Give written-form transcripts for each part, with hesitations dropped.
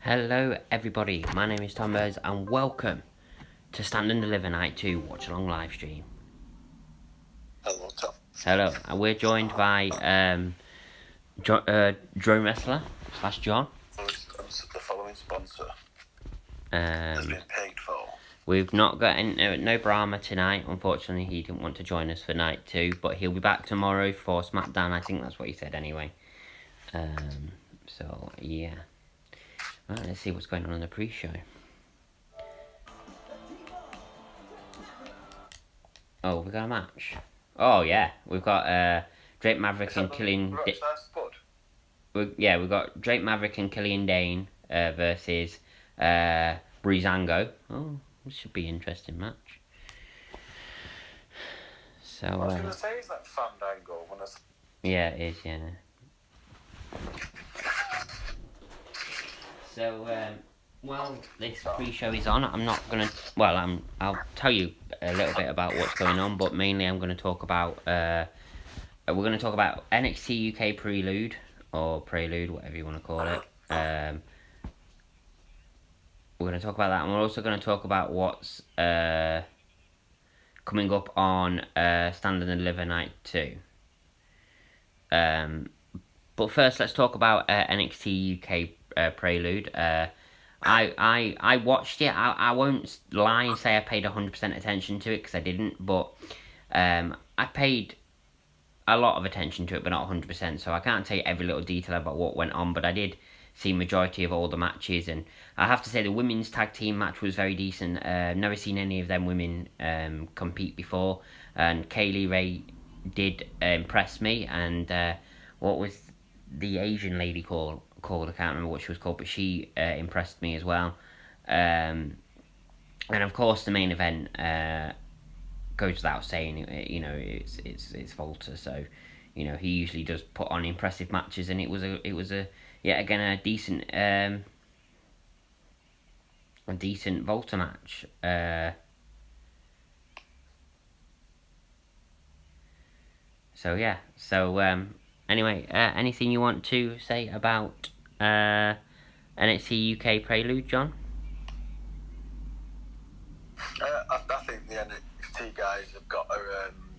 Hello everybody, my name is Tom Burns and welcome to Stand and Deliver Night 2 Watch Along live stream. Hello Tom. Hello, and we're joined by Drone Wrestler / John. The following sponsor has been paid for. We've not got no Brahma tonight, unfortunately he didn't want to join us for night 2, but he'll be back tomorrow for SmackDown, I think that's what he said anyway. So yeah. Right, let's see what's going on in the pre-show. Oh, we got a match. Oh yeah, we've got Drake Maverick and Killian. We've got Drake Maverick and Killian Dane versus Breezango. Oh, this should be an interesting match. So. I was going to say, is that Fandango? Yeah, it is. Yeah. So, while this pre-show is on, I'm not gonna. Well, I'll tell you a little bit about what's going on, but mainly I'm going to talk about. We're going to talk about NXT UK Prelude or Prelude, whatever you want to call it. We're going to talk about that, and we're also going to talk about what's coming up on Stand and Deliver Night 2. But first, let's talk about NXT UK Prelude. I watched it. I won't lie and say I paid 100% attention to it because I didn't, but I paid a lot of attention to it, but not 100%. So I can't tell you every little detail about what went on, but I did see majority of all the matches, and I have to say the women's tag team match was very decent. Never seen any of them women compete before, and Kaylee Ray did impress me. And what was the Asian lady called? I can't remember what she was called, but she impressed me as well. And of course, the main event goes without saying. You know, it's Volta, so you know he usually does put on impressive matches, and it was a yet again a decent Volta match. So yeah, anyway, anything you want to say about NXT UK Prelude, John? I think the NXT guys have got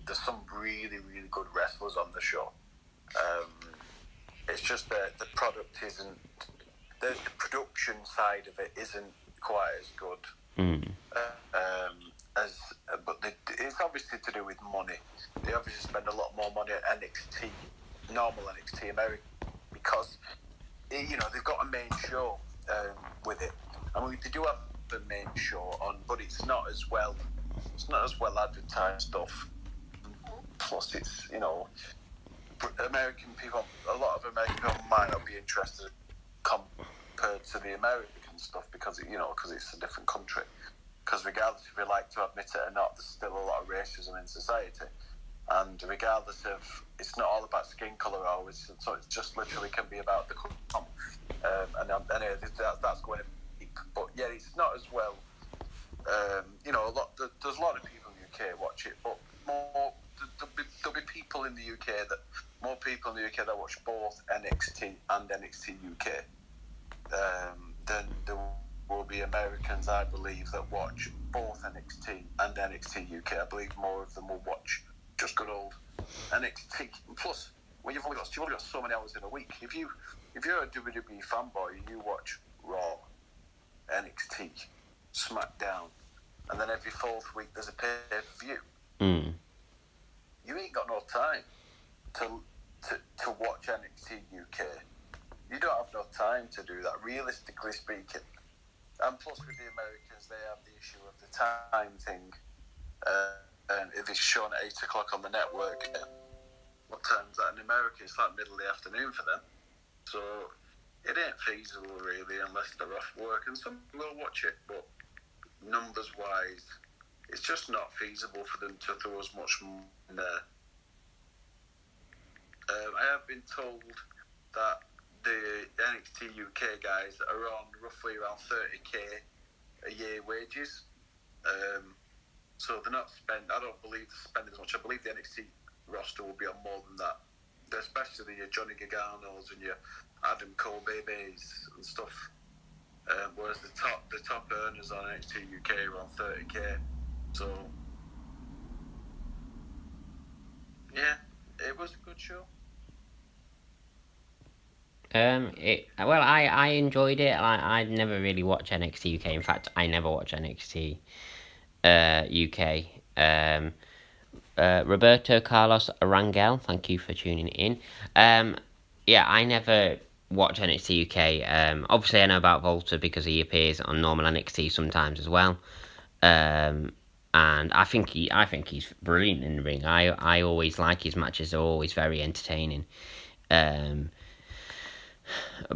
there's some really good wrestlers on the show. It's just that the product isn't, the production side of it isn't quite as good. But it's obviously to do with money. They obviously spend a lot more money at NXT, normal NXT America, because they've got a main show with it. I mean, they do have the main show on, but it's not as well advertised stuff. Plus, it's American people. A lot of American people might not be interested compared to the American stuff because it's a different country. Because regardless if we like to admit it or not, there's still a lot of racism in society. And regardless of, it's not all about skin colour always, so it just literally can be about the that's going to be, but yeah, it's not as well. There's a lot of people in the UK watch it, but there'll be people in the UK more people in the UK that watch both NXT and NXT UK than there will be Americans, I believe, that watch both NXT and NXT UK. I believe more of them will watch just good old NXT. Plus, when you've only got so many hours in a week, if you're a WWE fanboy, you watch Raw, NXT, SmackDown, and then every fourth week there's a pay-per-view. You ain't got no time to watch NXT UK. You don't have no time to do that, realistically speaking. And plus, with the Americans, they have the issue of the time thing. And if it's shown at 8 o'clock on the network, what time's that in America? It's like middle of the afternoon for them. So it ain't feasible really unless they're off work. And some will watch it, but numbers-wise, it's just not feasible for them to throw as much money in there. I have been told that the NXT UK guys are on roughly around 30k a year wages. So they're not I don't believe they're spending as much. I believe the NXT roster will be on more than that. Especially your Johnny Garganos and your Adam Cole babies and stuff. whereas the top earners on NXT UK are on 30k. So yeah, it was a good show. I enjoyed it. I never really watch NXT UK. In fact, I never watch NXT UK. Roberto Carlos Rangel, thank you for tuning in. Yeah, I never watch NXT UK. Obviously, I know about Volta because he appears on normal NXT sometimes as well. And I think he's brilliant in the ring. I always like his matches; they're always very entertaining. Um,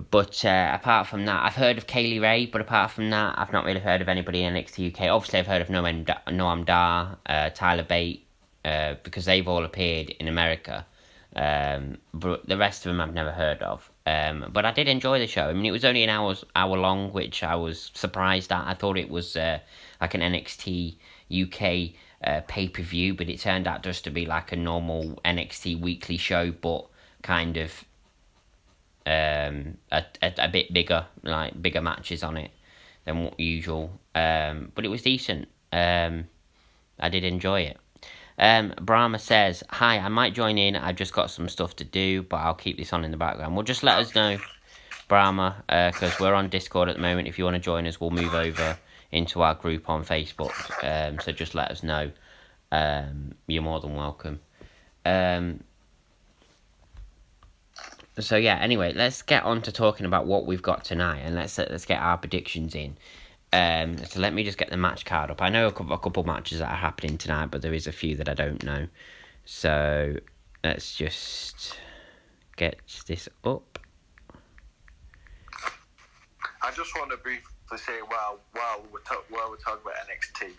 but apart from that, I've heard of Kaylee Ray, but apart from that, I've not really heard of anybody in NXT UK. Obviously, I've heard of Noam Dar, Tyler Bate, because they've all appeared in America. But the rest of them I've never heard of. But I did enjoy the show. I mean, it was only an hour long, which I was surprised at. I thought it was like an NXT UK pay-per-view, but it turned out just to be like a normal NXT weekly show, but kind of a bit bigger, like bigger matches on it than usual. But it was decent. I did enjoy it. Brahma says, "Hi, I might join in. I've just got some stuff to do, but I'll keep this on in the background." Well, just let us know, Brahma, because we're on Discord at the moment. If you want to join us, we'll move over into our group on Facebook. So just let us know. You're more than welcome. So yeah, anyway, let's get on to talking about what we've got tonight, and let's get our predictions in. So let me just get the match card up. I know a couple matches that are happening tonight, but there is a few that I don't know. So let's just get this up. I just want to briefly say, while we're talking about NXT,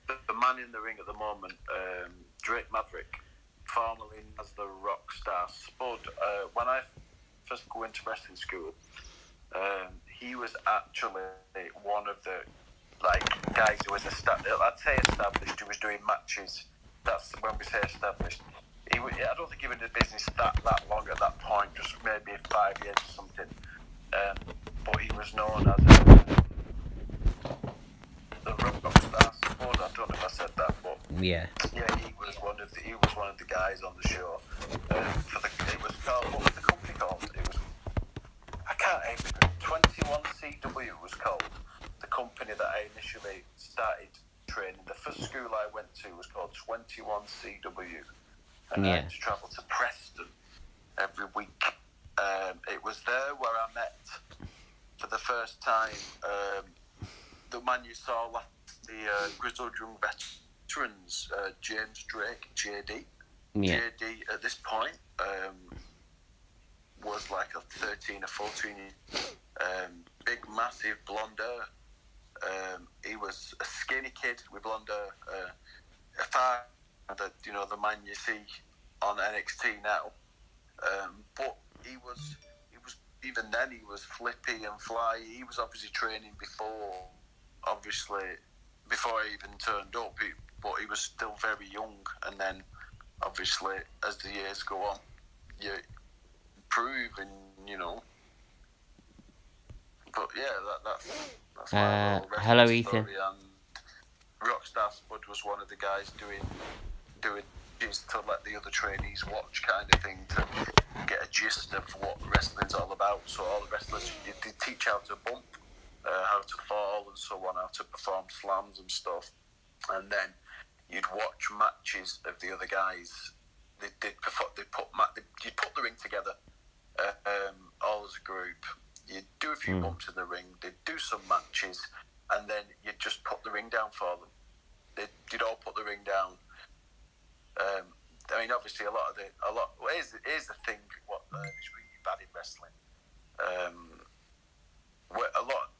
the man in the ring at the moment, Drake Maverick, formerly as the Rockstar Spud. When I first go into wrestling school, he was actually one of the guys who was established, who was doing matches. That's when we say established. I don't think he was in the business that long at that point, just maybe 5 years or something. But he was known as the Rockstar Spud. I don't know if I said that, but yeah, he was one of the guys on the show. It was called, what was the company called? It was, I can't even. 21CW was called the company that I initially started training. The first school I went to was called 21CW, and I had to travel to Preston every week. It was there where I met for the first time the man you saw last, the Grizzled Young Veterans, James Drake, JD. Yeah. JD at this point was like a 13 or 14 big, massive blonde hair. He was a skinny kid with blonde hair. The man you see on NXT now. But he was even then he was flippy and fly. He was obviously training before I even turned up. But he was still very young. And then obviously as the years go on, you improve, and But yeah, that's my little hello, wrestling Ethan. story. And Rockstar Spud was one of the guys doing just to let the other trainees watch, kind of thing, to get a gist of what wrestling's all about. So all the wrestlers, they teach how to bump, how to fall, and so on, how to perform slams and stuff. And then you'd watch matches of the other guys. You'd put the ring together, all as a group. You'd do a few bumps in the ring. They'd do some matches, and then you'd just put the ring down for them. You'd all put the ring down. I mean, obviously, here's the thing. What is really bad in wrestling? Where a lot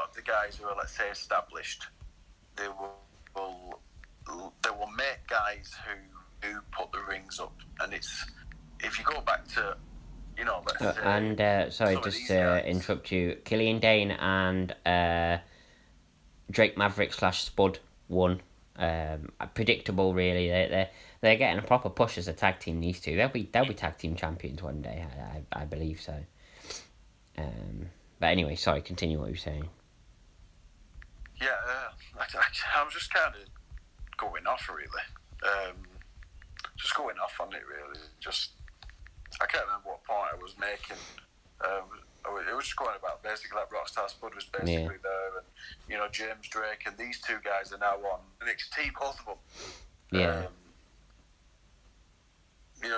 of the guys who are, let's say, established, they will make guys who put the rings up, and it's, if you go back to, let's say, and sorry, just to interrupt you, Killian Dane and Drake Maverick / Spud won. Predictable, really. They're getting a proper push as a tag team. These two, they'll be tag team champions one day. I believe so. But anyway, sorry, continue what you were saying. Yeah, I was just kind of going off, really. Just going off on it, really. Just, I can't remember what point I was making. It was just going about basically like Rockstar Spud was basically there, and James Drake and these two guys are now on NXT, both of them. Yeah.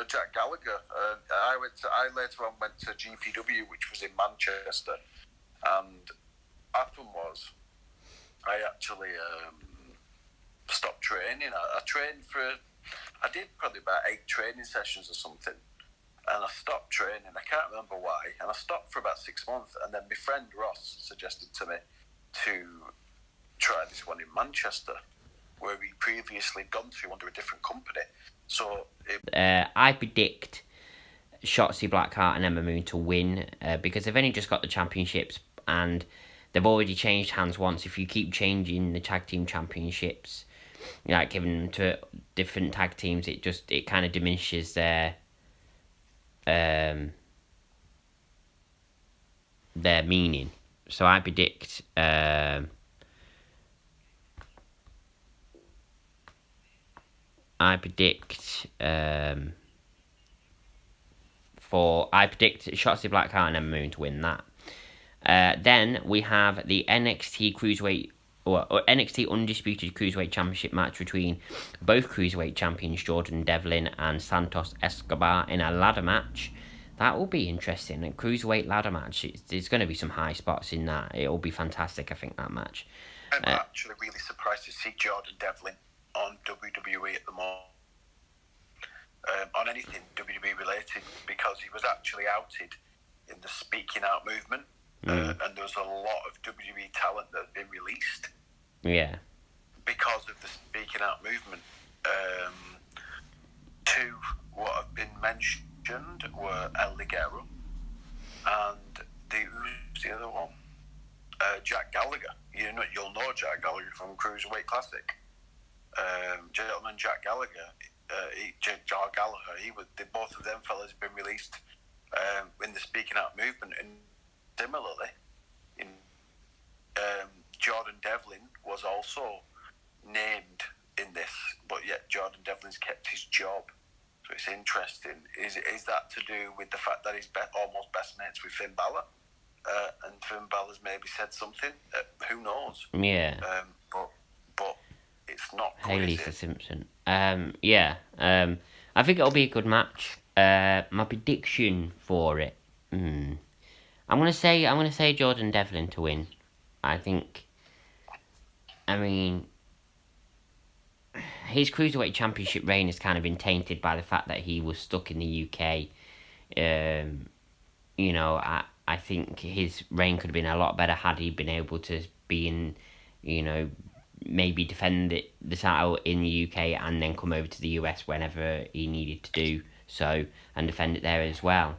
Jack Gallagher. I later on went to GPW, which was in Manchester, and happened was I actually stopped training. I trained I did probably about 8 training sessions or something, and I stopped training. I can't remember why, and I stopped for about 6 months, and then my friend Ross suggested to me to try this one in Manchester, where we previously gone through under a different company. So I predict Shotzi Blackheart and Emma Moon to win because they've only just got the championships and they've already changed hands once. If you keep changing the tag team championships, like giving them to different tag teams, it kind of diminishes their meaning. So I predict Shotzi Blackheart and Emma Moon to win that. Then we have the NXT Cruiserweight or NXT Undisputed Cruiserweight Championship match between both Cruiserweight champions Jordan Devlin and Santos Escobar in a ladder match. That will be interesting. A Cruiserweight ladder match. There's going to be some high spots in that. It will be fantastic, I think, that match. I'm actually really surprised to see Jordan Devlin on WWE at the moment. On anything WWE related, because he was actually outed in the Speaking Out movement, and there was a lot of WWE talent that had been released. Yeah. Because of the Speaking Out movement. Two what have been mentioned were El Ligero and who's the other one? Jack Gallagher. You'll know Jack Gallagher from Cruiserweight Classic. Gentleman Jack Gallagher. Jack Gallagher. Both of them fellas have been released in the Speaking Out movement, and similarly, Jordan Devlin was also named in this, but yet Jordan Devlin's kept his job. So it's interesting. Is that to do with the fact that he's almost best mates with Finn Balor, and Finn Balor's maybe said something? Who knows? Yeah. But it's not. Hey, Lisa Simpson. Yeah. I think it'll be a good match. My prediction for it. I'm gonna say Jordan Devlin to win. I mean, his Cruiserweight Championship reign has kind of been tainted by the fact that he was stuck in the UK. I think his reign could have been a lot better had he been able to be in, maybe defend the title in the UK and then come over to the US whenever he needed to do so and defend it there as well.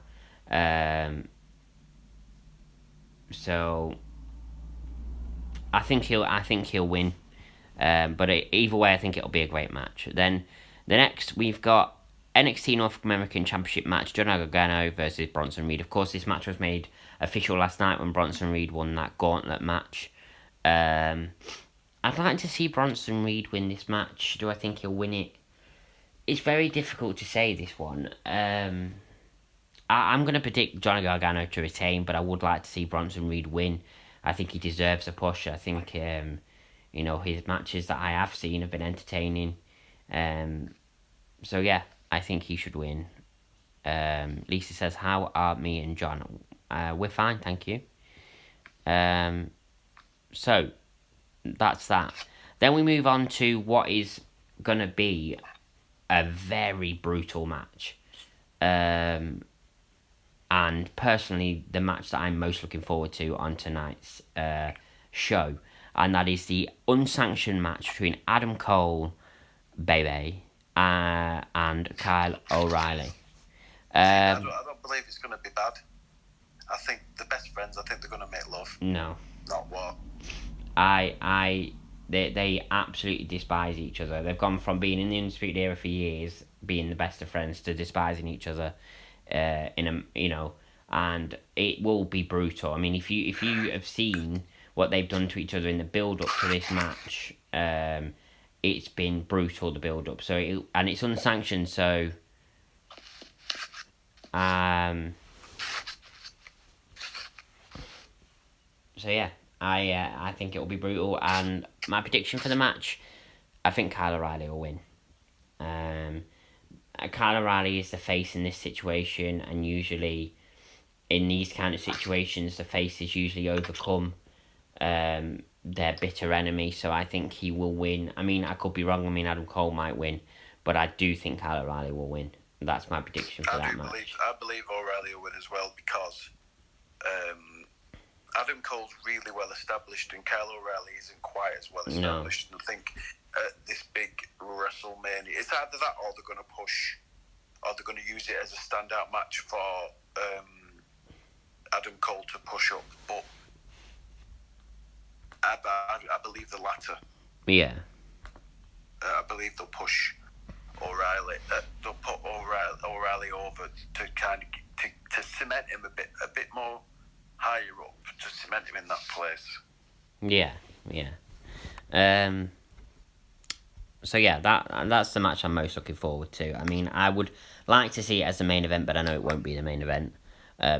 So I think he'll win. But either way, I think it'll be a great match. Then the next we've got NXT North American Championship match: Johnny Gargano versus Bronson Reed. Of course, this match was made official last night when Bronson Reed won that gauntlet match. I'd like to see Bronson Reed win this match. Do I think he'll win it? It's very difficult to say this one. I'm going to predict Johnny Gargano to retain, but I would like to see Bronson Reed win. I think he deserves a push. I think, his matches that I have seen have been entertaining. So, yeah, I think he should win. Lisa says, how are me and John? We're fine, thank you. So, that's that. Then we move on to what is going to be a very brutal match. And personally, the match that I'm most looking forward to on tonight's show. And that is the unsanctioned match between Adam Cole, baby, and Kyle O'Reilly. I don't believe it's going to be bad. I think the best friends, I think they're going to make love. No. Not war. They absolutely despise each other. They've gone from being in the Undisputed Era for years, being the best of friends, to despising each other. and it will be brutal. I mean, if you have seen what they've done to each other in the build up to this match, it's been brutal, the build up. And it's unsanctioned, so yeah, I think it will be brutal. And my prediction for the match, I think Kyle O'Reilly will win. Kyle O'Reilly is the face in this situation, and usually in these kind of situations, the face is usually overcome their bitter enemy. So I think he will win. I mean, I could be wrong. I mean, Adam Cole might win, but I do think Kyle O'Reilly will win. That's my prediction for that match. I believe O'Reilly will win as well because Adam Cole's really well established and Kyle O'Reilly isn't quite as well established. No. And I think this big WrestleMania, it's either that or they're going to push, or they're going to use it as a standout match for Adam Cole to push up. But I believe the latter. Yeah. I believe they'll push O'Reilly. They'll put O'Reilly over to kind of to cement him a bit more higher up, to cement him in that place. Yeah. So yeah, that's the match I'm most looking forward to. I mean, I would like to see it as the main event, but I know it won't be the main event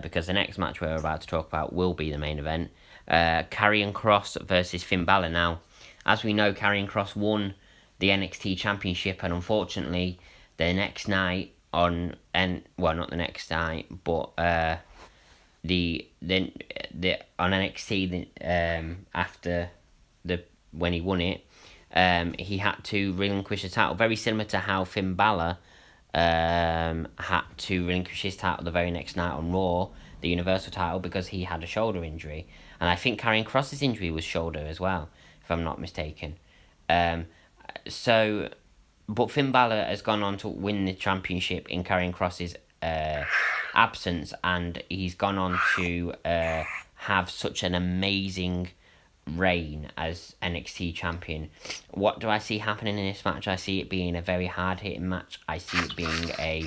because the next match we're about to talk about will be the main event. Karrion Kross versus Finn Balor. Now, as we know, Karrion Kross won the NXT Championship, and unfortunately, the next night on not the next night, but on NXT after when he won it, he had to relinquish the title, very similar to how Finn Balor had to relinquish his title the very next night on Raw, the Universal title, because he had a shoulder injury. And I think Karrion Kross's injury was shoulder as well, if I'm not mistaken. But Finn Balor has gone on to win the championship in Karrion Kross's absence, and he's gone on to have such an amazing reign as NXT champion. What do I see happening in this match? I see it being a very hard hitting match. I see it being a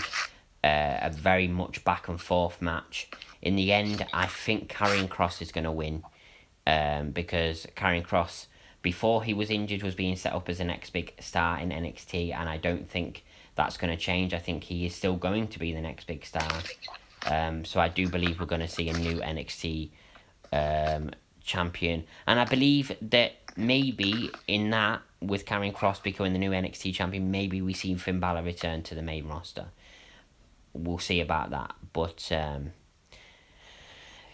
very much back and forth match. In the end, I think Karrion Kross is going to win because Karrion Kross, before he was injured, was being set up as the next big star in NXT, and I don't think that's going to change. I think he is still going to be the next big star. So I do believe we're going to see a new NXT champion, and I believe that maybe in that, with Karrion Kross becoming the new NXT champion, maybe we see Finn Balor return to the main roster. We'll see about that, but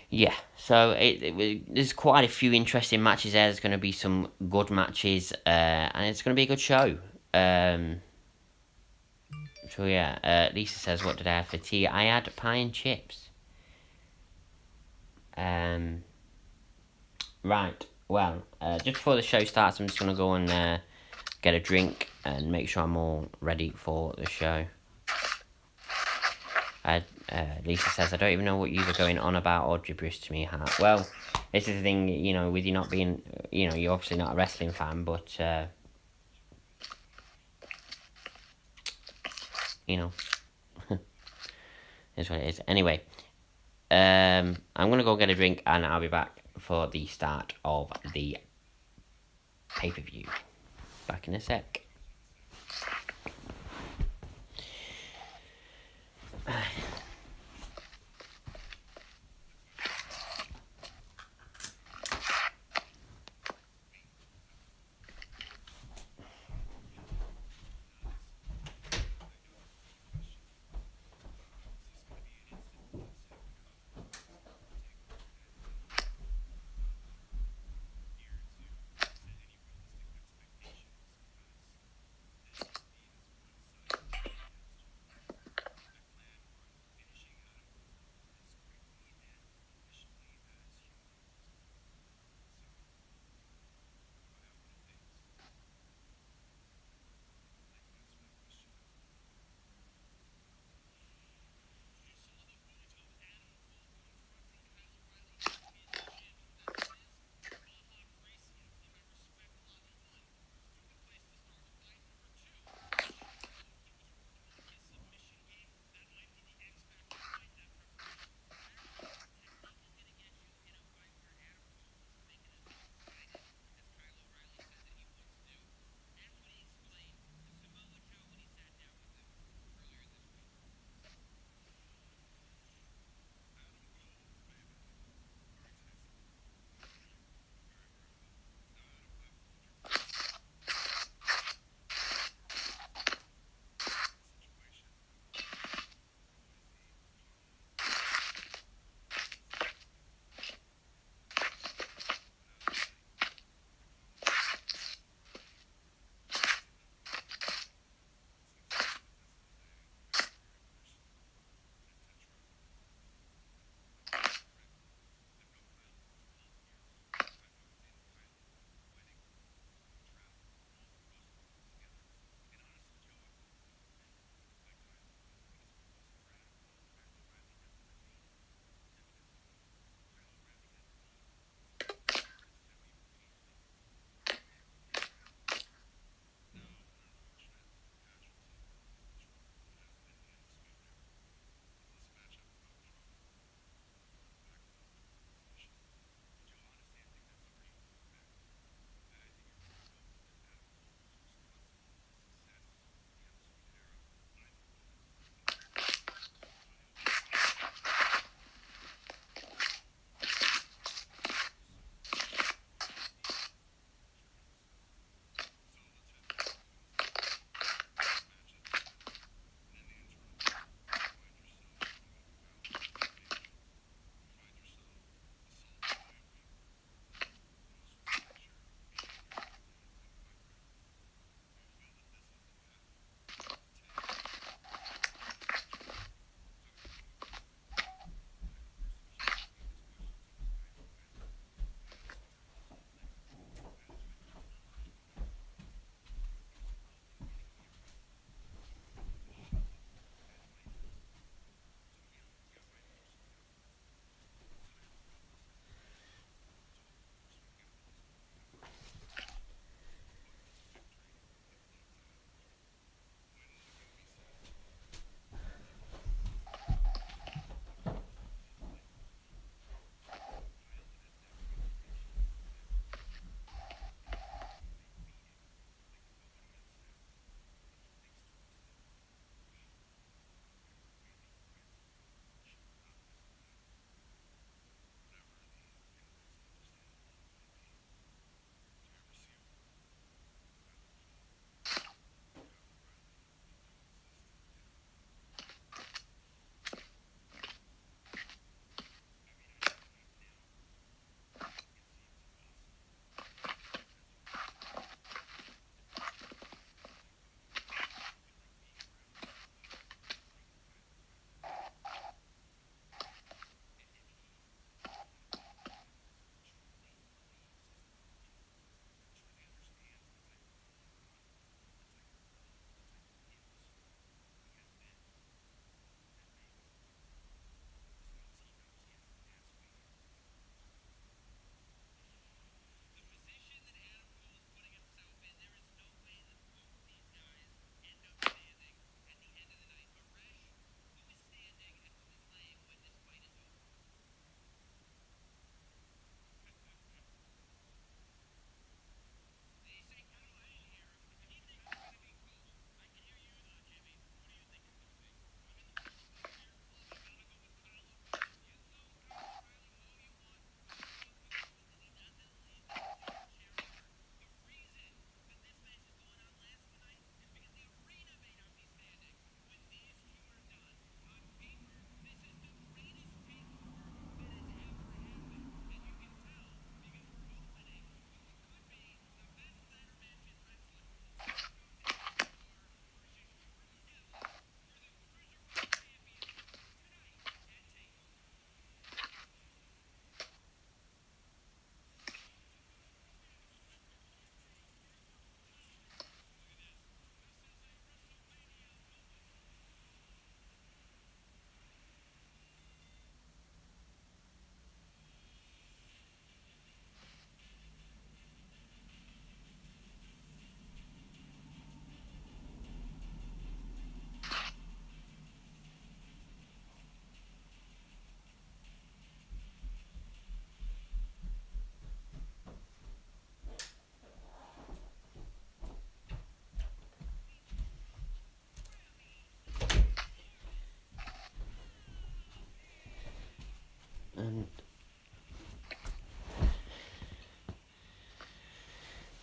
yeah. So there's quite a few interesting matches there. There's going to be some good matches, and it's going to be a good show. So yeah, Lisa says, "What did I have for tea? I had pie and chips." Right, well, just before the show starts, I'm just going to go and get a drink and make sure I'm all ready for the show. Lisa says, I don't even know what you're going on about or gibberish to me, Hart. Well, this is the thing, with you not being, you're obviously not a wrestling fan, but, is what it is. Anyway, I'm going to go get a drink and I'll be back for the start of the pay-per-view. Back in a sec.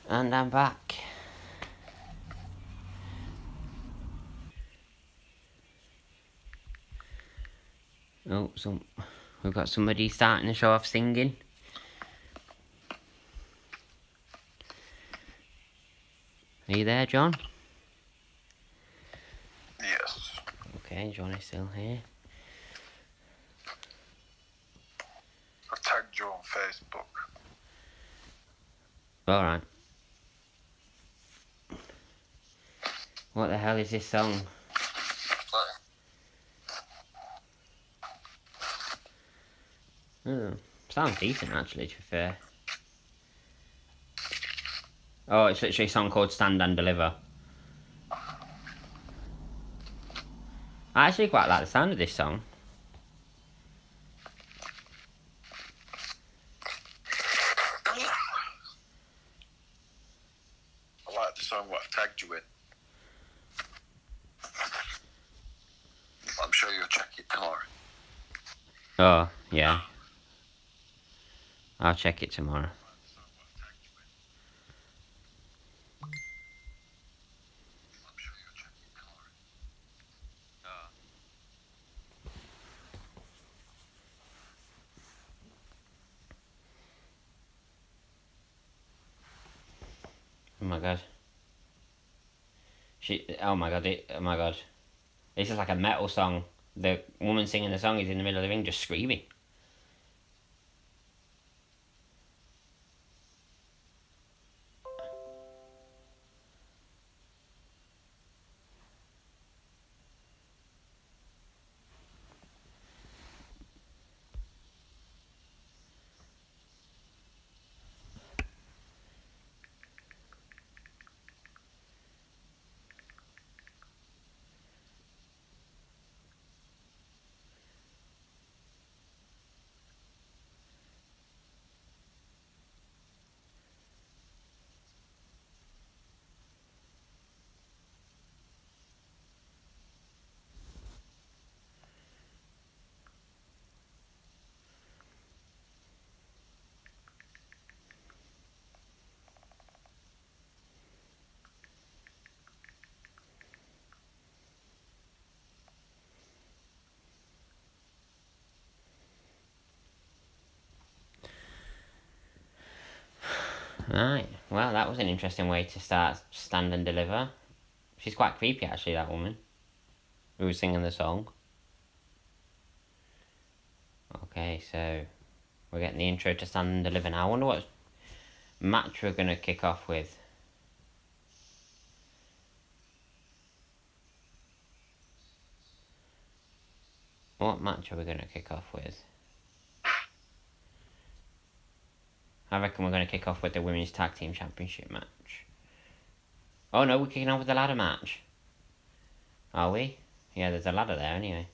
And I'm back. Oh, we've got somebody starting the show off singing. Are you there, John? Yes. Okay, John is still here. I've tagged you on Facebook. Alright. What the hell is this song? Oh, sounds decent actually, to be fair. Oh, it's literally a song called Stand and Deliver. I actually quite like the sound of this song. I like the song what I've tagged you in. I'm sure you'll check it tomorrow. Oh, yeah. I'll check it tomorrow. Oh my god. Oh my god. This is like a metal song. The woman singing the song is in the middle of the ring just screaming. Right. Well, that was an interesting way to start Stand and Deliver. She's quite creepy, actually, that woman who was singing the song. Okay, so we're getting the intro to Stand and Deliver now. I wonder what match we're going to kick off with. What match are we going to kick off with? I reckon we're going to kick off with the Women's Tag Team Championship match. Oh no, we're kicking off with the ladder match. Are we? Yeah, there's a ladder there anyway.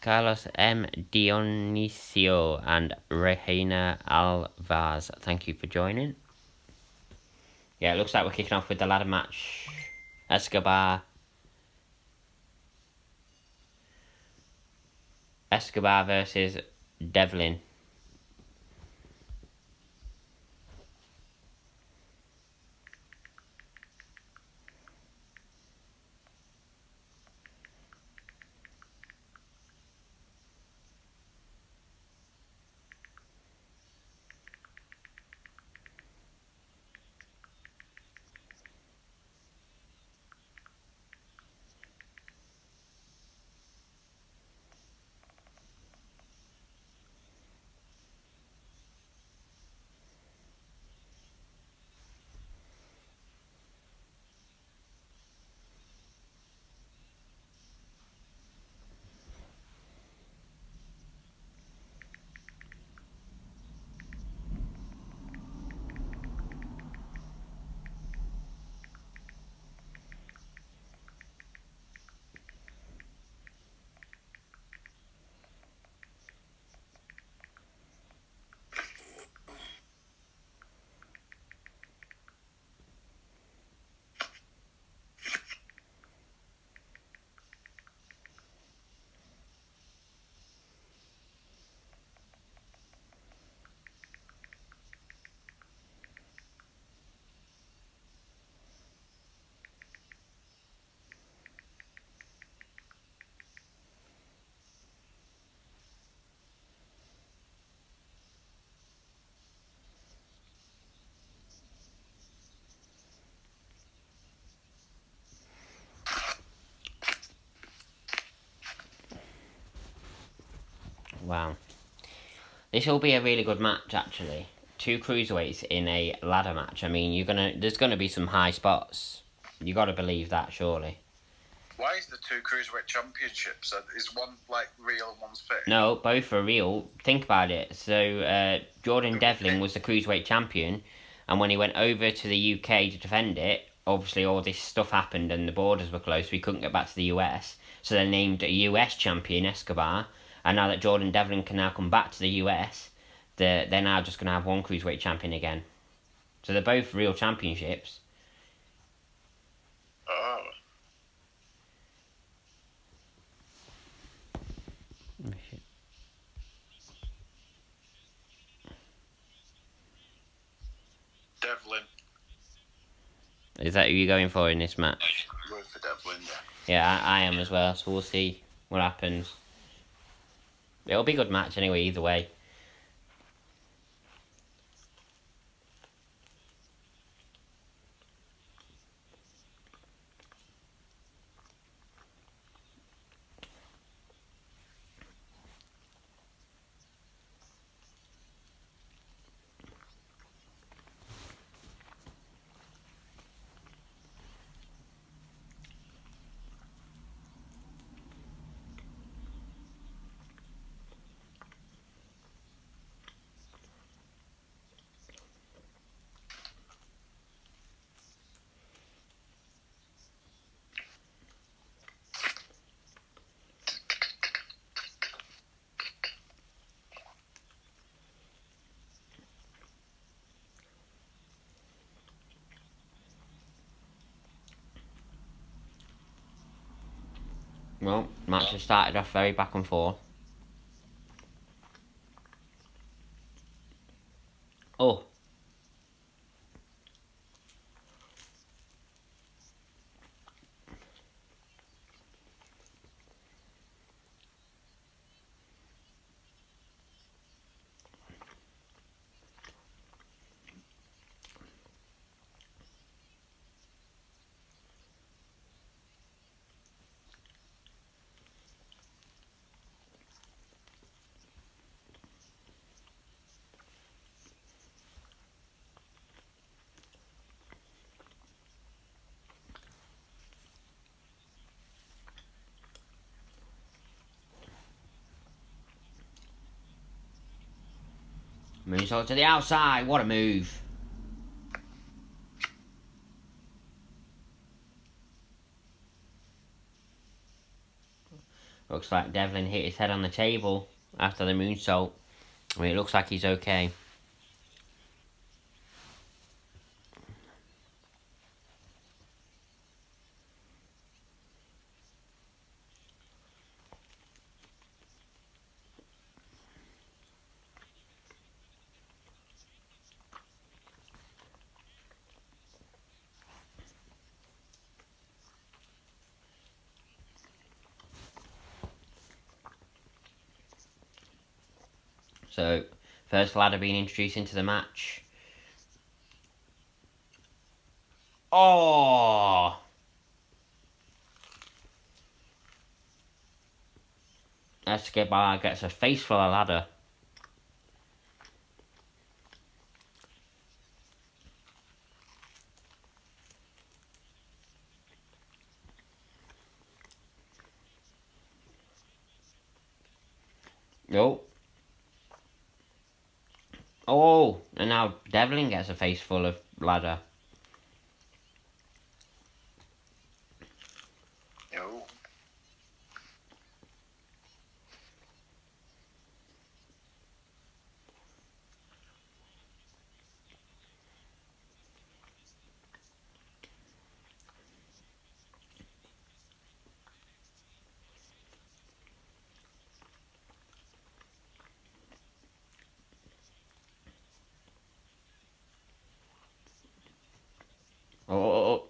Carlos M. Dionisio and Reina Alvaz, thank you for joining. Yeah, it looks like we're kicking off with the ladder match. Escobar versus Devlin. Wow. This will be a really good match, actually. Two cruiserweights in a ladder match. I mean, there's gonna be some high spots. You got to believe that, surely. Why is the two cruiserweight championships? Is one like real and one's fake? No, both are real. Think about it. So Jordan Devlin was the cruiserweight champion, and when he went over to the UK to defend it, obviously all this stuff happened and the borders were closed, so he couldn't get back to the US. So they named a US champion Escobar, and now that Jordan Devlin can now come back to the US, they're now just going to have one cruiserweight champion again. So they're both real championships. Oh. Devlin. Is that who you're going for in this match? I'm going for Devlin, yeah. Yeah, I am as well, so we'll see what happens. It'll be a good match anyway, either way. Well, match has started off very back and forth. Oh. Moonsault to the outside. What a move. Looks like Devlin hit his head on the table after the moonsault. I mean, it looks like he's okay. So, first ladder being introduced into the match. Oh! Escobar gets a face full of ladder. Oh. Oh! And now Devlin gets a face full of ladder. No. Oh, oh, oh.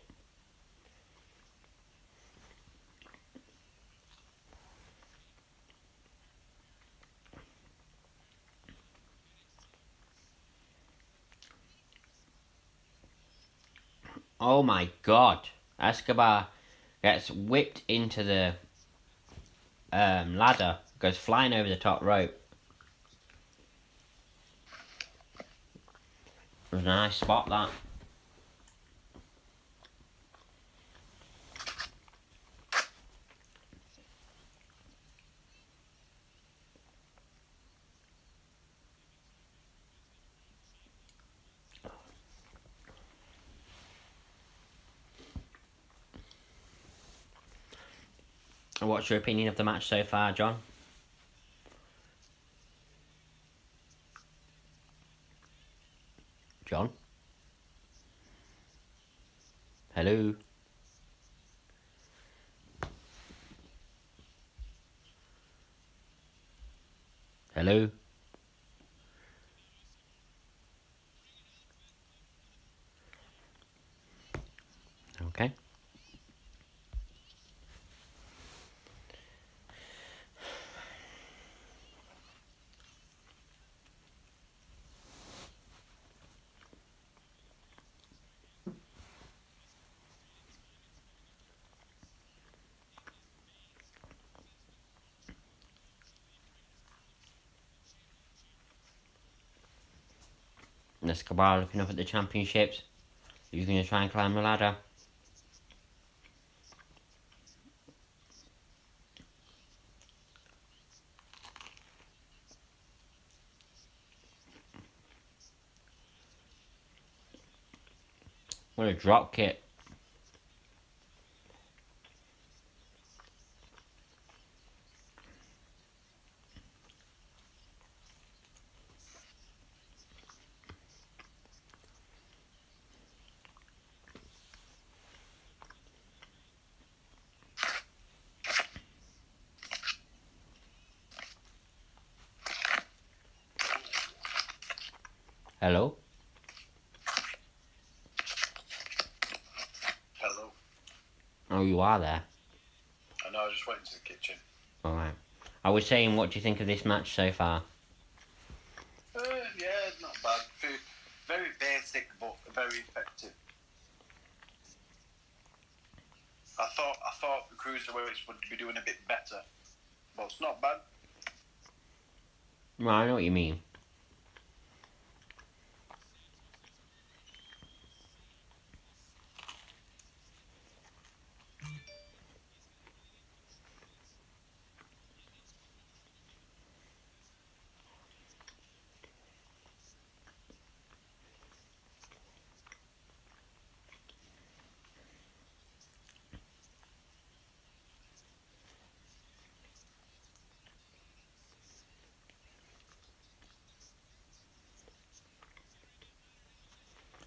Oh my god. Escobar gets whipped into the ladder, goes flying over the top rope. It was a nice spot, that. What's your opinion of the match so far, John? John? Hello? Hello? Okay. And Escobar looking up at the championships. Who's going to try and climb the ladder? What a drop kick. Hello? Hello. Oh, you are there. I know, I just went into the kitchen. Alright. I was saying, what do you think of this match so far? Yeah, not bad. Very basic, but very effective. I thought the cruiserweights would be doing a bit better, but it's not bad. Well, I know what you mean.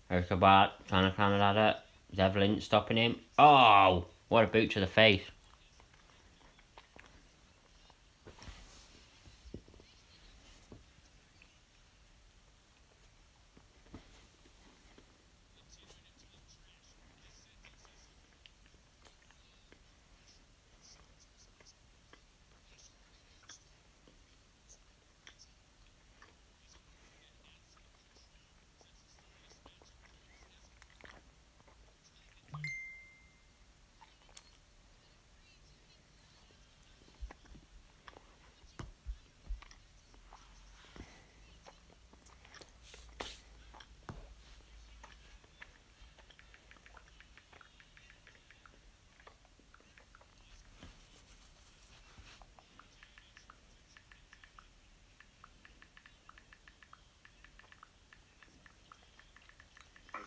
Escobar trying to climb the ladder. Devlin stopping him. Oh! What a boot to the face.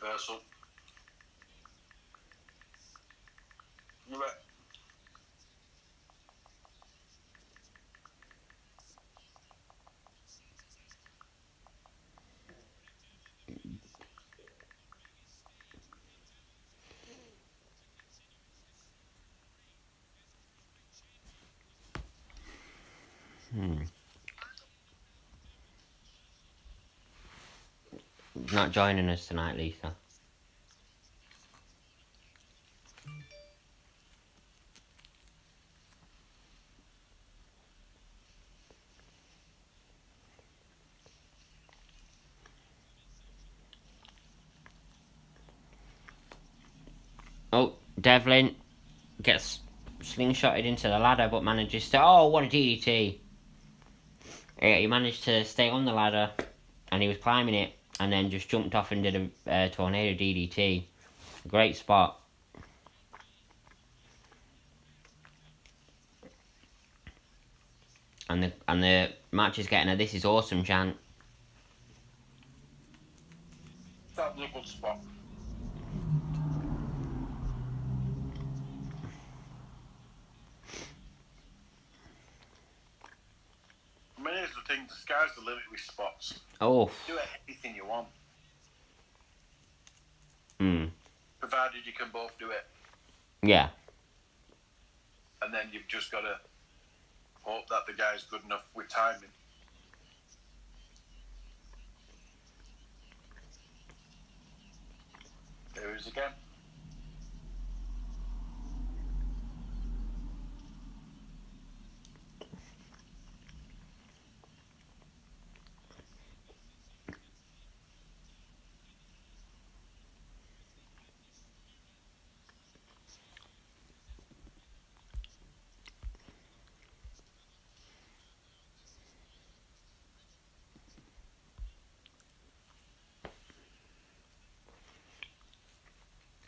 Reversal. You're right. Not joining us tonight, Lisa. Oh, Devlin gets slingshotted into the ladder, but manages to... Oh, what a DDT. Yeah, he managed to stay on the ladder, and he was climbing it. and then just jumped off and did a tornado DDT. Great spot. And the match is getting a "This is awesome" chant. That was a good spot. I mean, here's the thing: the sky's the limit with spots. Oh. Do anything you want, provided you can both do it. Yeah. And then you've just got to hope that the guy's good enough with timing. There he is again.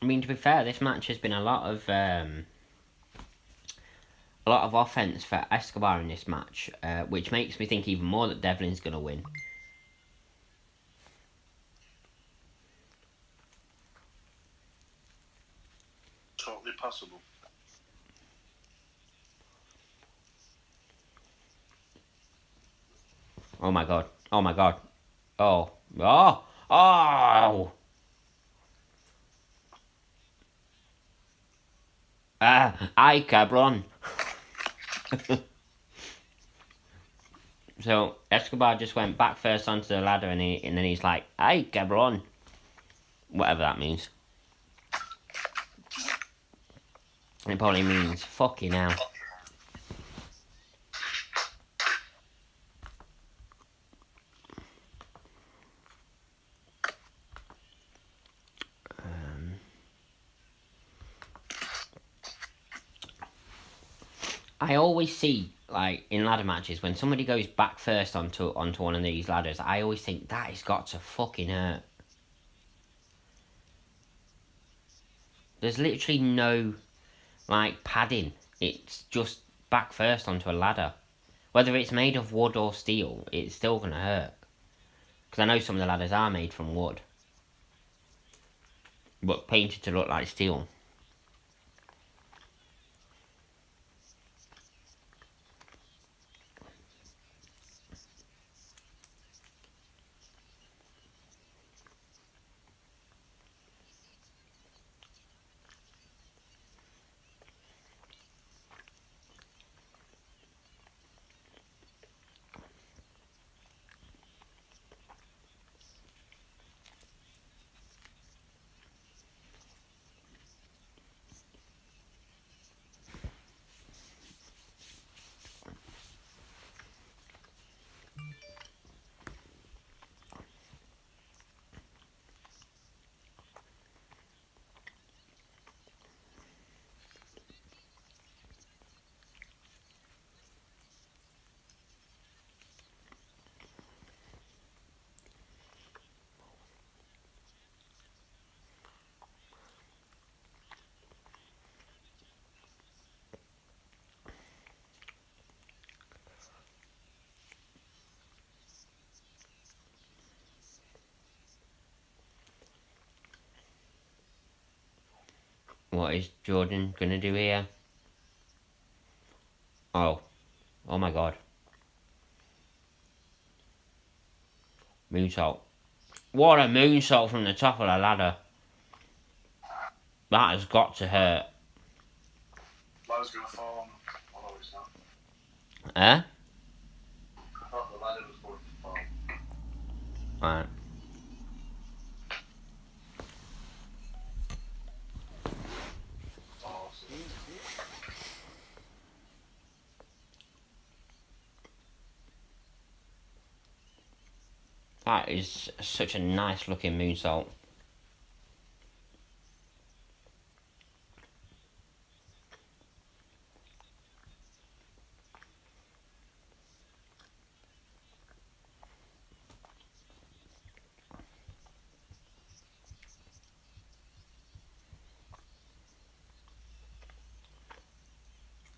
I mean, to be fair, this match has been a lot of offense for Escobar in this match, which makes me think even more that Devlin's going to win. Totally possible. Oh my god. Oh my god. Oh. Oh. Oh. Ay, cabron. So Escobar just went back first onto the ladder, and then he's like, "Ay, cabron," whatever that means. And it probably means fucking hell. I always see, like, in ladder matches, when somebody goes back first onto one of these ladders, I always think that has got to fucking hurt. There's literally no, like, padding. It's just back first onto a ladder. Whether it's made of wood or steel, it's still gonna hurt. Because I know some of the ladders are made from wood, but painted to look like steel. What is Jordan gonna do here? Oh. Oh my god. Moonsault. What a moonsault from the top of the ladder. That has got to hurt. Ladder's going to fall on. Oh, no, it's not. Eh? I thought the ladder was going to fall. Right. Awesome. That is such a nice looking moonsault.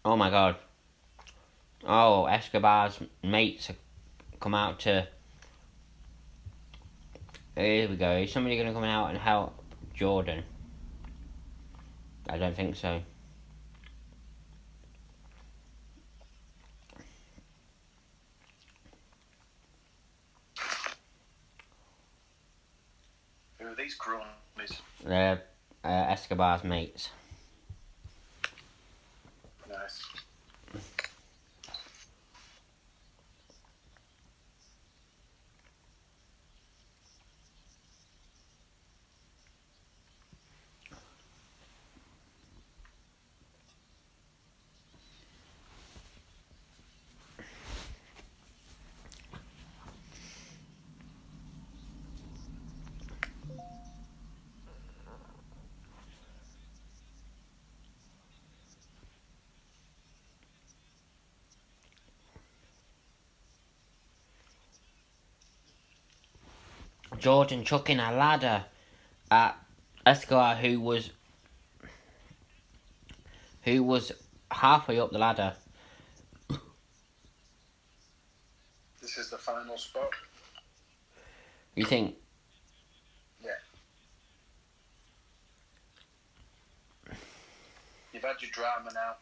Oh my god. Oh, Escobar's mates have come out to. Here we go. Is somebody going to come out and help Jordan? I don't think so. Who are these cronies? They're Escobar's mates. Nice. Jordan chucking a ladder at Escobar, who was halfway up the ladder. This is the final spot. You think? Yeah. You've had your drama now.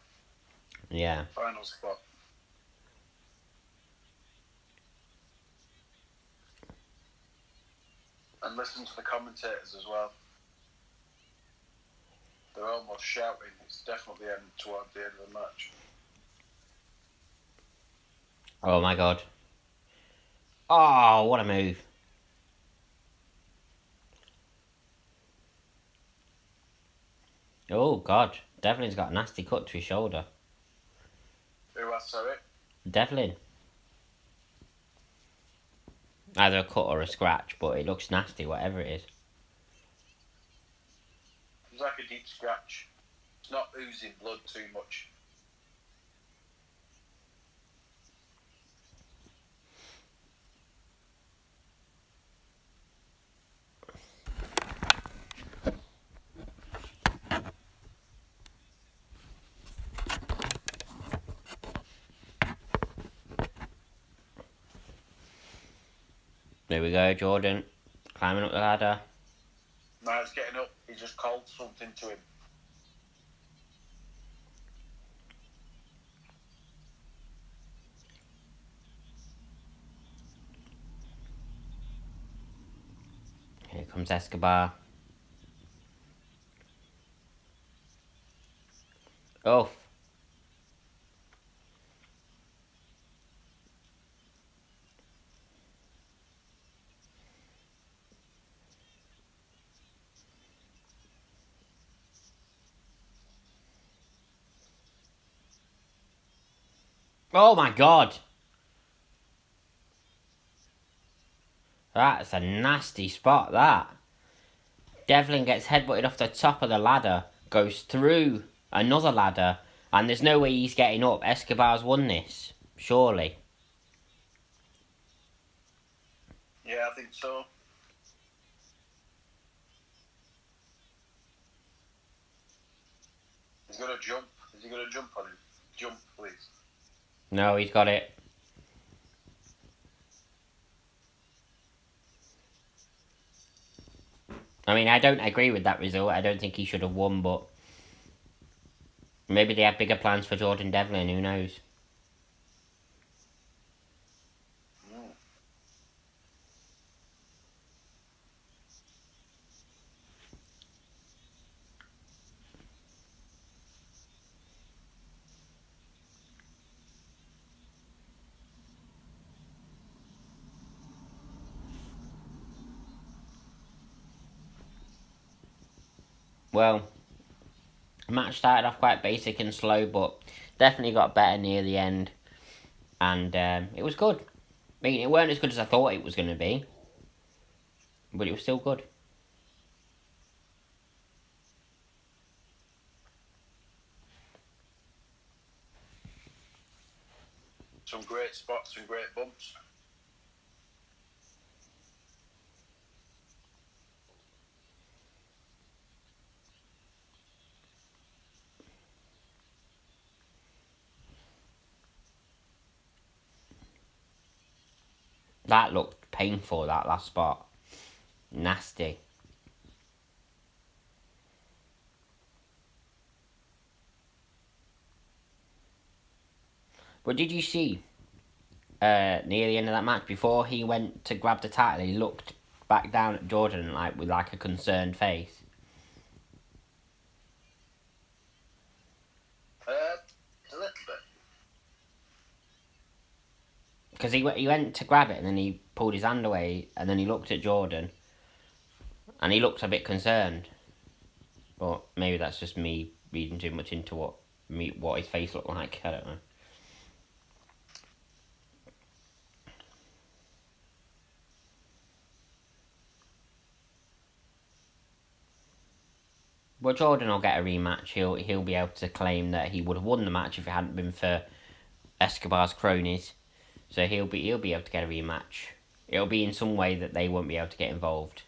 Yeah. Final spot. And listen to the commentators as well. They're almost shouting. It's definitely toward the end of the match. Oh my god. Oh, what a move. Oh god. Devlin's got a nasty cut to his shoulder. Who has, sorry? Devlin. Either a cut or a scratch, but it looks nasty, whatever it is. It's like a deep scratch. It's not oozing blood too much. There we go, Jordan. Climbing up the ladder. Now it's getting up. He just called something to him. Here comes Escobar. Oh. Oh my god. That's a nasty spot, that. Devlin gets headbutted off the top of the ladder, goes through another ladder, and there's no way he's getting up. Escobar's won this, surely. Yeah, I think so. He's going to jump. Is he going to jump on him? Jump, please. No, he's got it. I mean, I don't agree with that result. I don't think he should have won, but maybe they have bigger plans for Jordan Devlin, who knows? Well, the match started off quite basic and slow, but definitely got better near the end. And it was good. I mean, it weren't as good as I thought it was going to be, but it was still good. Some great spots and great bumps. That looked painful, that last spot. Nasty. But did you see, near the end of that match, before he went to grab the title, he looked back down at Jordan like with like a concerned face? A little bit. Because he went to grab it and then he pulled his hand away and then he looked at Jordan and he looked a bit concerned. But maybe that's just me reading too much into what his face looked like. I don't know. But Jordan will get a rematch. He'll be able to claim that he would have won the match if it hadn't been for Escobar's cronies. So he'll be able to get a rematch. It'll be in some way that they won't be able to get involved.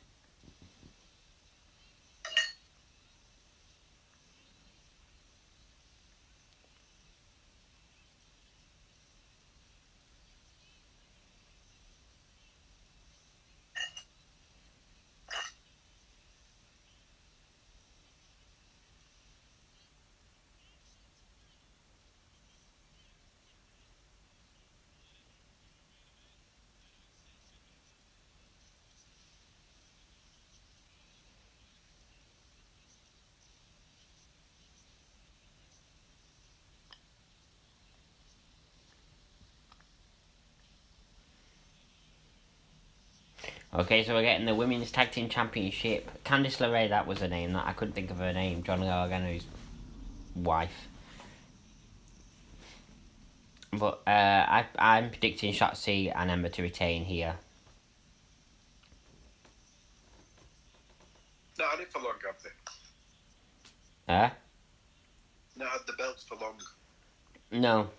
Okay, so we're getting the Women's Tag Team Championship. Candice LeRae, that was her name. That I couldn't think of her name. John Gargano's wife. But I'm predicting Shotzi and Emma to retain here. Not had it for long, have they? Huh? Not had the belts for long. No.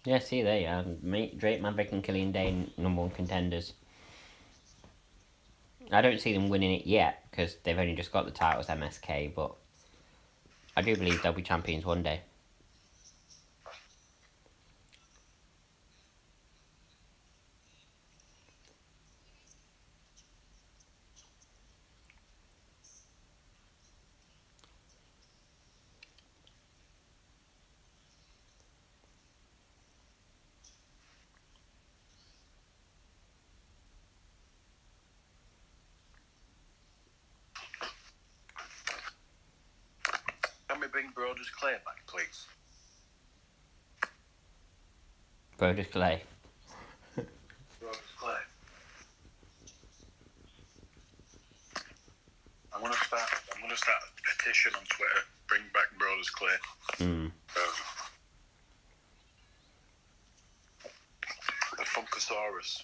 Yeah, see, there you are. Drake Maverick and Killian Dane, #1 contenders. I don't see them winning it yet, because they've only just got the titles MSK, but I do believe they'll be champions one day. Can we bring Brodus Clay back, please? Brodus Clay. Brodus Clay. I'm gonna start a petition on Twitter. Bring back Brodus Clay. The Funkasaurus.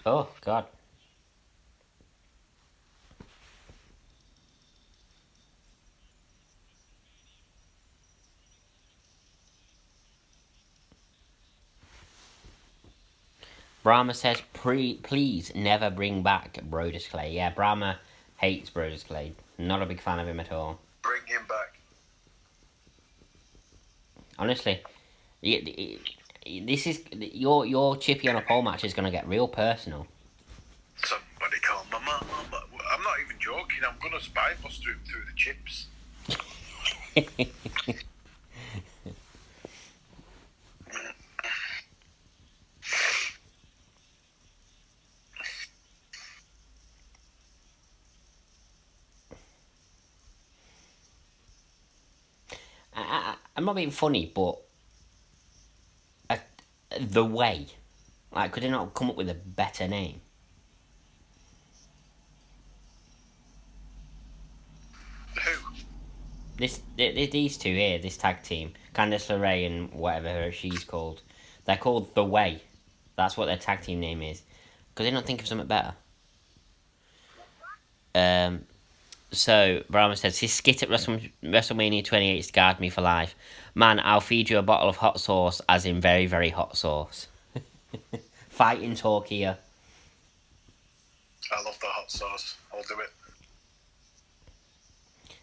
Oh, God. Brahma says, please never bring back Brodus Clay. Yeah, Brahma hates Brodus Clay. Not a big fan of him at all. Bring him back. Honestly, this is your Chippy on a pole match is going to get real personal. Somebody call my mum. I'm not even joking. I'm gonna spy bust through the chips. I'm not being funny, but the way, like, could they not come up with a better name? Who? These two here, this tag team, Candice LeRae and whatever she's called, they're called The Way. That's what their tag team name is. Could they not think of something better? So, Brahma says, his skit at WrestleMania 28 scarred me for life. Man, I'll feed you a bottle of hot sauce, as in very, very hot sauce. Fighting talk here. I love the hot sauce. I'll do it.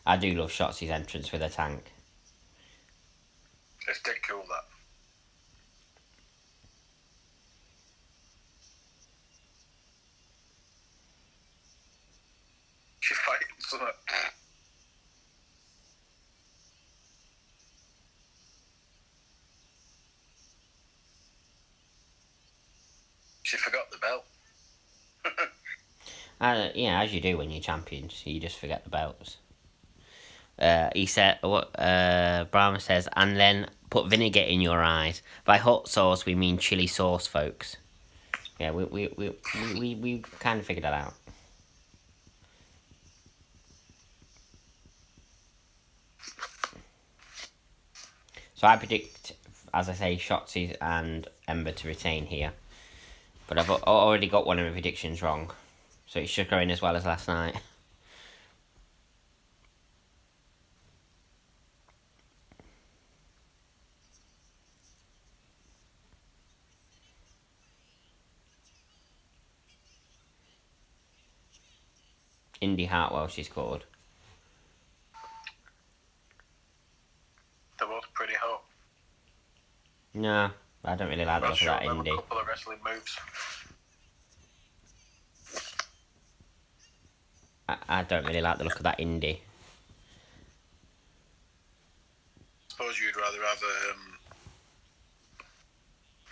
I do love Shotzi's entrance with a tank. It's dead cool, that. She's fighting something. She forgot the belt. Yeah, as you do when you're champions, you just forget the belts. He said, Brahma says, and then put vinegar in your eyes. By hot sauce, we mean chili sauce, folks. Yeah, we kind of figured that out. So I predict, as I say, Shotzi and Ember to retain here. But I've already got one of my predictions wrong. So it should go in as well as last night. Indy Hartwell, she's called. They're both pretty hot. No, I don't really like the look of that Indy. A couple of wrestling moves. I don't really like the look of that Indy. Suppose you'd rather have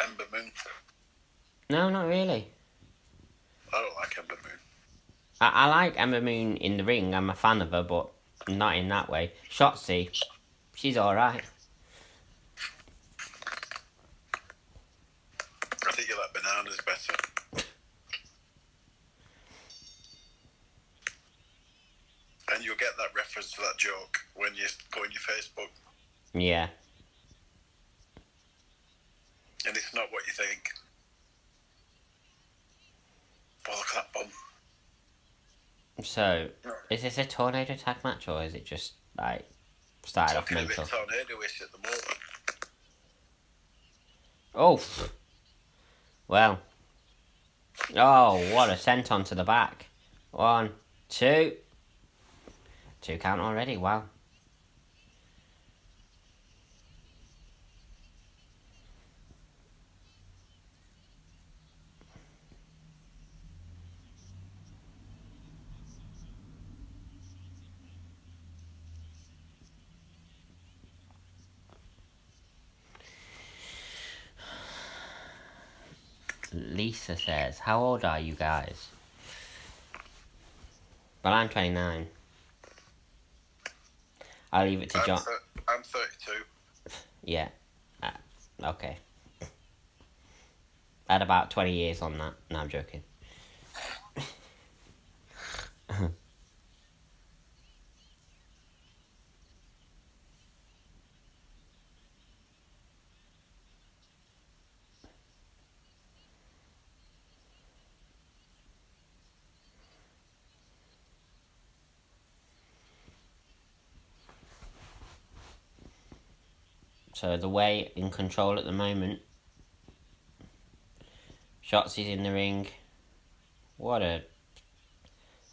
Ember Moon. No, not really. I don't like Ember Moon. I like Ember Moon in the ring. I'm a fan of her, but not in that way. Shotzi, she's alright. I think you like bananas better. And you'll get that reference to that joke when you go on your Facebook. Yeah. And it's not what you think. Oh, look at that bum. So, is this a tornado tag match, or is it just, like, started off mental? It's a bit tornado-ish at the moment. Oh! Well. Oh, what a senton to the back. 1, 2. 2 count already, wow. Lisa says, how old are you guys? Well, I'm 29. I'll leave it to John. I'm 32. Yeah. Okay. I had about 20 years on that. No, I'm joking. So the way in control at the moment. Shotzi's in the ring. What a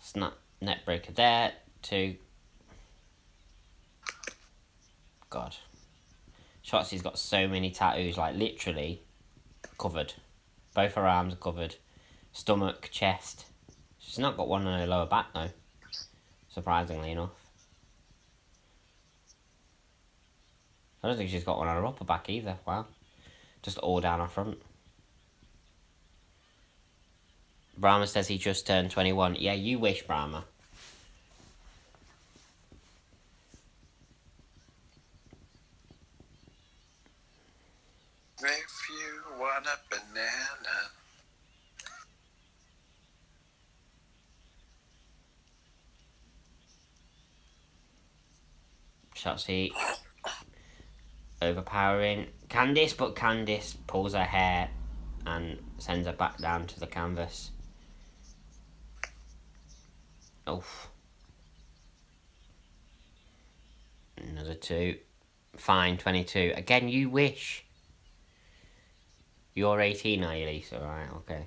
snap net breaker there. 2. God. Shotzi's got so many tattoos, like literally covered. Both her arms are covered. Stomach, chest. She's not got one on her lower back though. Surprisingly enough. I don't think she's got one on her upper back either. Wow. Just all down her front. Brahma says he just turned 21. Yeah, you wish, Brahma. If you want a banana. Shotzi overpowering Candice, but Candice pulls her hair and sends her back down to the canvas. Oof. Another 2. Fine, 22. Again, you wish. You're 18, are you, Lisa? Right, okay.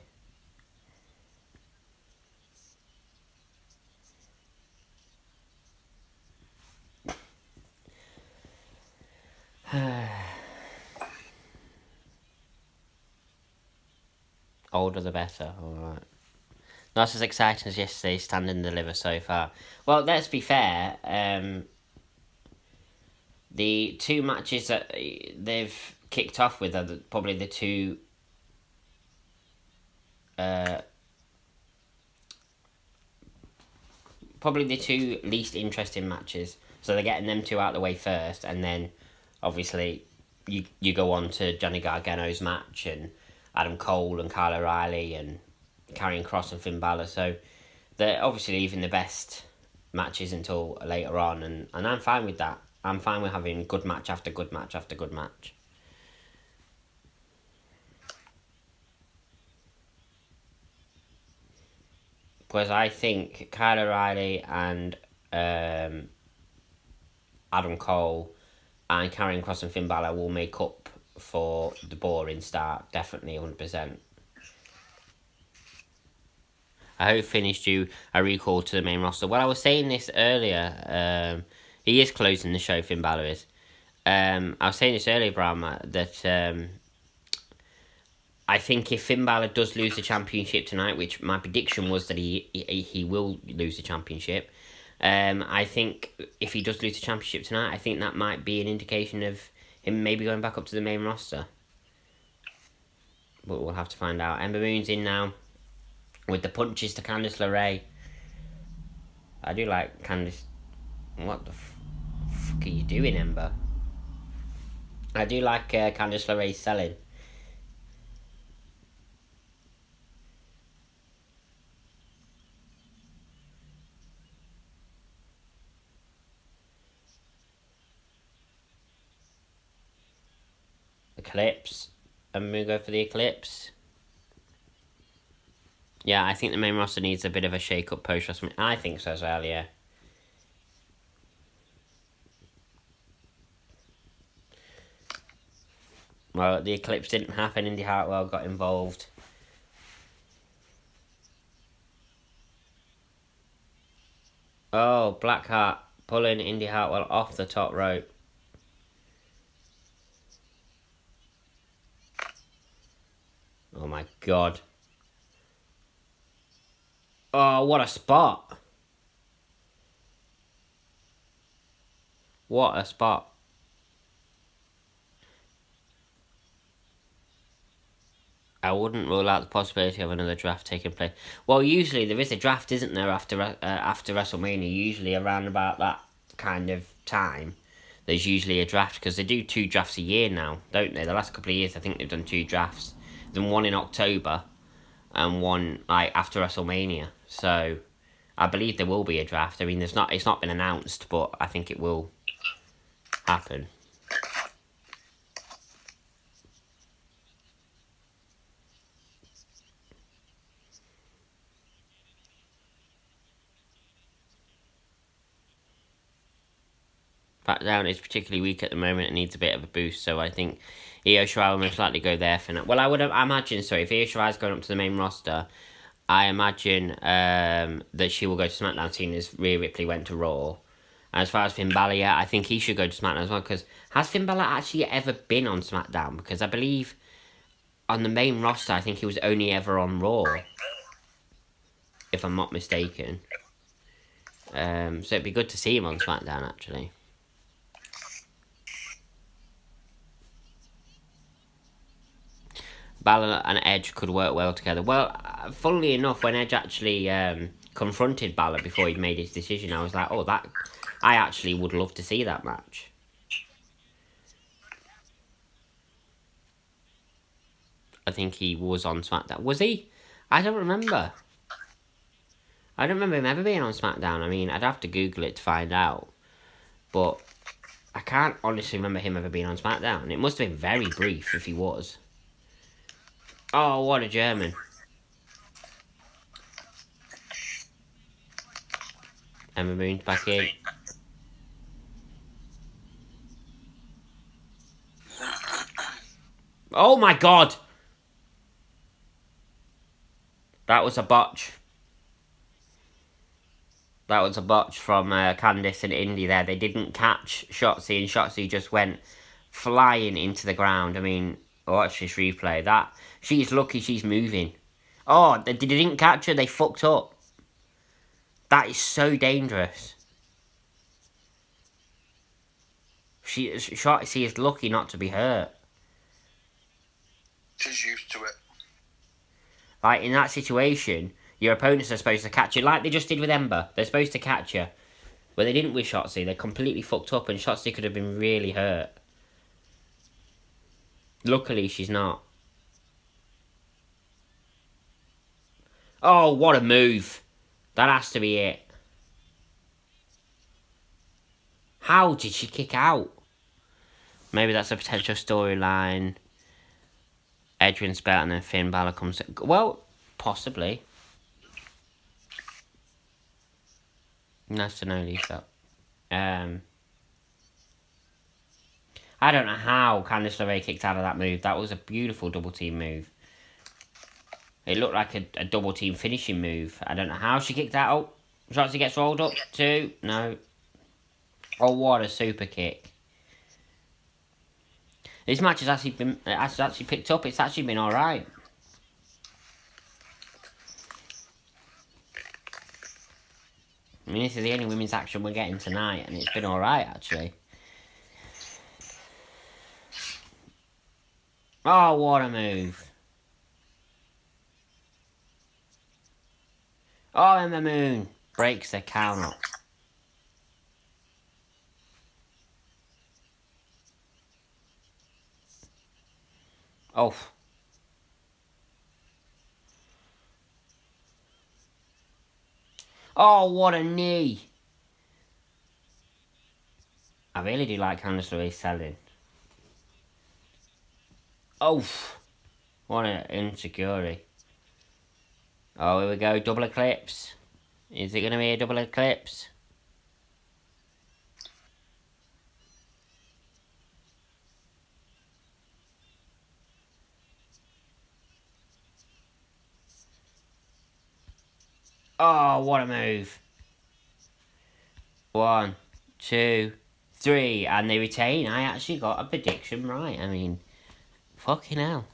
Older the better, alright. Not as exciting as yesterday's Stand and Deliver so far. Well, let's be fair, the 2 matches that they've kicked off with are probably the 2 probably the 2 least interesting matches. So they're getting them 2 out of the way first, and then obviously you go on to Johnny Gargano's match and Adam Cole and Kyle O'Reilly and Karrion Kross and Finn Balor. So they're obviously leaving the best matches until later on, and I'm fine with that. I'm fine with having good match after good match after good match. Because I think Kyle O'Reilly and Adam Cole and Karrion Kross and Finn Balor will make up for the boring start, definitely 100%. I hope finished you a recall to the main roster. Well, I was saying this earlier. He is closing the show, Finn Balor is. I was saying this earlier, Bram, that I think if Finn Balor does lose the championship tonight, which my prediction was that he will lose the championship, I think if he does lose the championship tonight, I think that might be an indication of him maybe going back up to the main roster. But we'll have to find out. Ember Moon's in now with the punches to Candice LeRae. I do like Candice. What the fuck are you doing, Ember? I do like Candice LeRae selling. Eclipse. And we go for the Eclipse. Yeah, I think the main roster needs a bit of a shake-up post-WrestleMania. I think so as well, yeah. Well, the Eclipse didn't happen. Indy Hartwell got involved. Oh, Blackheart pulling Indy Hartwell off the top rope. Oh my god. Oh, what a spot. What a spot. I wouldn't rule out the possibility of another draft taking place. Well, usually there is a draft, isn't there, after WrestleMania? Usually around about that kind of time, there's usually a draft, because they do 2 drafts a year now, don't they? The last couple of years, I think they've done 2 drafts. Then one in October and one after WrestleMania. So I believe there will be a draft. I mean, it's not been announced, but I think it will happen. SmackDown is particularly weak at the moment and needs a bit of a boost, so I think Io Shirai will most likely go there for now. Well, I imagine, if Io Shirai's going up to the main roster, I imagine that she will go to SmackDown, seeing as Rhea Ripley went to Raw. And as far as Finn Balor, yeah, I think he should go to SmackDown as well, because has Finn Balor actually ever been on SmackDown? Because I believe on the main roster, I think he was only ever on Raw, if I'm not mistaken. So it'd be good to see him on SmackDown, actually. Balor and Edge could work well together. Well, funnily enough, when Edge actually confronted Balor before he'd made his decision, I was like, oh, I actually would love to see that match. I think he was on SmackDown. Was he? I don't remember. I don't remember him ever being on SmackDown. I mean, I'd have to Google it to find out. But I can't honestly remember him ever being on SmackDown. It must have been very brief if he was. Oh, what a German. Ember Moon's back in. Oh my god! That was a botch. That was a botch from Candice and Indy there. They didn't catch Shotzi, and Shotzi just went flying into the ground. I mean, watch this replay. That she's lucky she's moving. Oh, they didn't catch her. They fucked up. That is so dangerous. Shotzi is lucky not to be hurt. She's used to it. Like, in that situation, your opponents are supposed to catch you, like they just did with Ember. They're supposed to catch you. But they didn't with Shotzi. They completely fucked up, and Shotzi could have been really hurt. Luckily, she's not. Oh, what a move. That has to be it. How did she kick out? Maybe that's a potential storyline. Edwin's better and then Finn Balor comes... Well, possibly. Nice to know, Lisa. I don't know how Candice LeRae kicked out of that move. That was a beautiful double team move. It looked like a double team finishing move. I don't know how she kicked out. Oh, Shotzi gets rolled up. 2. No. Oh, what a super kick. This match has actually picked up. It's actually been alright. I mean, this is the only women's action we're getting tonight, and it's been alright, actually. Oh, what a move. Oh, Ember Moon breaks the count up. Oh. Oh, what a knee. I really do like Candice LeRae selling. Oh. What an insecurity. Oh, here we go. Double eclipse. Is it going to be a double eclipse? Oh, what a move. 1, 2, 3. And they retain. I actually got a prediction right. I mean, fucking hell.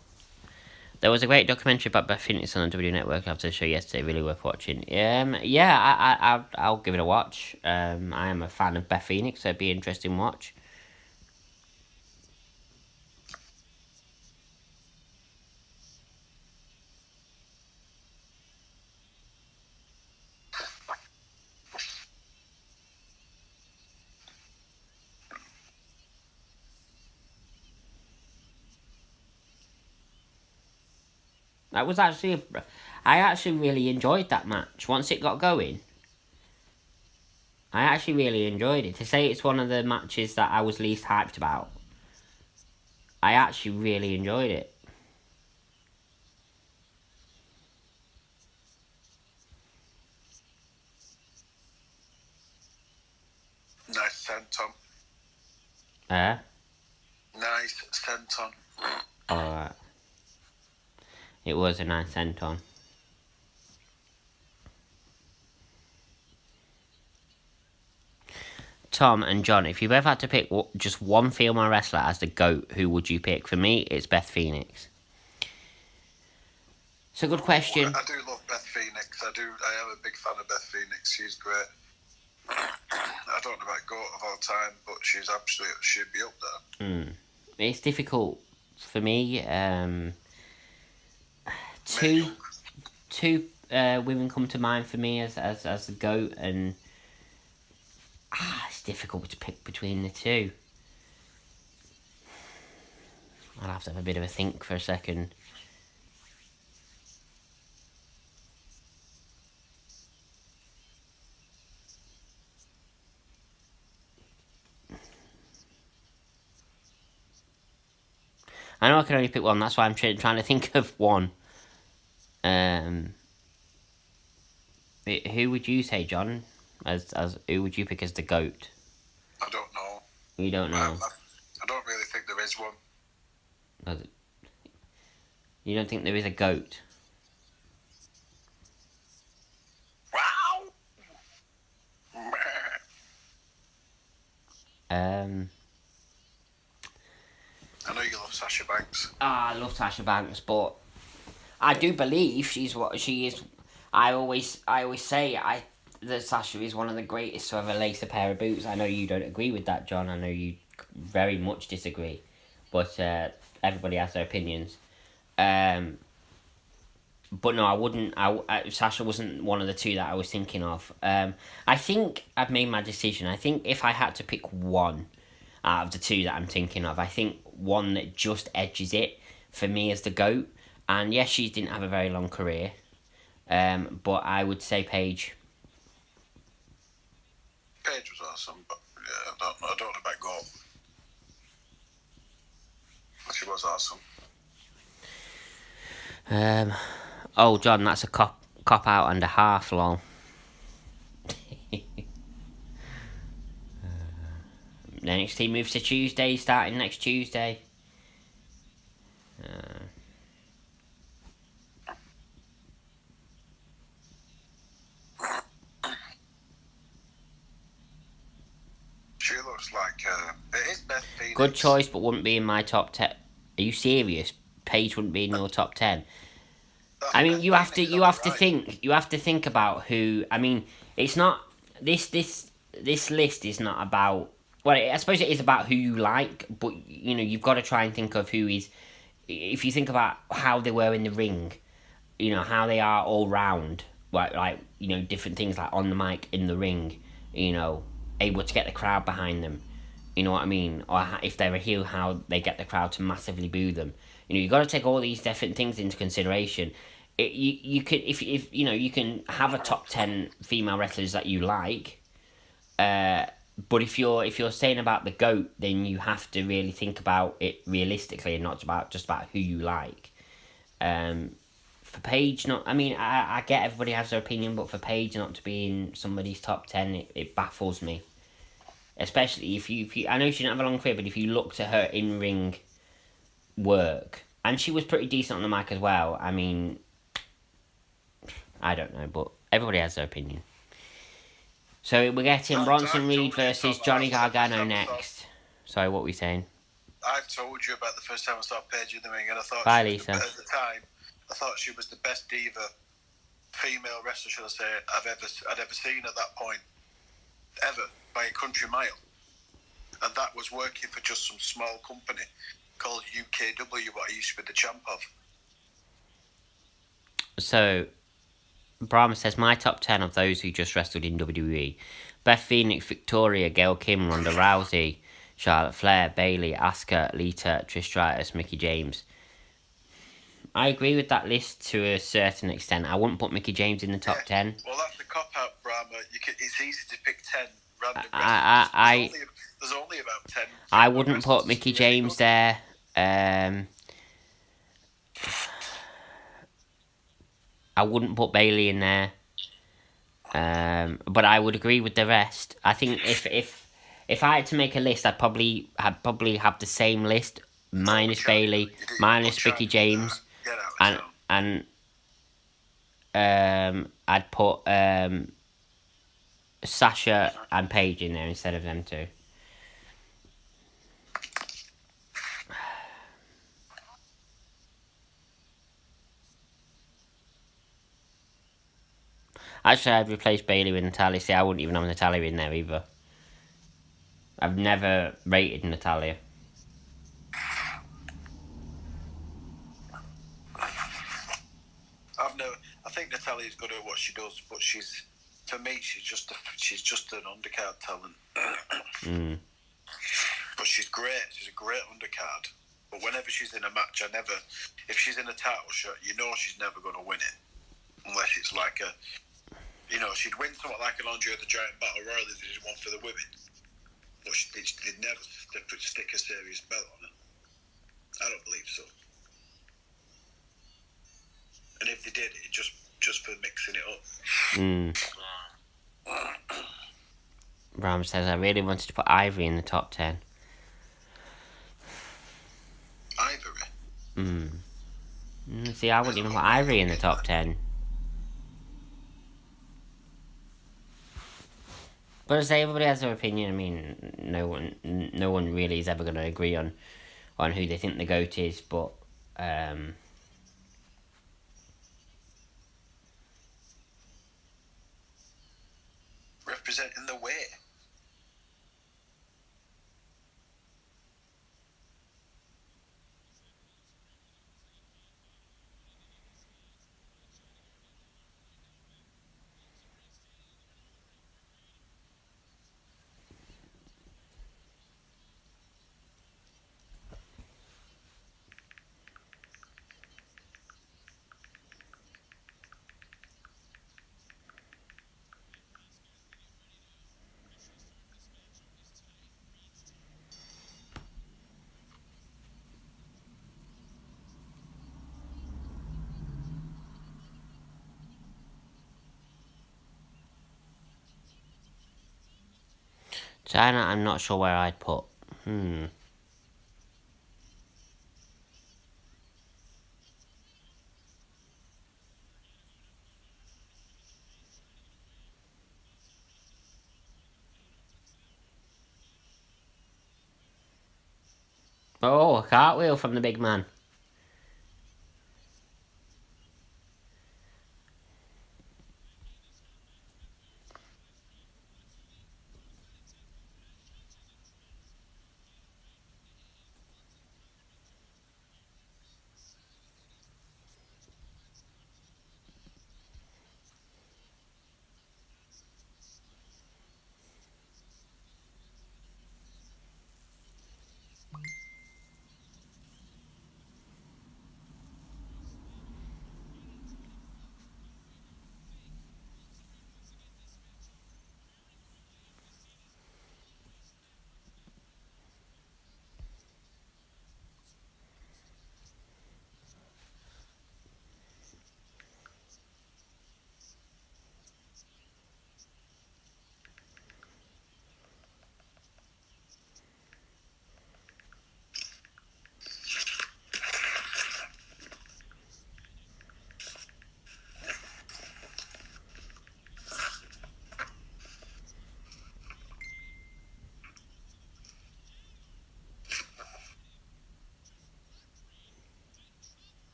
There was a great documentary about Beth Phoenix on the W Network after the show yesterday. Really worth watching. Yeah, I'll give it a watch. I am a fan of Beth Phoenix, so it'd be an interesting watch. That was actually... I actually really enjoyed that match. Once it got going, I actually really enjoyed it. To say it's one of the matches that I was least hyped about, I actually really enjoyed it. Nice senton. Nice senton. Alright. It was a nice senton. Tom and John, if you both had to pick just one female wrestler as the GOAT, who would you pick? For me, it's Beth Phoenix. It's a good question. I do love Beth Phoenix. I am a big fan of Beth Phoenix. She's great. I don't know about GOAT of all time, but she'd be up there. It's difficult for me. Two women come to mind for me as the GOAT, and it's difficult to pick between the two. I'll have to have a bit of a think for a second. I know I can only pick one. That's why I'm trying to think of one. Who would you say, John? As who would you pick as the GOAT? I don't know. You don't know. I don't really think there is one. You don't think there is a GOAT? Wow. I know you love Sasha Banks. I love Sasha Banks, but I do believe she's what she is. I always say that Sasha is one of the greatest to ever lace a pair of boots. I know you don't agree with that, John. I know you very much disagree, but everybody has their opinions. But no, I wouldn't. Sasha wasn't one of the two that I was thinking of. I think I've made my decision. I think if I had to pick one out of the two that I'm thinking of, I think one that just edges it for me as the GOAT. And yes, she didn't have a very long career, but I would say Paige. Paige was awesome, but yeah, I don't know about GOAT. She was awesome. Oh, John, that's a cop out and a half long. NXT moves to Tuesday, starting next Tuesday. She looks like it is Beth Phoenix. Good choice, but wouldn't be in my top 10. Are you serious? Paige wouldn't be in your top 10. I mean, you have to think about who. I mean, it's not this list is not about. Well, I suppose it is about who you like, but you've got to try and think of who is. If you think about how they were in the ring, how they are all round, like different things like on the mic, in the ring, able to get the crowd behind them. You know what I mean? Or if they're a heel, how they get the crowd to massively boo them. You've got to take all these different things into consideration. You could if you can have a top 10 female wrestlers that you like, but if you're saying about the GOAT, then you have to really think about it realistically and not just about who you like. For Paige, not. I mean, I get everybody has their opinion, but for Paige not to be in somebody's top 10, it baffles me. Especially if you I know she didn't have a long career, but if you looked at her in ring work, and she was pretty decent on the mic as well. I mean, I don't know, but everybody has their opinion. So we're getting Bronson Reed versus Johnny Gargano next. Sorry, what were we saying? I've told you about the first time I saw Paige in the ring, and I thought Bye, Lisa. At the time, I thought she was the best diva female wrestler, should I say, I'd ever seen at that point, ever, by a country mile. And that was working for just some small company called UKW, what I used to be the champ of. So, Brahma says, my top 10 of those who just wrestled in WWE. Beth Phoenix, Victoria, Gail Kim, Ronda Rousey, Charlotte Flair, Bayley, Asuka, Lita, Trish Stratus, Mickie James. I agree with that list to a certain extent. I wouldn't put Mickie James in the top 10. Well, that's the cop-out, Brahma. It's easy to pick 10 random wrestlers. There's only about 10. I wouldn't put Mickie James there. I wouldn't put Bayley in there. But I would agree with the rest. I think if I had to make a list, I'd probably have the same list minus Bayley, minus Mickie James, and I'd put Sasha and Paige in there instead of them two. Actually, I'd replace Bayley with Natalya. See, I wouldn't even have Natalya in there either. I've never rated Natalya. I think Natalya's good at what she does, but for me, she's just an undercard talent. But she's great. She's a great undercard. But whenever she's in a match, if she's in a title shot, she's never going to win it, unless it's like she'd win something like an Andre the Giant Battle Royal if they did one for the women. But they'd never stick a serious belt on her. I don't believe so. And if they did, it just for mixing it up. Ram says, I really wanted to put Ivory in the top 10. Ivory? See, I wouldn't even put Ivory in the top 10. But I say everybody has their opinion. I mean, no one really is ever going to agree on who they think the GOAT is, but representing the way. China, I'm not sure where I'd put. Oh, a cartwheel from the big man.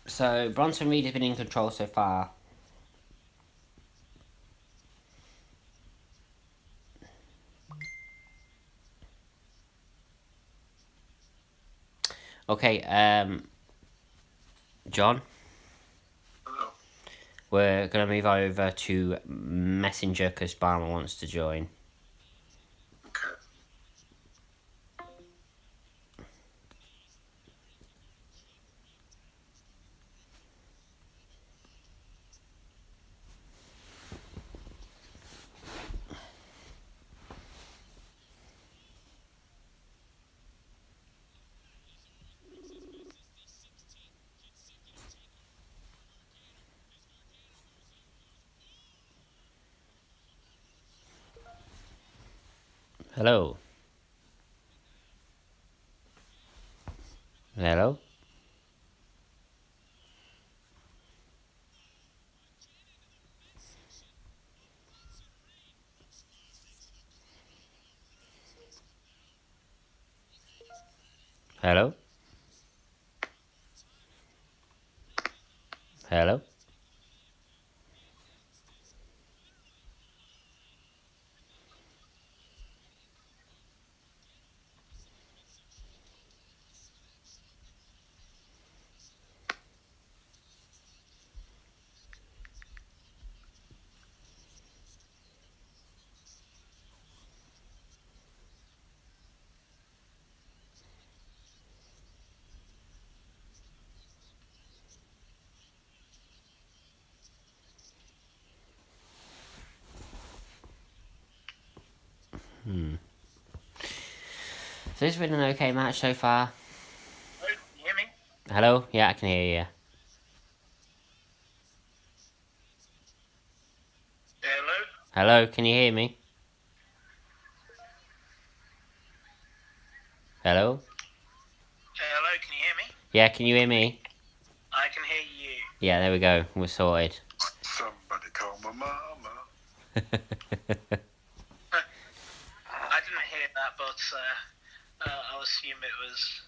So, Bronson Reed has been in control so far. Okay, John? Hello. We're going to move over to Messenger because Barmer wants to join. Okay. Hello? Hello? Hello? Hello? So this has been an okay match so far. Hello, can you hear me? Hello? Yeah, I can hear you. Hello? Hello, can you hear me? Hello? Hello, can you hear me? Yeah, can you hear me? I can hear you. Yeah, there we go. We're sorted. Somebody call my mama. I didn't hear that, but I'll assume it was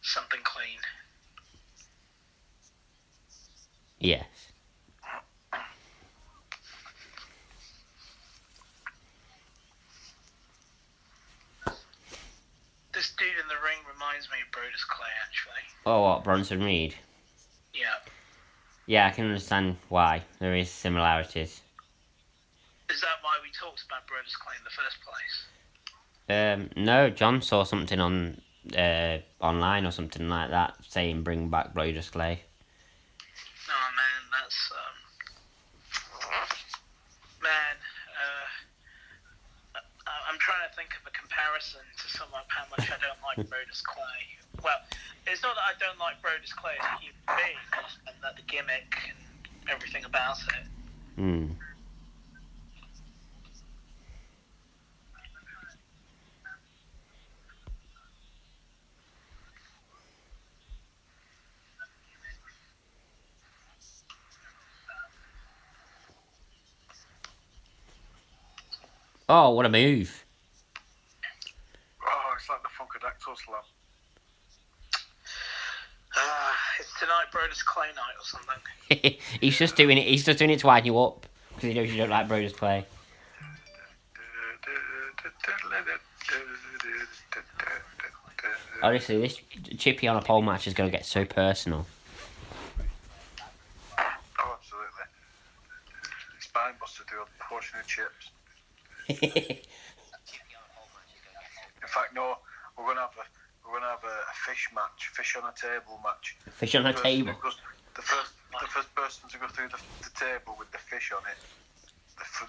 something clean. Yes. This dude in the ring reminds me of Brodus Clay, actually. Oh, what, Bronson Reed? Yeah. Yeah, I can understand why. There is similarities. Is that why we talked about Brodus Clay in the first place? No, John saw something on online or something like that saying bring back Brodus Clay. Oh, man, that's... Man, I'm trying to think of a comparison to sum up how much I don't like Brodus Clay. Well, it's not that I don't like Brodus Clay as a human being, and that the gimmick and everything about it. Oh, what a move. Oh, it's like the Funkadactyl slam. It's tonight Brodus Clay night or something. He's just doing it. He's just doing it to wind you up because he knows you don't like Brodus Clay. Honestly, this Chippy on a pole match is going to get so personal. Oh, absolutely. Spine buster do a portion of chips. In fact, no, we're gonna have a fish match, fish on a table match. Fish on a table. The first person to go through the table with the fish on it,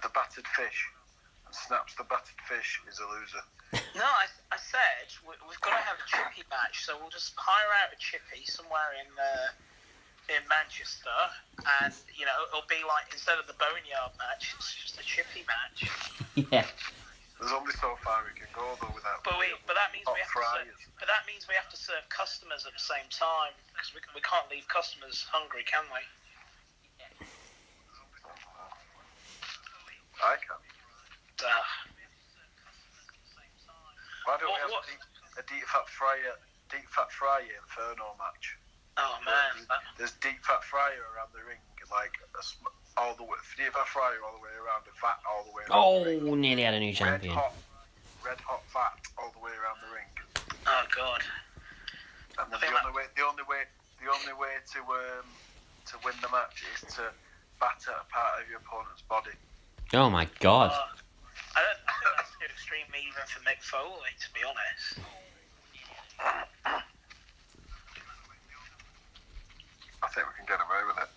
the battered fish, and snaps the battered fish is a loser. No, I said we've got to have a chippy match, so we'll just hire out a chippy somewhere in Manchester, and it'll be like, instead of the boneyard match, it's just a chippy match. Yeah. There's only so far we can go though without. But that means we have to serve customers at the same time, because we can't leave customers hungry, can we? I can. Why don't we have a deep fat fryer inferno match? Oh man, there's deep fat fryer around the ring, like all the way, deep fat fryer all the way around, and fat all the way around the ring. Nearly had a new champion. Red hot fat all the way around the ring. Oh god. And the only way to win the match is to batter a part of your opponent's body. Oh my god. I don't think that's too extreme even for Mick Foley, to be honest. I think we can get away with it.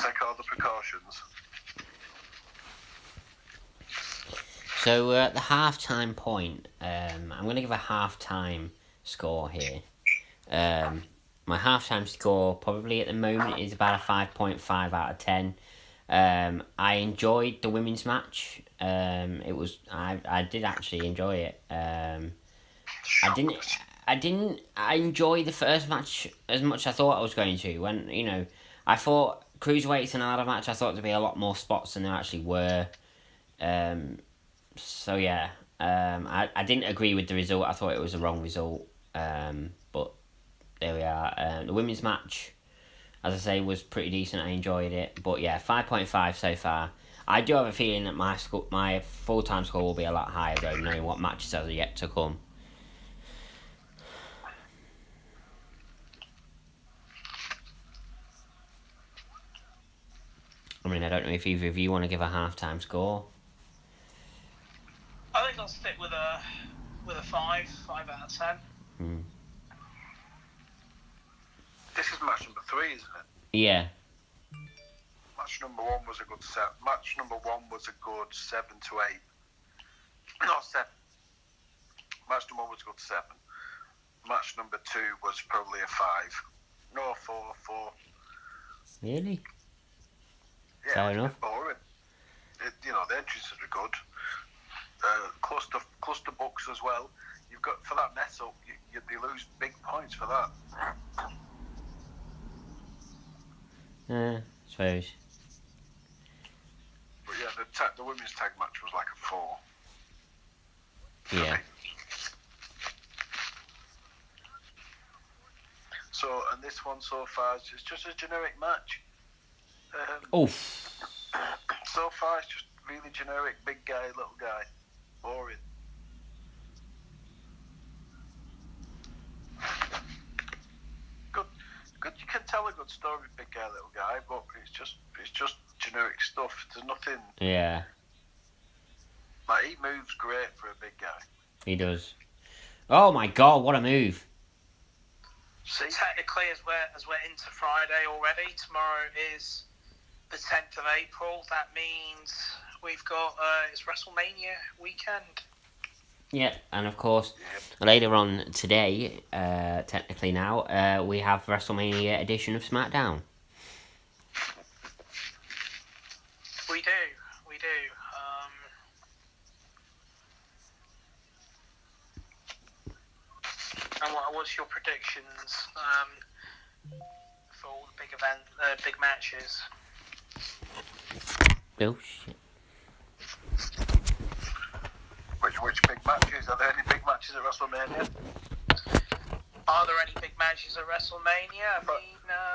Take all the precautions. So at the half-time point, I'm going to give a half-time score here. My half-time score probably at the moment is about a 5.5 out of 10. I enjoyed the women's match. I did actually enjoy it. I enjoy the first match as much as I thought I was going to. When I thought cruiserweights in a ladder match, I thought there'd be a lot more spots than there actually were. So yeah, I didn't agree with the result. I thought it was a wrong result. But there we are. The women's match, as I say, was pretty decent. I enjoyed it. But yeah, 5.5 so far. I do have a feeling that my full-time score will be a lot higher, though, knowing what matches are yet to come. I mean, I don't know if either of you want to give a half-time score. I think I'll stick with a 5 out of 10. This is match number 3, isn't it? Yeah. Match number one was a good set. Match number one was a good 7 to 8. No, 7. Match number one was a good 7. Match number 2 was probably a 5. No, 4. Really? Yeah, Fair it was enough. a bit boring. The entrances are good. Cluster books as well. You've got for that mess up, they lose big points for that. I suppose. But yeah, the women's tag match was like a 4. Yeah. So, and this one so far is just a generic match. Oof. So far, it's just really generic, big guy, little guy, boring. Good. You can tell a good story, big guy, little guy, but it's just generic stuff. There's nothing. Yeah, Like he moves great for a big guy. he does. Oh my god, what a move! See, Technically, as we're into Friday already, tomorrow is the 10th of April. That means we've got it's WrestleMania weekend. Yeah, and of course, later on today, technically now, we have WrestleMania edition of SmackDown. We do. And what's your predictions for all the big matches? Oh shit. which big matches? Are there any big matches at WrestleMania? Are there any big matches at WrestleMania? I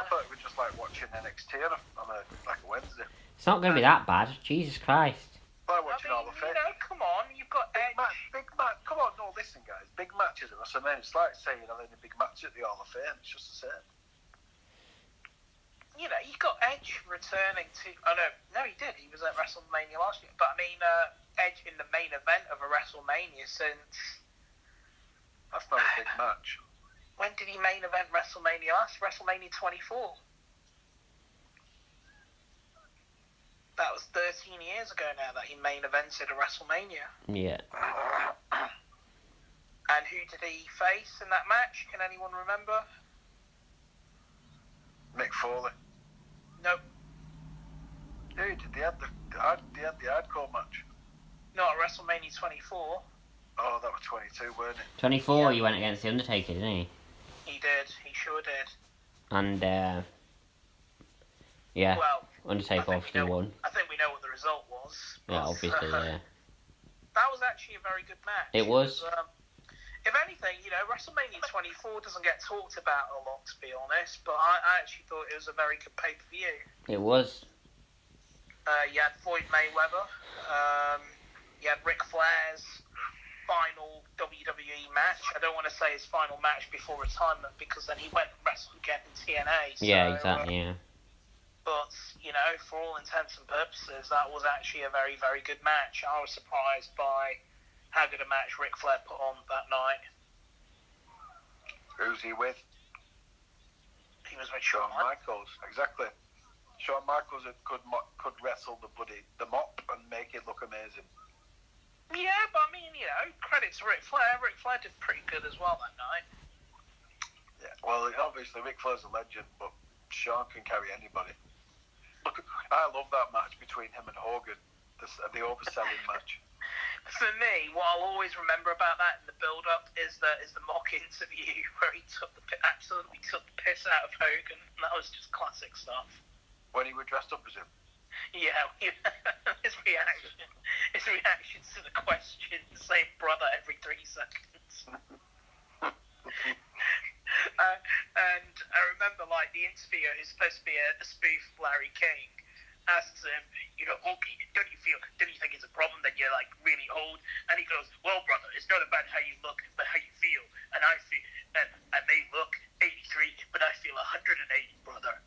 thought it was just like watching NXT on a Wednesday. It's not going to be that bad. Jesus Christ. Like watching all the you know, come on, you've got big match. Come on, no, listen, guys. Big matches at WrestleMania. It's like saying are there any big matches at the Hall of Fame? It's just the same. You know, you got Edge returning to. Oh no, he did. He was at WrestleMania last year. But I mean, Edge in the main event of a WrestleMania since. That's not a big match. When did he main event WrestleMania last? WrestleMania 24. That was 13 years ago now that he main evented a WrestleMania. Yeah. And who did he face in that match? Can anyone remember? Mick Foley. Nope. Dude, they had the hardcore match. Not at WrestleMania 24. Oh, that was 22, weren't it? 24, you went against The Undertaker, didn't he? He did. He sure did. And, yeah. Well, Undertaker obviously won. I think we know what the result was. Yeah, obviously, yeah. That was actually a very good match. It was. If anything, you know, WrestleMania 24 doesn't get talked about a lot, to be honest, but I actually thought it was a very good pay-per-view. It was. You had Floyd Mayweather. You had Ric Flair's final WWE match. I don't want to say his final match before retirement because then he went and wrestled again in TNA. So, Yeah, exactly, yeah. But, you know, for all intents and purposes, that was actually a very, very good match. I was surprised by how good a match Ric Flair put on that night. Who's he with? He was with Shawn Michaels. Exactly. Shawn Michaels could wrestle the mop and make it look amazing. Yeah, but I mean, you know, credit to Ric Flair. Ric Flair did pretty good as well that night. Yeah, well, obviously Ric Flair's a legend, but Shawn can carry anybody. Look, I love that match between him and Hogan, the overselling match. For me, what I'll always remember about that in the build-up is the mock interview where he absolutely took the piss out of Hogan. And that was just classic stuff. When he was dressed up as him. Yeah, his reactions to the question, saying brother every 3 seconds. And I remember, like, the interviewer who's supposed to be a spoof Larry King asks him, you know, Hulky, don't you think it's a problem that you're, like, really old? And he goes, well, brother, it's not about how you look, but how you feel. And I feel, and I may look 83, but I feel 180, brother.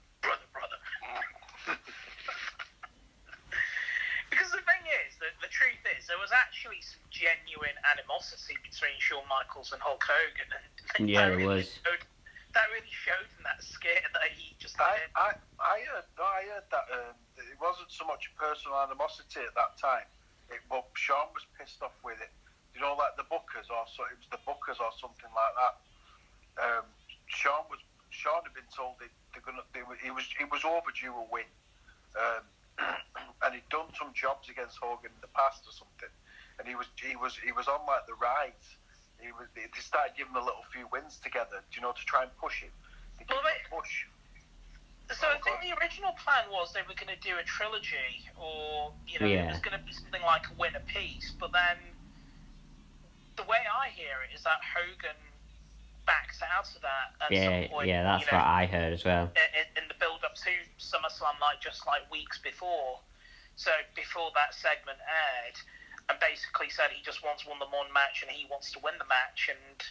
Because the thing is, the truth is, there was actually some genuine animosity between Shawn Michaels and Hulk Hogan. And Yeah, there was. That really showed in that skit that he just I heard that so much personal animosity at that time. But Sean was pissed off with it. You know, like the Bookers, or so it was the Bookers or something like that. Sean had been told he was overdue a win, and he'd done some jobs against Hogan in the past or something, and he was on like the rise. They started giving him a little few wins together, you know, to try and push him. Push. So I think the original plan was they were going to do a trilogy, or it was going to be something like a win apiece. But then the way I hear it is that Hogan backs out of that at some point. Yeah, that's what I heard as well. In the build-up to SummerSlam, just weeks before. So before that segment aired, and basically said he just won the one match and he wants to win the match, and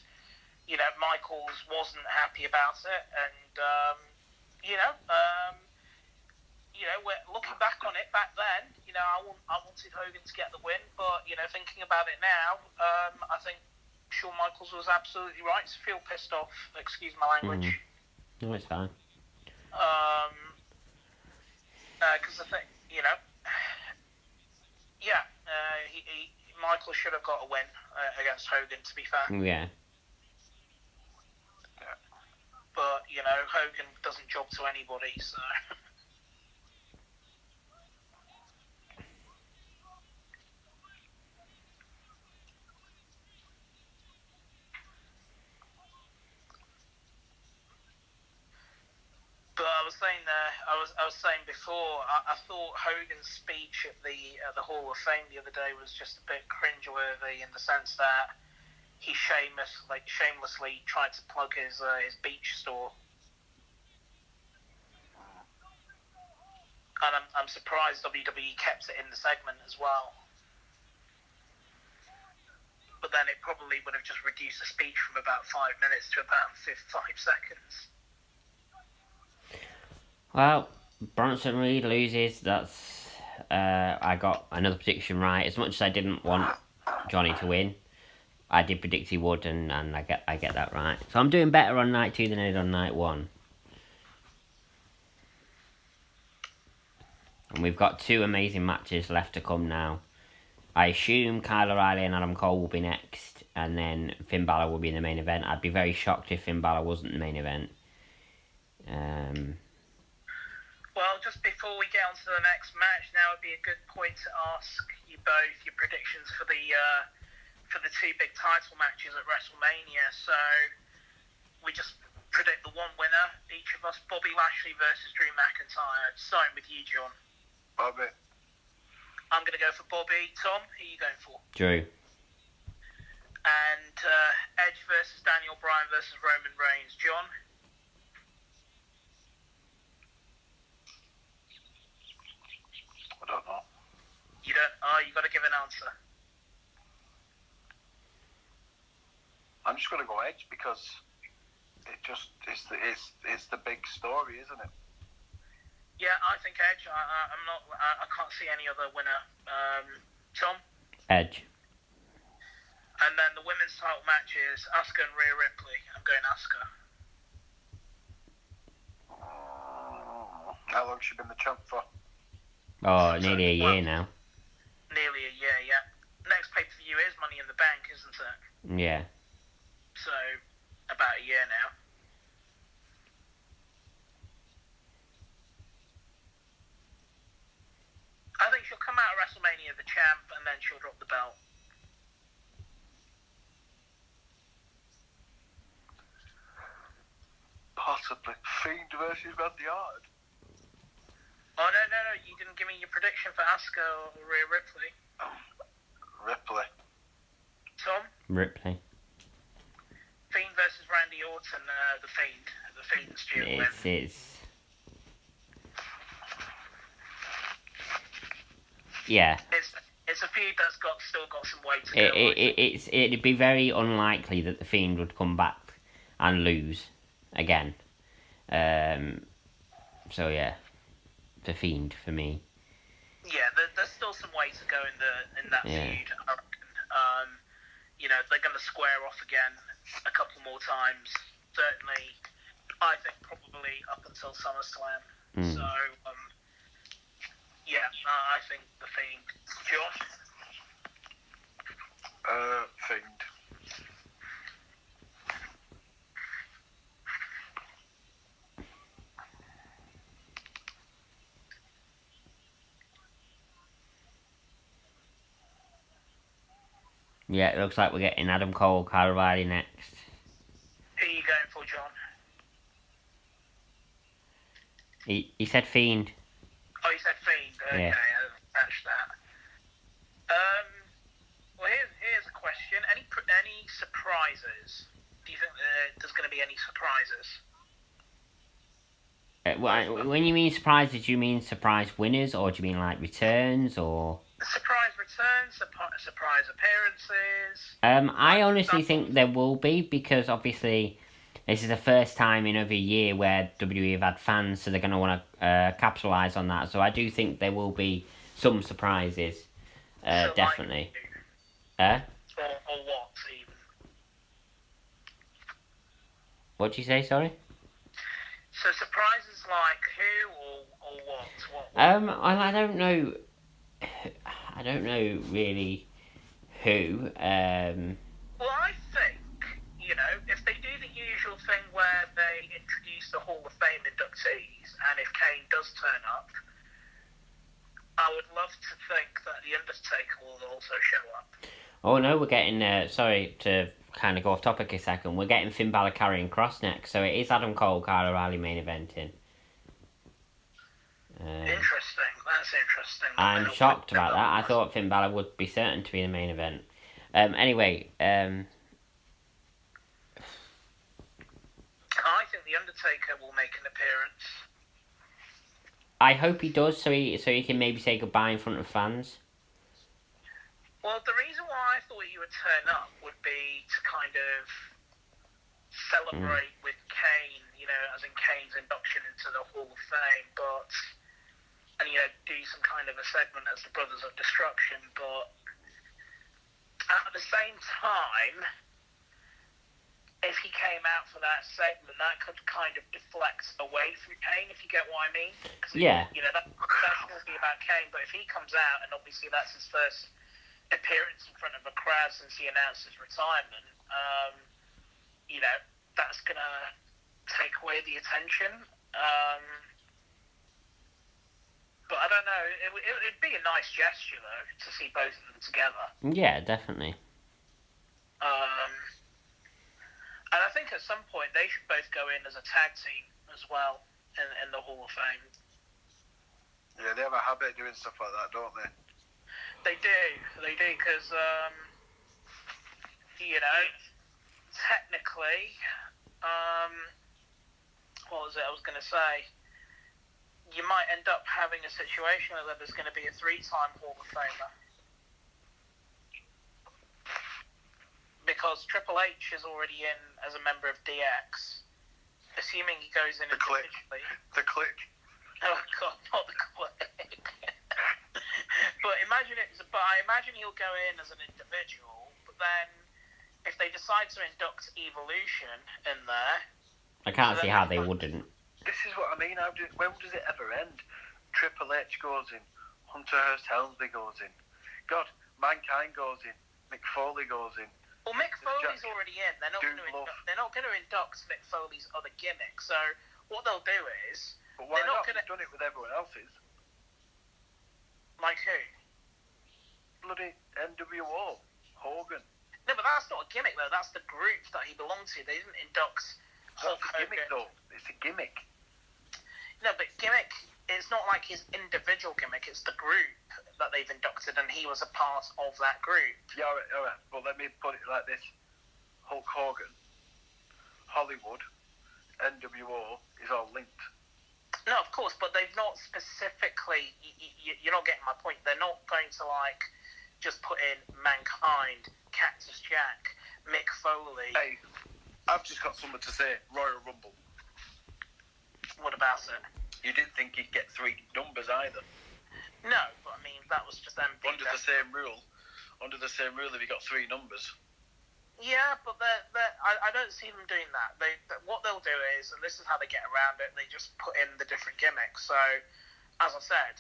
Michaels wasn't happy about it, and we're looking back on it back then. I wanted Hogan to get the win, but thinking about it now, I think Shawn Michaels was absolutely right to feel pissed off. Excuse my language. No, it's fine. Because I think Michaels should have got a win against Hogan. To be fair. Yeah. But Hogan doesn't job to anybody, so. But I was saying I was saying before, I thought Hogan's speech at the Hall of Fame the other day was just a bit cringeworthy in the sense that he shamelessly tried to plug his beach store. And I'm surprised WWE kept it in the segment as well. But then it probably would have just reduced the speech from about 5 minutes to about 5 seconds. Well, Bronson Reed loses. That's I got another prediction right. As much as I didn't want Johnny to win, I did predict he would, and I get that right. So I'm doing better on night 2 than I did on night 1. And we've got 2 amazing matches left to come now. I assume Kyle O'Reilly and Adam Cole will be next, and then Finn Balor will be in the main event. I'd be very shocked if Finn Balor wasn't the main event. Well, just before we get on to the next match, now would be a good point to ask you both your predictions for the 2 big title matches at WrestleMania. So we just predict the one winner, each of us. Bobby Lashley versus Drew McIntyre. Starting with you, John. Bobby. I'm going to go for Bobby. Tom, who are you going for? Drew. And Edge versus Daniel Bryan versus Roman Reigns. John? I don't know. You don't? Oh, you got to give an answer. I'm just going to go Edge because it's the big story, isn't it? Yeah, I think Edge. I can't see any other winner. Tom? Edge. And then the women's title match is Asuka and Rhea Ripley. I'm going Asuka. How long's she been the champ for? Oh, nearly a year now. Nearly a year, yeah. Next pay-per-view is Money in the Bank, isn't it? Yeah. So, about a year now. I think she'll come out of WrestleMania the champ, and then she'll drop the belt. Possibly. Fiend versus Randy Orton. Oh, no. You didn't give me your prediction for Asuka or Rhea Ripley. Ripley. Tom? Ripley. Fiend versus Randy Orton, the Fiend. The Fiend's due to win. Yeah. It's a feud that's still got some way to go. It'd be very unlikely that the Fiend would come back and lose again. So yeah, the Fiend for me. Yeah, there's still some way to go in that feud. I reckon. They're going to square off again a couple more times. Certainly, I think probably up until SummerSlam. So Yeah, I think the Fiend. Josh? Fiend. Yeah, it looks like we're getting Adam Cole, Kyle O'Reilly next. Who are you going for, John? He said Fiend. Oh, you said Fiend. Okay, Yeah. I've catch that. Well, here's a question. Any surprises? Do you think there's going to be any surprises? When you mean surprises, do you mean surprise winners, or do you mean like returns, or? Surprise returns, surprise appearances. I honestly think there will be, because obviously this is the first time in over a year where WWE have had fans, so they're going to want to capitalise on that. So I do think there will be some surprises, So, definitely. Or what, even? What'd you say, sorry? So surprises like who or what? I don't know. I don't know really who. Well, I think, if they do the usual thing where they introduce the Hall of Fame inductees, and if Kane does turn up, I would love to think that The Undertaker will also show up. Oh no, we're getting. Sorry to kind of go off topic a second. We're getting Finn Balor carrying Cross next, so it is Adam Cole, Kyle O'Reilly main eventing. Interesting. That's interesting. I'm shocked about that. I thought Finn Balor would be certain to be the main event. Anyway, I think The Undertaker will make an appearance. I hope he does, so he can maybe say goodbye in front of fans. Well, the reason why I thought he would turn up would be to kind of celebrate with Kane, as in Kane's induction into the Hall of Fame, and do some kind of a segment as the Brothers of Destruction. But at the same time, if he came out for that segment, that could kind of deflect away from Kane, if you get what I mean. Yeah. That's going to be about Kane, but if he comes out, and obviously that's his first appearance in front of a crowd since he announced his retirement, that's going to take away the attention. But I don't know. It'd be a nice gesture, though, to see both of them together. Yeah, definitely. And I think at some point they should both go in as a tag team as well in the Hall of Fame. Yeah, they have a habit of doing stuff like that, don't they? They do, because, technically, what was it I was going to say? You might end up having a situation where there's going to be a 3-time Hall of Famer. Because Triple H is already in as a member of DX, assuming he goes in individually. The Click. Oh God, not the Click. But I imagine he'll go in as an individual. But then, if they decide to induct Evolution in there, I can't see how they wouldn't. This is what I mean. When does it ever end? Triple H goes in. Hunter Hearst Helmsley goes in. God, Mankind goes in. Mick Foley goes in. Well, Mick Foley's already in. They're not going to induct Mick Foley's other gimmick. So what they'll do is, but why not? They've done it with everyone else's. Like who? Bloody NWO. Hogan. No, but that's not a gimmick though. That's the group that he belonged to. They didn't induct Hulk Hogan. Gimmick though. It's a gimmick. No, but gimmick. It's not like his individual gimmick. It's the group that they've inducted, and he was a part of that group. Yeah, all right. But let me put it like this: Hulk Hogan, Hollywood, NWO is all linked. No, of course, but they've not specifically. You're not getting my point. They're not going to just put in Mankind, Cactus Jack, Mick Foley. Hey, I've just got something to say. Royal Rumble. What about it? You didn't think he'd get 3 numbers either. No, but I mean that was just them. Under the same rule, if you got 3 numbers. Yeah, but I don't see them doing that. What they'll do is, and this is how they get around it, they just put in the different gimmicks. So as I said,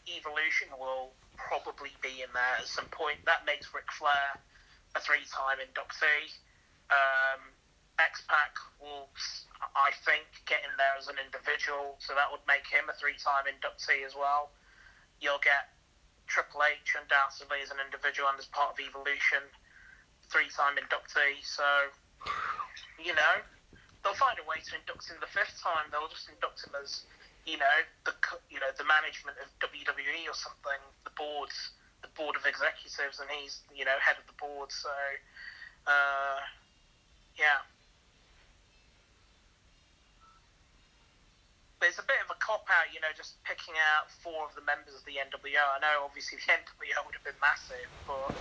Evolution will probably be in there at some point. That makes Ric Flair a 3-time inductee. X-Pac will, I think, get in there as an individual, so that would make him a 3-time inductee as well. You'll get Triple H undoubtedly as an individual and as part of Evolution, 3-time inductee. So, they'll find a way to induct him the 5th time. They'll just induct him as, the management of WWE or something, the board of executives, and he's, head of the board. So, yeah. But it's a bit of a cop-out, just picking out 4 of the members of the NWO. I know, obviously, the NWO would have been massive, but,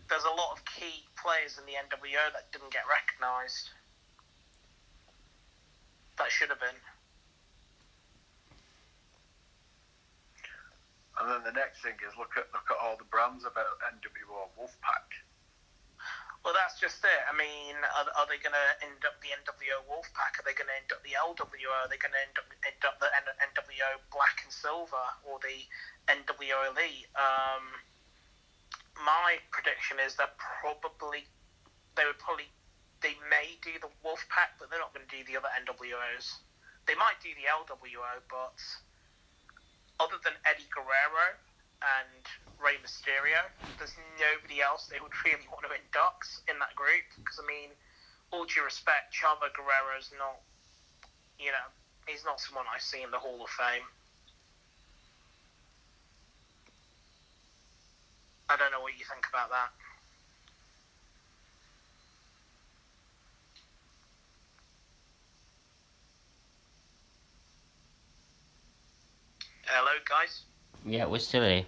there's a lot of key players in the NWO that didn't get recognised. That should have been. And then the next thing is look at all the brands about NWO Wolfpack. Well, that's just it. I mean, are they going to induct the NWO Wolfpack? Are they going to induct the LWO? Are they going to induct the NWO Black and Silver or the NWO Elite? My prediction is that they may do the Wolfpack, but they're not going to do the other NWOs. They might do the LWO, but other than Eddie Guerrero and Rey Mysterio, there's nobody else they would really want to induct in that group. Because, I mean, all due respect, Chavo Guerrero's not, he's not someone I see in the Hall of Fame. I don't know what you think about that. Hello, guys? Yeah, we're still here.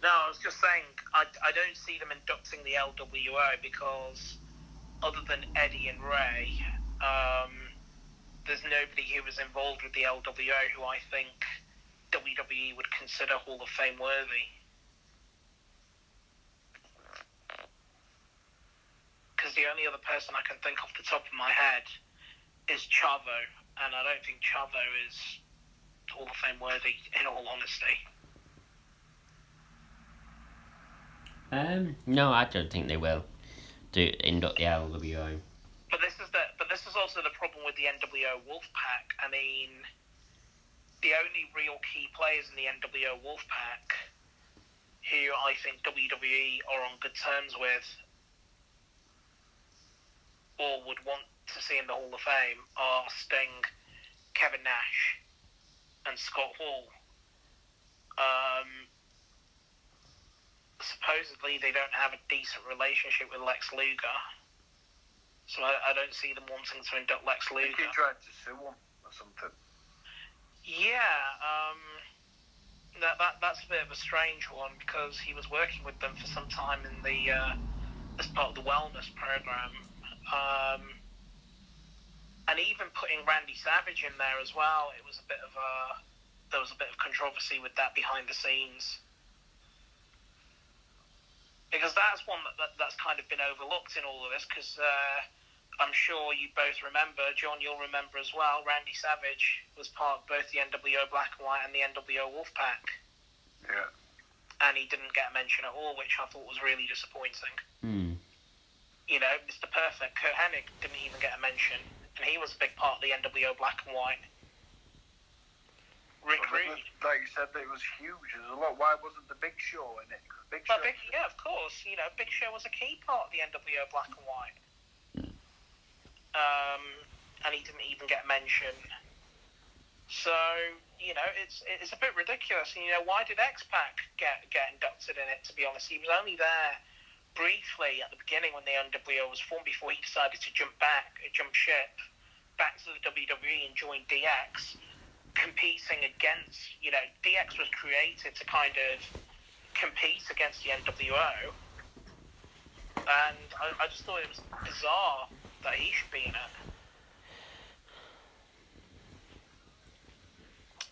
No, I was just saying, I don't see them inducting the LWO because other than Eddie and Ray, there's nobody who was involved with the LWO who I think WWE would consider Hall of Fame worthy. Because the only other person I can think off the top of my head is Chavo, and I don't think Chavo is Hall of Fame worthy, in all honesty. No, I don't think they will induct the LWO. But this is also the problem with the NWO Wolfpack. I mean, the only real key players in the NWO Wolfpack who I think WWE are on good terms with or would want to see in the Hall of Fame are Sting, Kevin Nash, and Scott Hall. Supposedly they don't have a decent relationship with Lex Luger, so I don't see them wanting to induct Lex Luger. I think he tried to sue him or something. Yeah, that's a bit of a strange one because he was working with them for some time in the as part of the wellness program, and even putting Randy Savage in there as well. There was a bit of controversy with that behind the scenes. Because that's one that's kind of been overlooked in all of this, because I'm sure you both remember, John, you'll remember as well, Randy Savage was part of both the NWO Black and White and the NWO Wolfpack. Yeah. And he didn't get a mention at all, which I thought was really disappointing. Mr. Perfect, Kurt Hennig, didn't even get a mention, and he was a big part of the NWO Black and White. Rick Rude. Like you said, it was huge. There's a lot. Why wasn't the Big Show in it? Yeah, of course. Big Show was a key part of the NWO Black and White. And he didn't even get mentioned. So, it's a bit ridiculous. And, why did X-Pac get inducted in it, to be honest? He was only there briefly at the beginning when the NWO was formed before he decided to jump ship back to the WWE and join DX, competing against, DX was created to kind of compete against the NWO, and I just thought it was bizarre that he should be in it.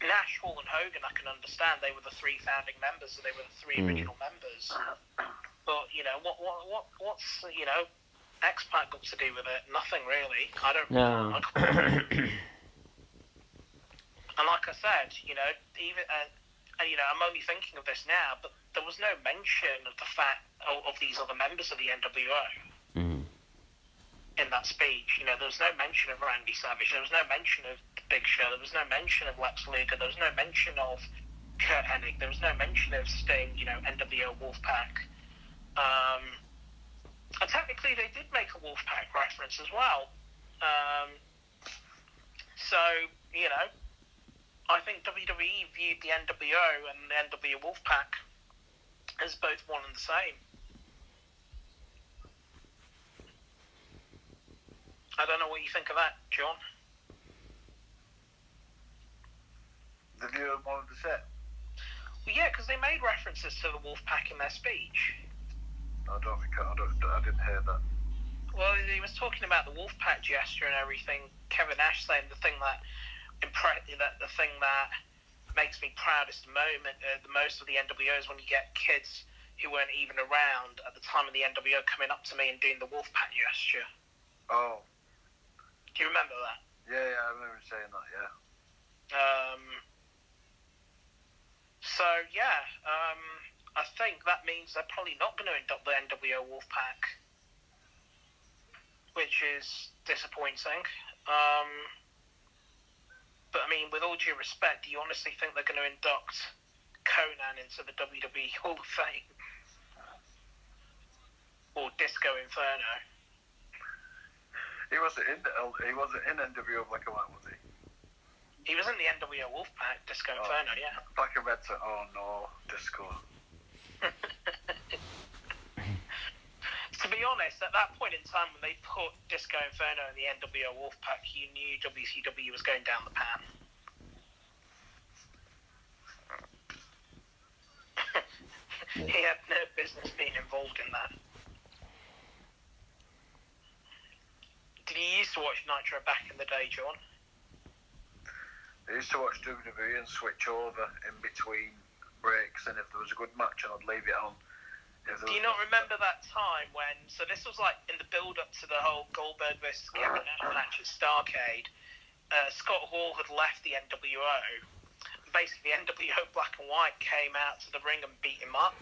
Nash, Hall, and Hogan, I can understand. They were the 3 founding members, so they were the 3 original members. But what's X-Pac got to do with it? Nothing really. I don't. No. And like I said, even I'm only thinking of this now, but there was no mention of the fact of these other members of the NWO in that speech. There was no mention of Randy Savage. There was no mention of the Big Show. There was no mention of Lex Luger. There was no mention of Kurt Hennig. There was no mention of Sting. NWO Wolfpack. And technically, they did make a Wolfpack reference as well. So, I think WWE viewed the NWO and the NWO Wolfpack as both one and the same. I don't know what you think of that, John. The view of one of the set? Well, yeah, because they made references to the Wolfpack in their speech. I didn't hear that. Well, he was talking about the Wolfpack gesture and everything. Kevin Nash saying the thing that makes me proudest the most of the NWO is when you get kids who weren't even around at the time of the NWO coming up to me and doing the Wolfpack gesture. Oh. Do you remember that? Yeah, I remember saying that, yeah. I think that means they're probably not going to induct the NWO Wolfpack, which is disappointing. But I mean, with all due respect, do you honestly think they're going to induct Conan into the WWE Hall of Fame? Or Disco Inferno? He wasn't in NWO Black and White, was he? He was in the NWO Wolfpack, Disco Inferno, yeah. Black and Red said, oh no, Disco. To be honest, at that point in time when they put Disco Inferno in the NWO Wolfpack, you knew WCW was going down the pan. He had no business being involved in that. Did you used to watch Nitro back in the day, John? I used to watch WWE and switch over in between breaks, and if there was a good match, I'd leave it on. Do you not remember that time when... So this was like in the build-up to the whole Goldberg versus Kevin Nash match at Starrcade. Scott Hall had left the NWO. Basically, the NWO Black and White came out to the ring and beat him up,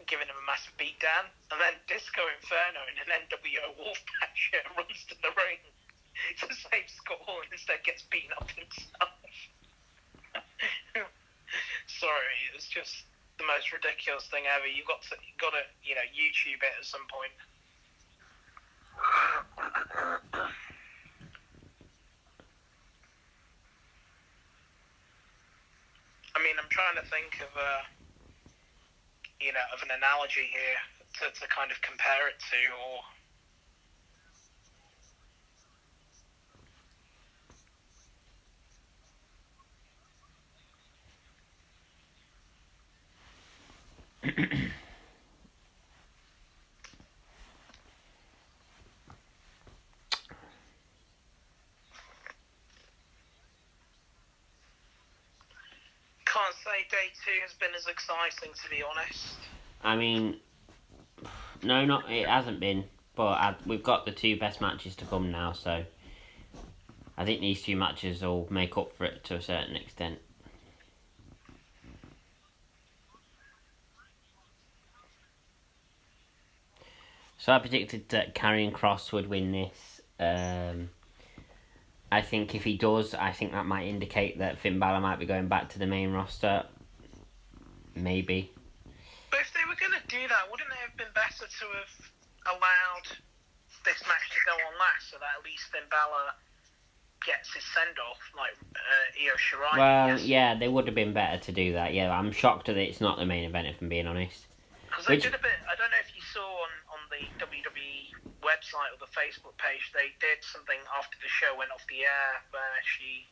giving him a massive beatdown. And then Disco Inferno in an NWO Wolfpack shirt runs to the ring to save Scott Hall and instead gets beaten up himself. Sorry, it was just the most ridiculous thing ever. You've got to YouTube it at some point. I mean, I'm trying to think of an analogy here to kind of compare it to, or can't say day 2 has been as exciting, to be honest. I mean, no, it hasn't been, but we've got the 2 best matches to come now, so I think these 2 matches will make up for it to a certain extent. So I predicted that Karrion Kross would win this. I think if he does, I think that might indicate that Finn Balor might be going back to the main roster. Maybe. But if they were going to do that, wouldn't it have been better to have allowed this match to go on last, so that at least Finn Balor gets his send-off, like Io Shirai? Well, yeah, they would have been better to do that. Yeah, I'm shocked that it's not the main event, if I'm being honest. Because they did a bit, I don't know if you saw on the WWE website or the Facebook page, they did something after the show went off the air where she,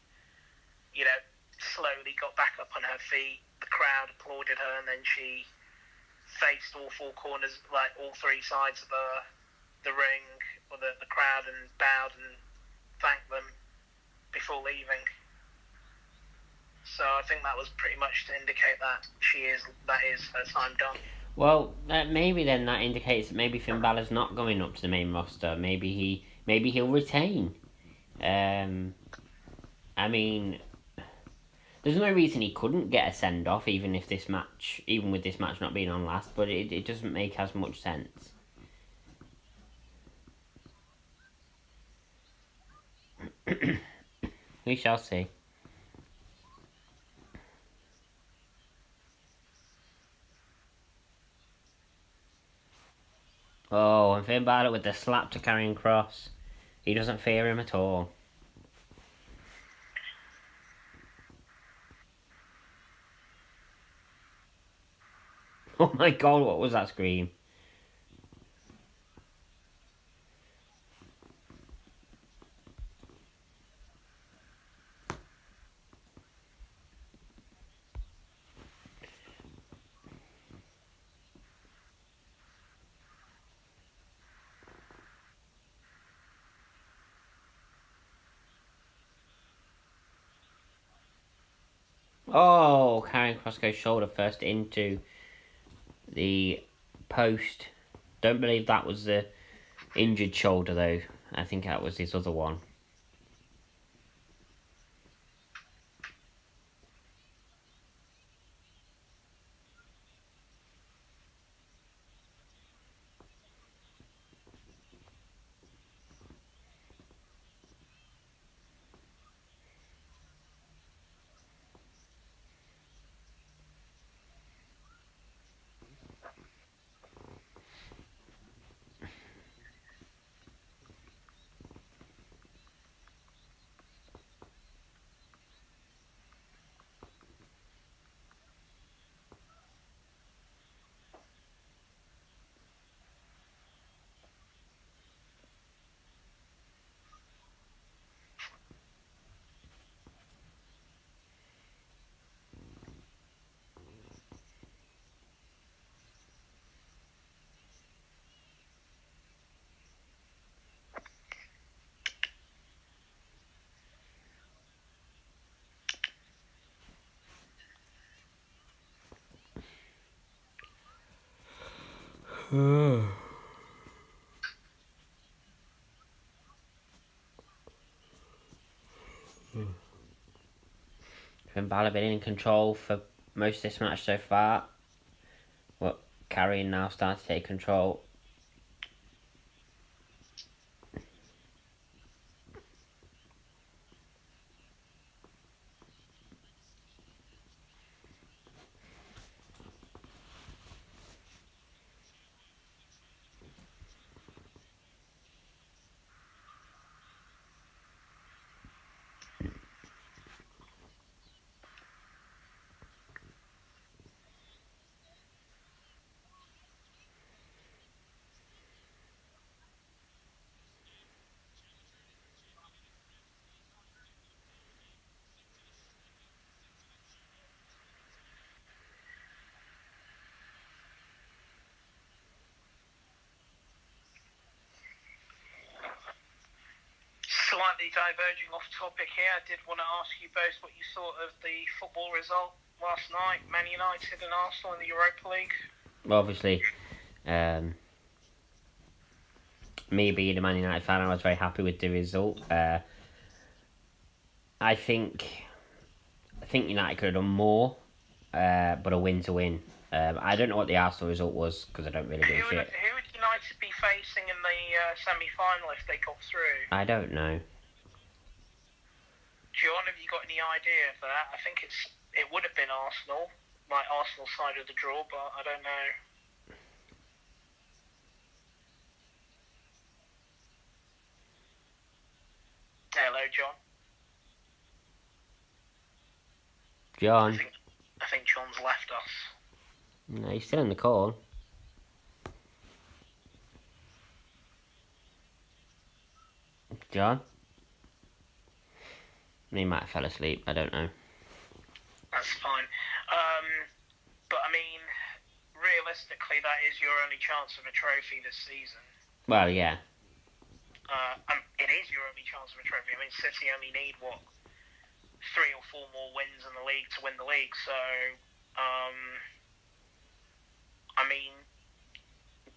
slowly got back up on her feet. The crowd applauded her, and then she faced all 4 corners, like all 3 sides of the ring, or the crowd, and bowed and thanked them before leaving. So I think that was pretty much to indicate that that is her time done. Well, maybe then that indicates that maybe Finn Balor's not going up to the main roster. Maybe he'll retain. I mean, There's no reason he couldn't get a send off, even with this match not being on last. But it doesn't make as much sense. We shall see. Oh, and Finn Balor with the slap to Karrion Kross. He doesn't fear him at all. Oh my god, what was that scream? Oh, Karrion Kross goes shoulder first into the post. Don't believe that was the injured shoulder though. I think that was his other one. Finn Balor been in control for most of this match so far. Well, Karrion now starting to take control. Slightly diverging off topic here, I did want to ask you both what you thought of the football result last night, Man United and Arsenal in the Europa League. Well, obviously, me being a Man United fan, I was very happy with the result. I think United could have done more, but a win's a win. I don't know what the Arsenal result was because I don't really give a shit. Who would United be facing in the semi-final if they got through? I don't know. John, have you got any idea of that? I think it would have been Arsenal, like Arsenal side of the draw, but I don't know. Hello, John. John. I think John's left us. No, he's still in the call. John? He might have fell asleep, I don't know. That's fine. But I mean, realistically, that is your only chance of a trophy this season. Well, yeah. It is your only chance of a trophy. I mean, City only need, 3 or 4 more wins in the league to win the league. So, I mean,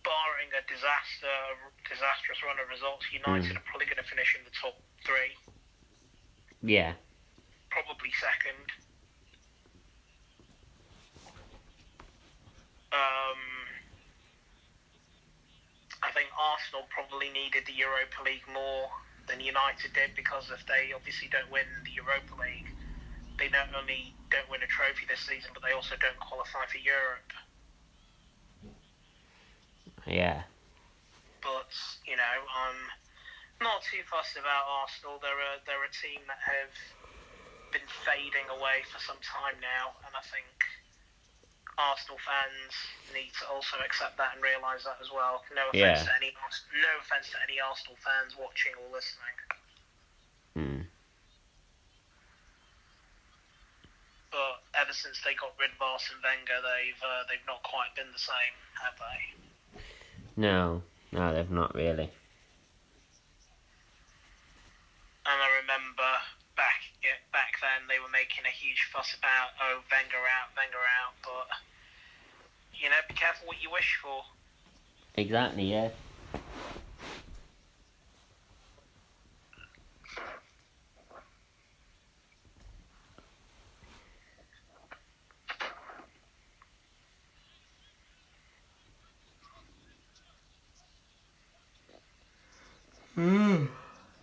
barring a disastrous run of results, United are probably going to finish in the top 3. Yeah. Probably second. Um, I think Arsenal probably needed the Europa League more than United did, because if they obviously don't win the Europa League, they not only don't win a trophy this season, but they also don't qualify for Europe. Yeah. But I'm not too fussed about Arsenal. They're a team that have been fading away for some time now, and I think Arsenal fans need to also accept that and realise that as well. No offence to any Arsenal fans watching or listening. But ever since they got rid of Arsene Wenger, they've not quite been the same, have they? No, they've not really. And I remember back then they were making a huge fuss about Wenger out, but be careful what you wish for. Exactly, yeah.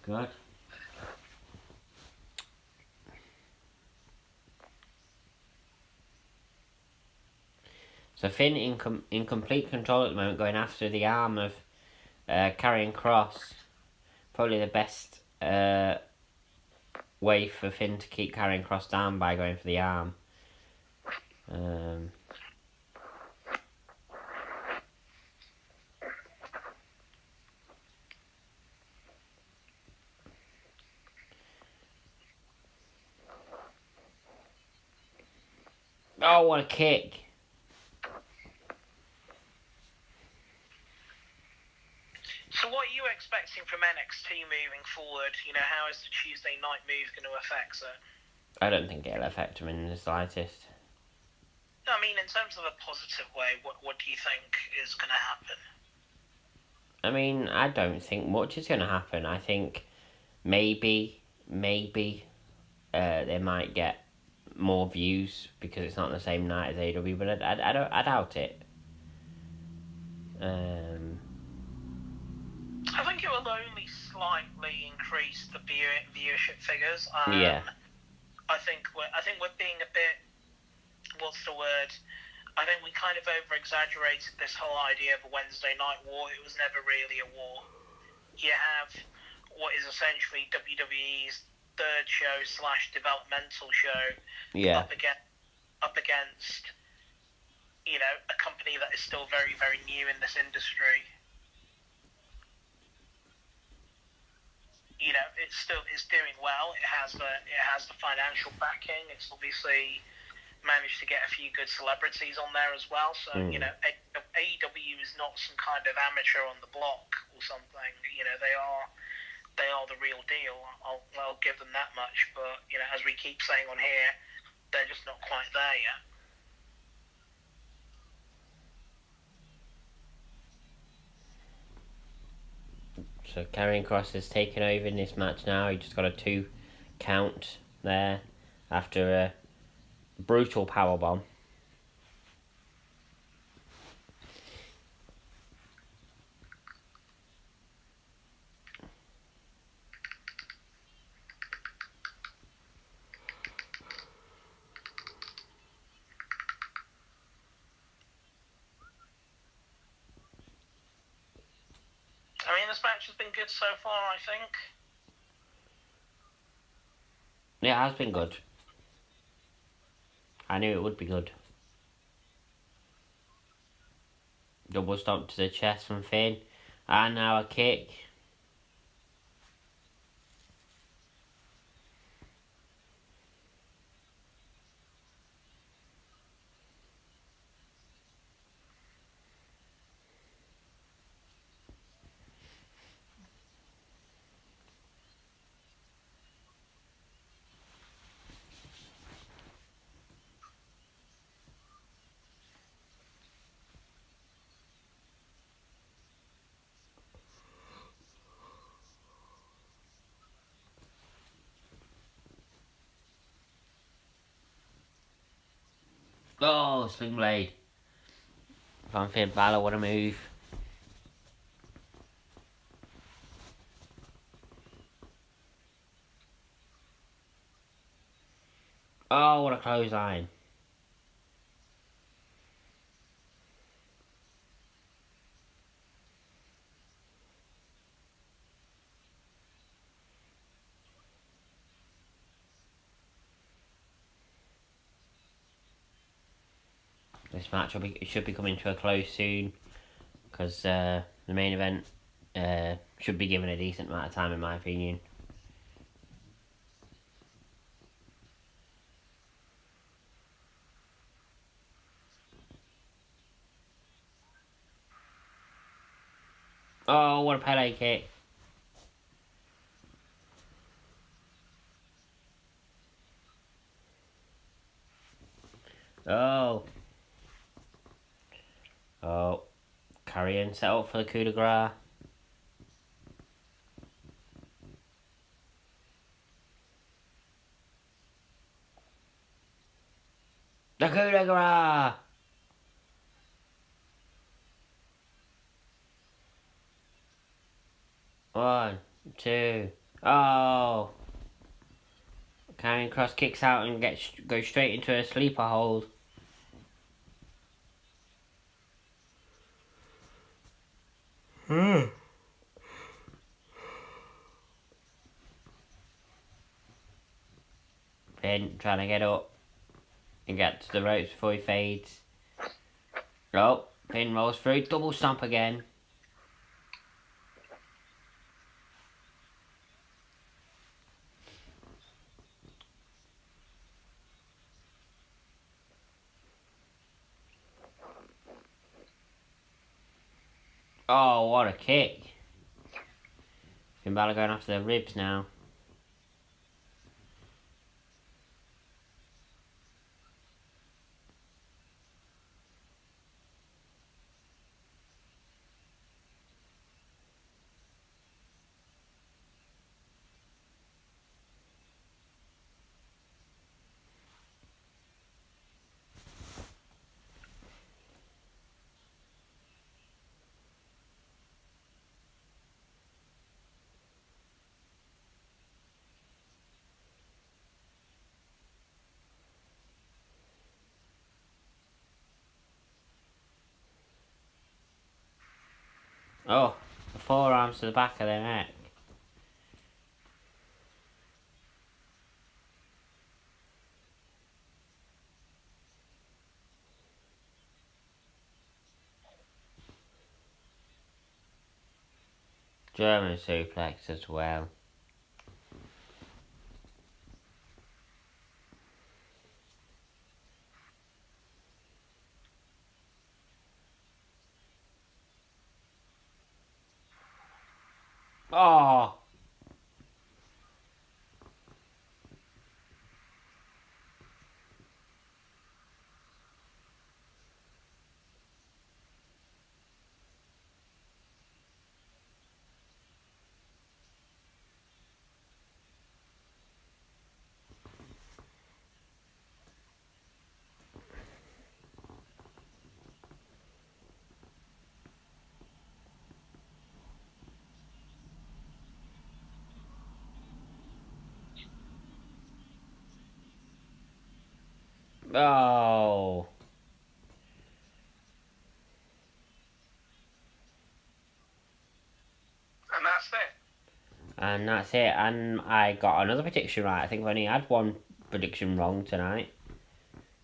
God. So Finn in complete control at the moment, going after the arm of Karrion Kross. Probably the best way for Finn to keep Karrion Kross down, by going for the arm. Oh, what a kick! So what are you expecting from NXT moving forward? How is the Tuesday night move going to affect it? I don't think it'll affect him in the slightest. No, I mean, in terms of a positive way, what do you think is going to happen? I mean, I don't think much is going to happen. I think maybe they might get more views because it's not the same night as AEW, but I doubt it. I think it will only slightly increase the viewership figures. Yeah. I think we're being a bit. What's the word? I think we kind of over-exaggerated this whole idea of a Wednesday night war. It was never really a war. You have what is essentially WWE's third show / developmental show. Yeah. Up against a company that is still very, very new in this industry. It's doing well. It has the financial backing. It's obviously managed to get a few good celebrities on there as well. So AEW is not some kind of amateur on the block or something. They are the real deal. I'll give them that much. But as we keep saying on here, they're just not quite there yet. So Karrion Kross has taken over in this match now. He just got a 2 count there after a brutal powerbomb. I mean, this match has been good so far, I think. Yeah, it has been good. I knew it would be good. Double stomp to the chest from Finn. And now a kick. Oh, Sling Blade. If I'm Finn Balor, what a move. Oh, what a clothesline. This match should be coming to a close soon, because the main event should be given a decent amount of time, in my opinion. Oh, what a Pele kick. Oh. Oh. Carrion set up for the coup de grace. The coup de grace! One, two. Oh. Carrying Cross kicks out and goes straight into a sleeper hold. Finn trying to get up and get to the ropes before he fades. Oh, Finn rolls through, double stomp again. Oh, what a kick. Finn Balor going after the ribs now. Oh, the forearms to the back of their neck. German suplex as well. Oh! Oh! And that's it. And that's it. And I got another prediction right. I think I've only had one prediction wrong tonight.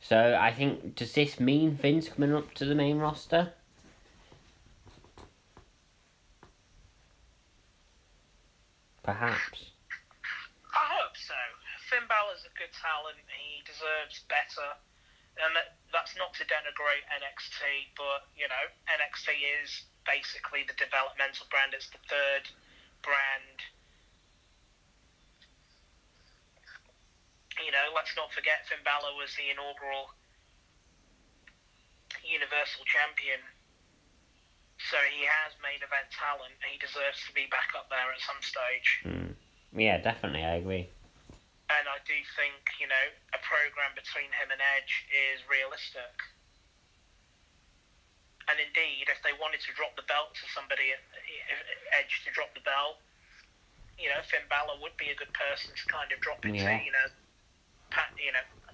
So I think, does this mean Finn's coming up to the main roster? Perhaps. I hope so. Finn Balor's a good talent. He deserves better. And that's not to denigrate NXT, but, you know, NXT is basically the developmental brand. It's the third brand. You know, let's not forget Finn Balor was the inaugural Universal Champion. So he has main event talent. He deserves to be back up there at some stage. Yeah, definitely, I agree. And I do think, you know, a program between him and Edge is realistic. And indeed, if they wanted to drop the belt to somebody, Edge to drop the belt, Finn Balor would be a good person to kind of drop it to.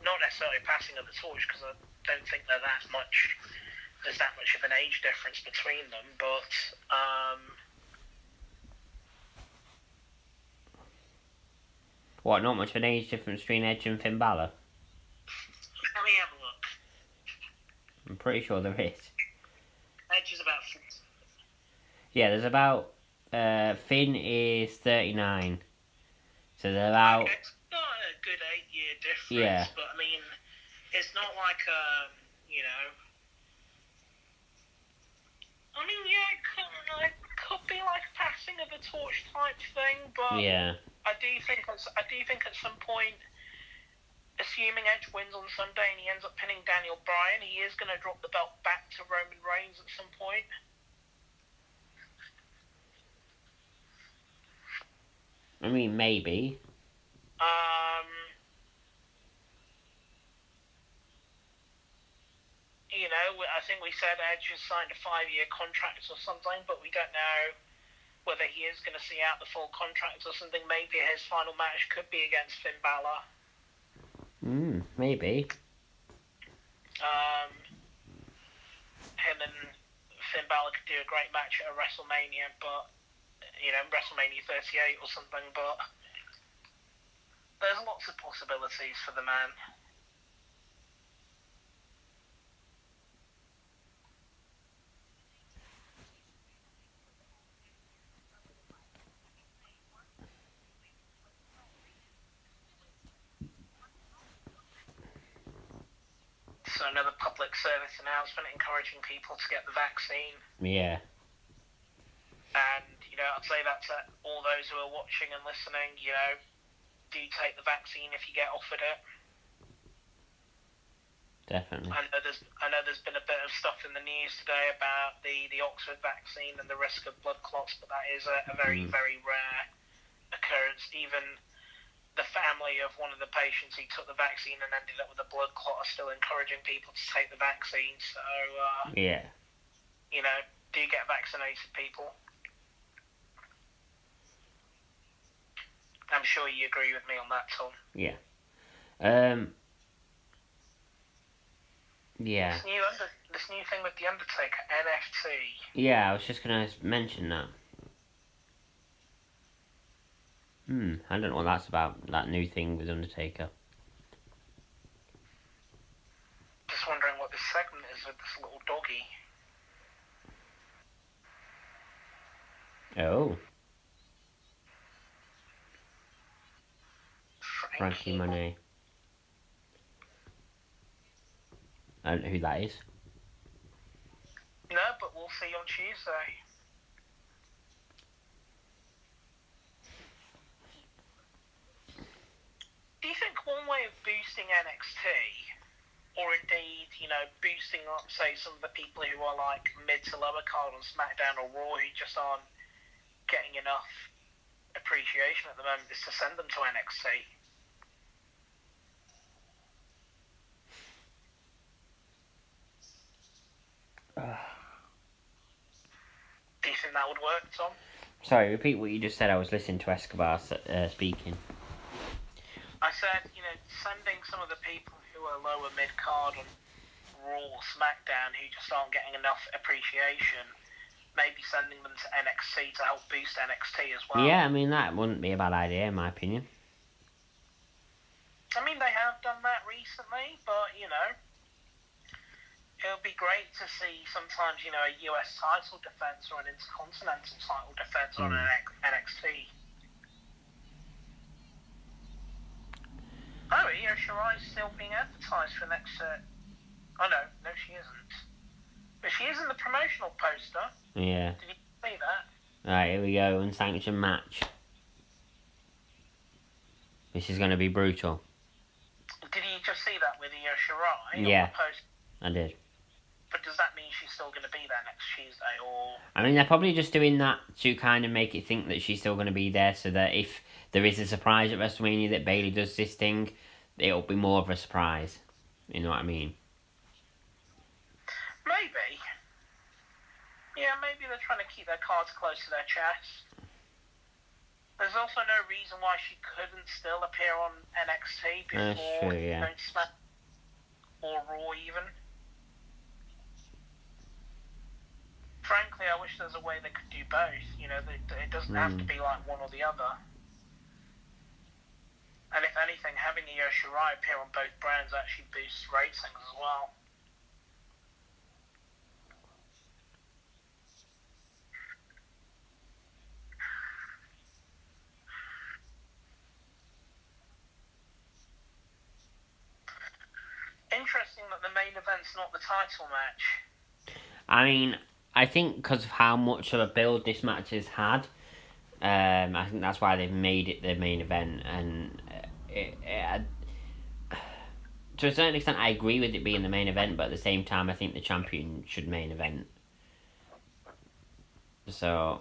Not necessarily passing of the torch, because I don't think there's that much of an age difference between them, but What, not much of an age difference between Edge and Finn Balor? let me have a look. I'm pretty sure there is. Edge is about 40. Yeah, there's about... Finn is 39. So they're about... Okay, it's not a good 8-year difference, Yeah. but I mean, it's not like, I mean, yeah, it could be like a passing of a torch type thing, but Yeah. I do think at some point, assuming Edge wins on Sunday and he ends up pinning Daniel Bryan, he is going to drop the belt back to Roman Reigns at some point. I mean, maybe. I think we said Edge has signed a 5-year contract or something, but we don't know whether he is going to see out the full contract or something. Maybe his final match could be against Finn Balor. Maybe. Him and Finn Balor could do a great match at a WrestleMania, but WrestleMania 38 or something. But there's lots of possibilities for the man. So another public service announcement encouraging people to get the vaccine. Yeah. And, I'd say that to all those who are watching and listening, do take the vaccine if you get offered it. Definitely. I know there's been a bit of stuff in the news today about the Oxford vaccine and the risk of blood clots, but that is a very, very rare occurrence. Even the family of one of the patients who took the vaccine and ended up with a blood clot are still encouraging people to take the vaccine. So, yeah. Do get vaccinated, people. I'm sure you agree with me on that, Tom. Yeah. Yeah. This new thing with The Undertaker, NFT. Yeah, I was just going to mention that. I don't know what that's about, that new thing with Undertaker. Just wondering what this segment is with this little doggy. Oh. Frankie Monet. I don't know who that is. No, but we'll see on Tuesday. Do you think one way of boosting NXT, or indeed, boosting up, say, some of the people who are like mid to lower card on SmackDown or Raw who just aren't getting enough appreciation at the moment, is to send them to NXT? Do you think that would work, Tom? Sorry, repeat what you just said. I was listening to Escobar speaking. I said, sending some of the people who are lower mid-card on Raw or SmackDown who just aren't getting enough appreciation, maybe sending them to NXT to help boost NXT as well. Yeah, I mean, that wouldn't be a bad idea, in my opinion. I mean, they have done that recently, but, it would be great to see sometimes, a US title defense or an Intercontinental title defense on NXT. Oh, Io Shirai's still being advertised for next... Oh, no, she isn't. But she is in the promotional poster. Yeah. Did you see that? Alright, here we go. Unsanctioned match. This is going to be brutal. Did you just see that with Io Shirai? Yeah, on the post? I did. But does that mean she's still going to be there next Tuesday, or...? I mean, they're probably just doing that to kind of make it think that she's still going to be there, so that if there is a surprise at WrestleMania that Bayley does this thing, it'll be more of a surprise. You know what I mean? Maybe. Yeah, maybe they're trying to keep their cards close to their chest. There's also no reason why she couldn't still appear on NXT That's before true, yeah. going to Smack or Raw even. Frankly, I wish there's a way they could do both. You know, it doesn't have to be like one or the other. And if anything, having Io Shirai appear on both brands actually boosts ratings as well. Interesting that the main event's not the title match. I mean, I think because of how much of a build this match has had, I think that's why they've made it the main event. And to a certain extent, I agree with it being the main event, but at the same time, I think the champion should main event. So.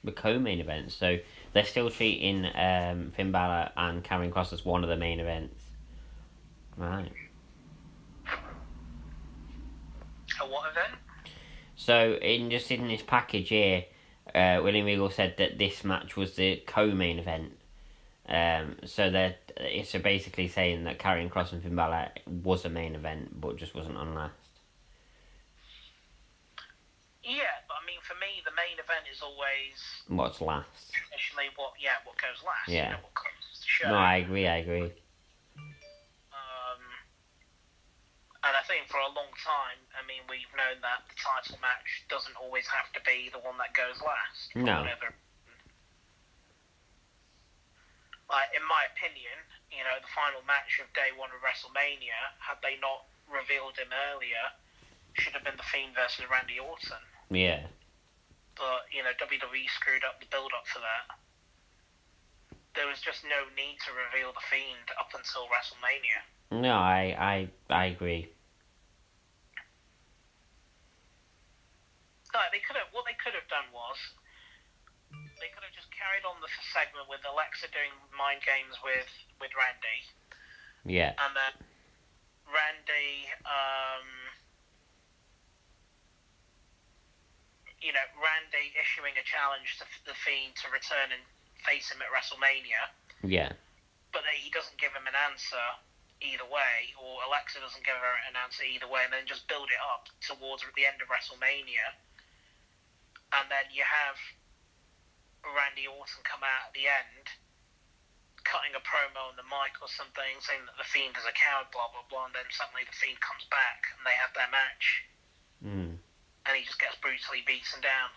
The co-main events, so they're still treating Finn Balor and Karrion Kross as one of the main events. Right. A what event? So in this package here, William Regal said that this match was the co-main event. So it's basically saying that Karrion Kross and Finn Balor was a main event, but just wasn't on last. Yeah, but I mean, for me, the main event is always What's last? traditionally what goes last. Yeah. You know, what closes the show. No, I agree. And I think for a long time, I mean, we've known that the title match doesn't always have to be the one that goes last. No. Like, in my opinion, you know, the final match of day one of WrestleMania, had they not revealed him earlier, should have been The Fiend versus Randy Orton. Yeah. But, you know, WWE screwed up the build-up for that. There was just no need to reveal The Fiend up until WrestleMania. No, I agree. No, what they could have done was they could have just carried on the segment with Alexa doing mind games with Randy. Yeah. And then Randy, Randy issuing a challenge to The Fiend to return and face him at WrestleMania. Yeah. But he doesn't give him an answer either way, or Alexa doesn't give her an answer either way, and then just build it up towards the end of WrestleMania. And then you have Randy Orton come out at the end, cutting a promo on the mic or something, saying that The Fiend is a coward, blah, blah, blah, and then suddenly The Fiend comes back, and they have their match. And he just gets brutally beaten down.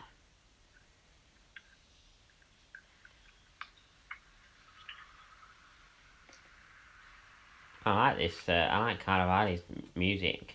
I like this. I like Caravali's music.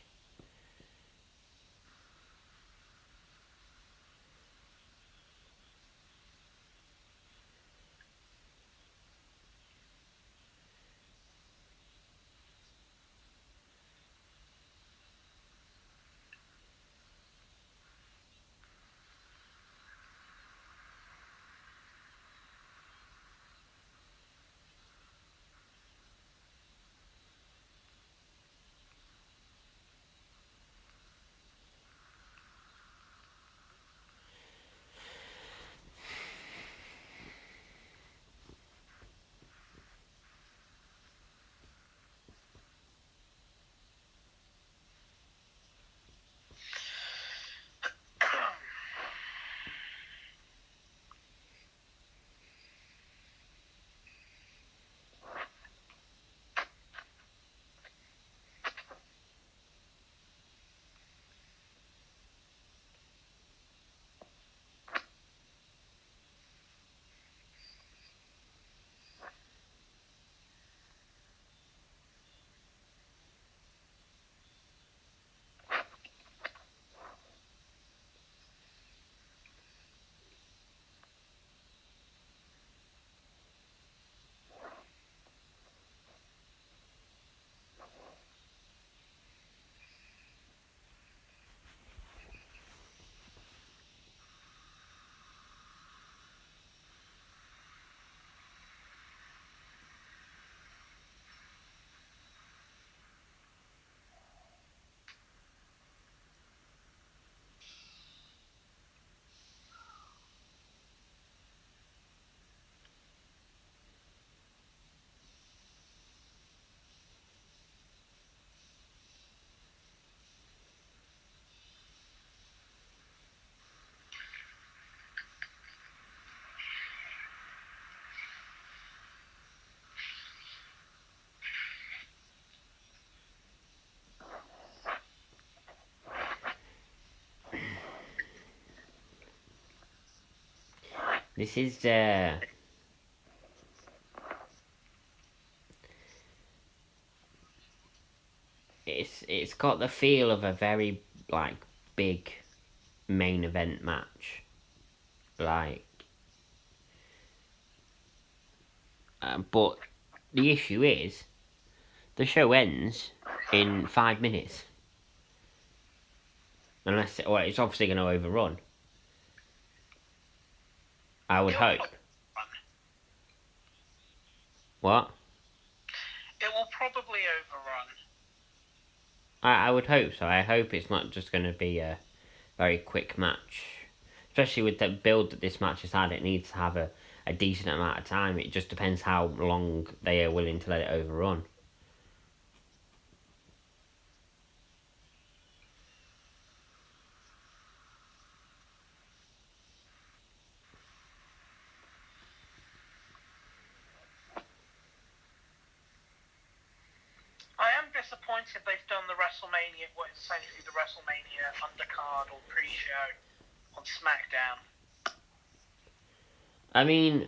This is it's got the feel of a very like big main event match, like. But the issue is, the show ends in 5 minutes. Unless, well, it's obviously going to overrun. I would hope. What? It will probably overrun. I would hope so. I hope it's not just going to be a very quick match. Especially with the build that this match has had, it needs to have a decent amount of time. It just depends how long they are willing to let it overrun. I am disappointed they've done the WrestleMania, what is essentially the WrestleMania undercard or pre-show on SmackDown. I mean,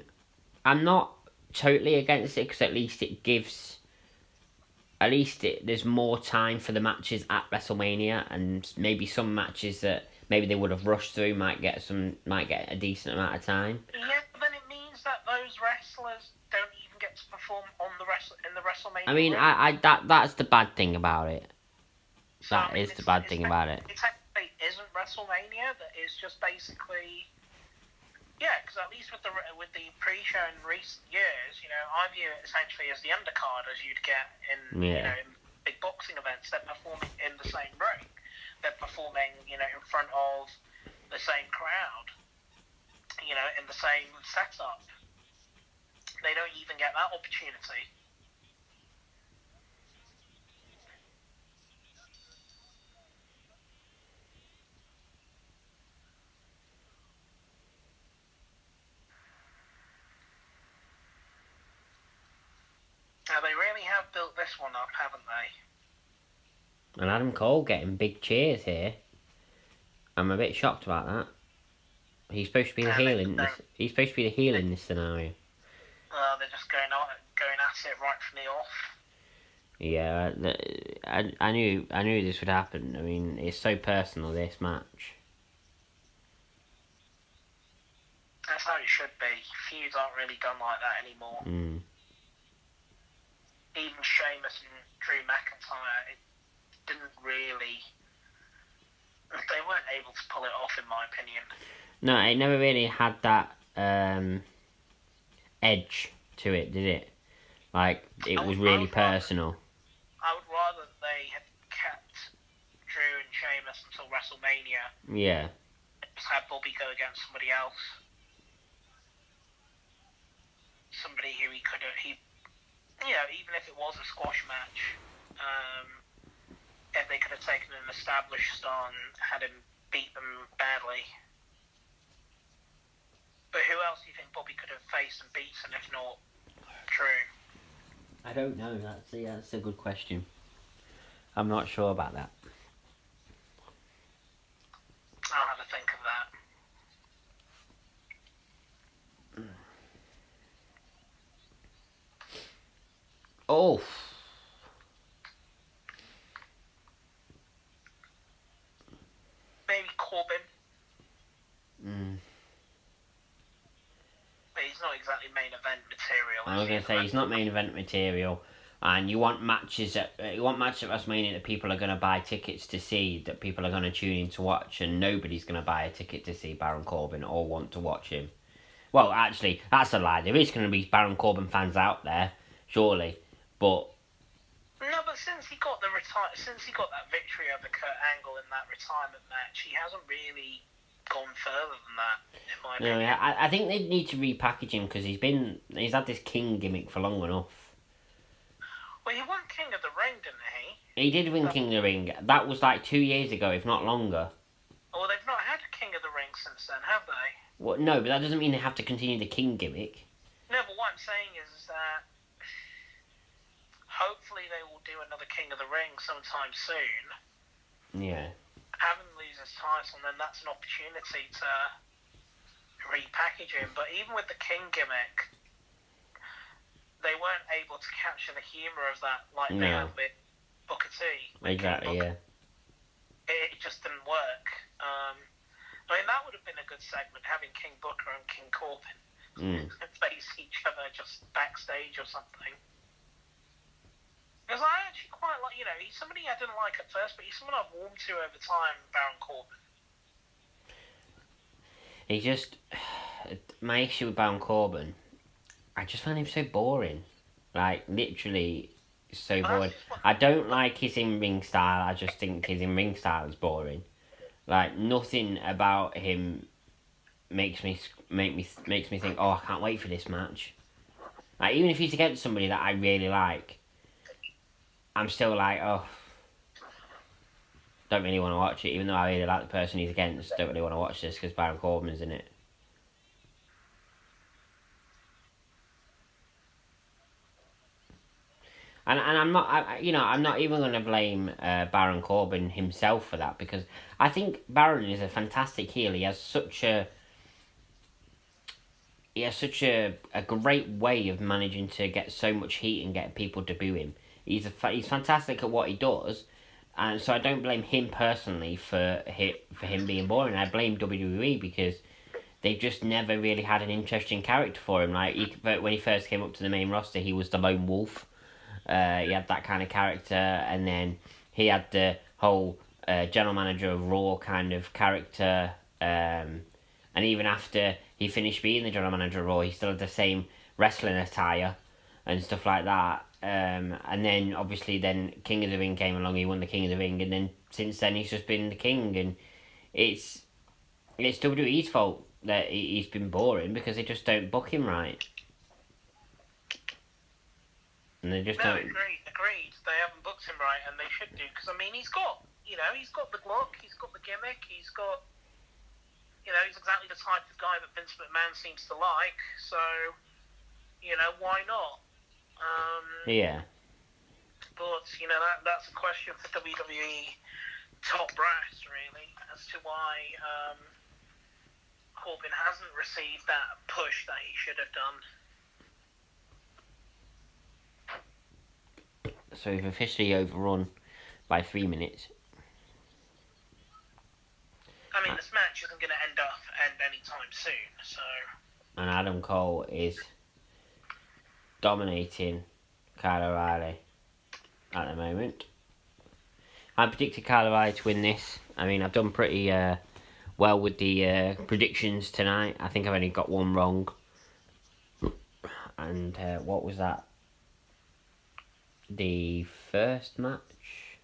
I'm not totally against it because at least it gives. At least there's more time for the matches at WrestleMania, and maybe some matches that maybe they would have rushed through might get a decent amount of time. Yeah, but then it means that those wrestlers don't even get to perform on in the WrestleMania. I mean, ring. that's the bad thing about it. So, That is the bad thing about it. It technically isn't WrestleMania. That is just basically. Yeah, because at least with the pre-show in recent years, I view it essentially as the undercard as you'd get in in big boxing events. They're performing in the same ring. They're performing in front of the same crowd. In the same setup. They don't even get that opportunity. Now, they really have built this one up, haven't they? And Adam Cole getting big cheers here. I'm a bit shocked about that. He's supposed to be the heel in this. He's supposed to be the heel in this scenario. They're just going at it right from the off. Yeah, I knew this would happen. I mean, it's so personal, this match. That's how it should be. Feuds aren't really done like that anymore. Mm. Even Sheamus and Drew McIntyre, it didn't really. They weren't able to pull it off, in my opinion. No, it never really had that edge to it, did it? Like, it was really personal. I would rather they had kept Drew and Sheamus until WrestleMania. Yeah. Just had Bobby go against somebody else. Somebody who even if it was a squash match, if they could have taken an established star and had him beat them badly. But who else do you think Bobby could have faced and beaten if not Drew? I don't know. That's a good question. I'm not sure about that. I'll have to think of that. Oh. Maybe Corbin. Mm. But he's not exactly main event material. I was going to say, he's not main event material. And you want matches at WrestleMania that people are going to buy tickets to see, that people are going to tune in to watch, and nobody's going to buy a ticket to see Baron Corbin or want to watch him. Well, actually, that's a lie. There is going to be Baron Corbin fans out there, surely, but no. But since he got that victory over Kurt Angle in that retirement match, he hasn't really gone further than that, in my opinion. No, I think they need to repackage him because he's had this King gimmick for long enough. Well, he won King of the Ring, didn't he? He did win King of the Ring. That was like 2 years ago, if not longer. Well, they've not had a King of the Ring since then, have they? Well, no, but that doesn't mean they have to continue the King gimmick. No, but what I'm saying is that hopefully they will do another King of the Ring sometime soon. Yeah. Have him lose his title, and then that's an opportunity to repackage him. But even with the King gimmick, they weren't able to capture the humour of that like they No. had with Booker T. With Exactly, King Booker. yeah. It just didn't work. I mean, that would have been a good segment, having King Booker and King Corbin face each other just backstage or something. Because I actually quite like, he's somebody I didn't like at first, but he's someone I've warmed to over time, Baron Corbin. He just... My issue with Baron Corbin, I just find him so boring. Like, literally, so boring. I don't like his in-ring style, I just think his in-ring style is boring. Like, nothing about him makes me think, oh, I can't wait for this match. Like, even if he's against somebody that I really like, I'm still like, oh, don't really want to watch it. Even though I really like the person he's against, don't really want to watch this because Baron Corbin's in it. And I'm not, I'm not even going to blame Baron Corbin himself for that, because I think Baron is a fantastic heel. He has such a great way of managing to get so much heat and get people to boo him. He's fantastic at what he does, and so I don't blame him personally for him being boring. I blame WWE because they've just never really had an interesting character for him. Like when he first came up to the main roster, he was the lone wolf. He had that kind of character, and then he had the whole general manager of Raw kind of character. And even after he finished being the general manager of Raw, he still had the same wrestling attire and stuff like that. And then obviously then King of the Ring came along, he won the King of the Ring, and then since then he's just been the king, and it's WWE's fault that he's been boring because they just don't book him right. And they just don't. Agreed. They haven't booked him right, and they should do, because I mean he's got the look, he's got the gimmick, he's exactly the type of guy that Vince McMahon seems to like. So, why not? Yeah. But that's a question for WWE top brass, really, as to why Corbin hasn't received that push that he should have done. So we've officially overrun by 3 minutes. I mean, this match isn't going to end anytime soon, so... And Adam Cole is dominating Kyle O'Reilly at the moment. I predicted Kyle O'Reilly to win this. I mean, I've done pretty well with the predictions tonight. I think I've only got one wrong. And what was that? The first match?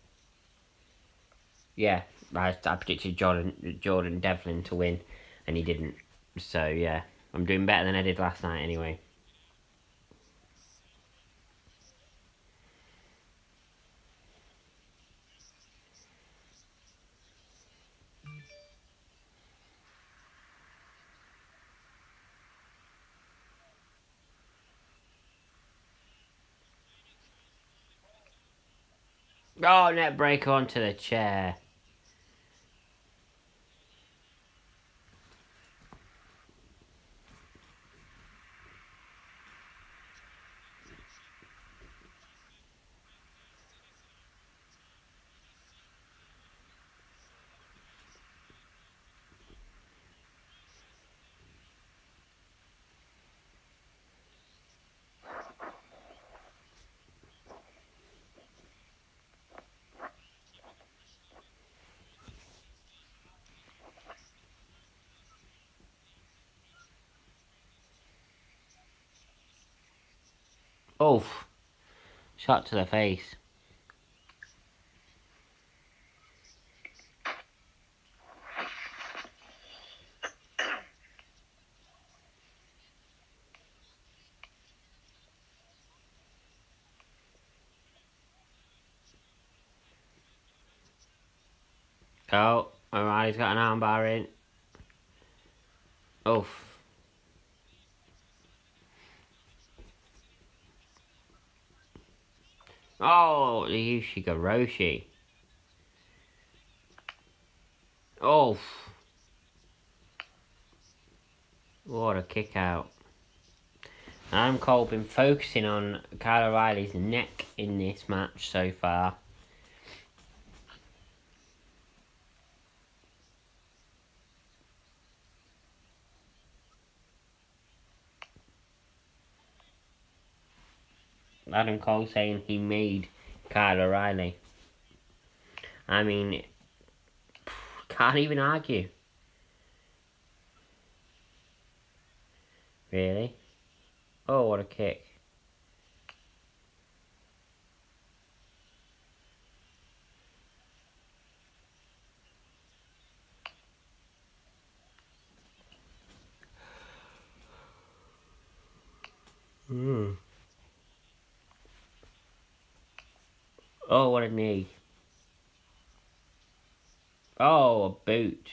Yeah, I predicted Jordan Devlin to win, and he didn't. So yeah, I'm doing better than I did last night anyway. Oh, net breaker onto the chair. Oh, shot to the face. Oh, alright, he's got an armbar in. Oof. Oh, the Ushigoroshi. Oh. kick out. Adam Cole been focusing on Kyle O'Reilly's neck in this match so far. Adam Cole saying he made Kyle O'Reilly. I mean, can't even argue. Really? Oh, what a kick. Oh, what a knee. Oh, a boot.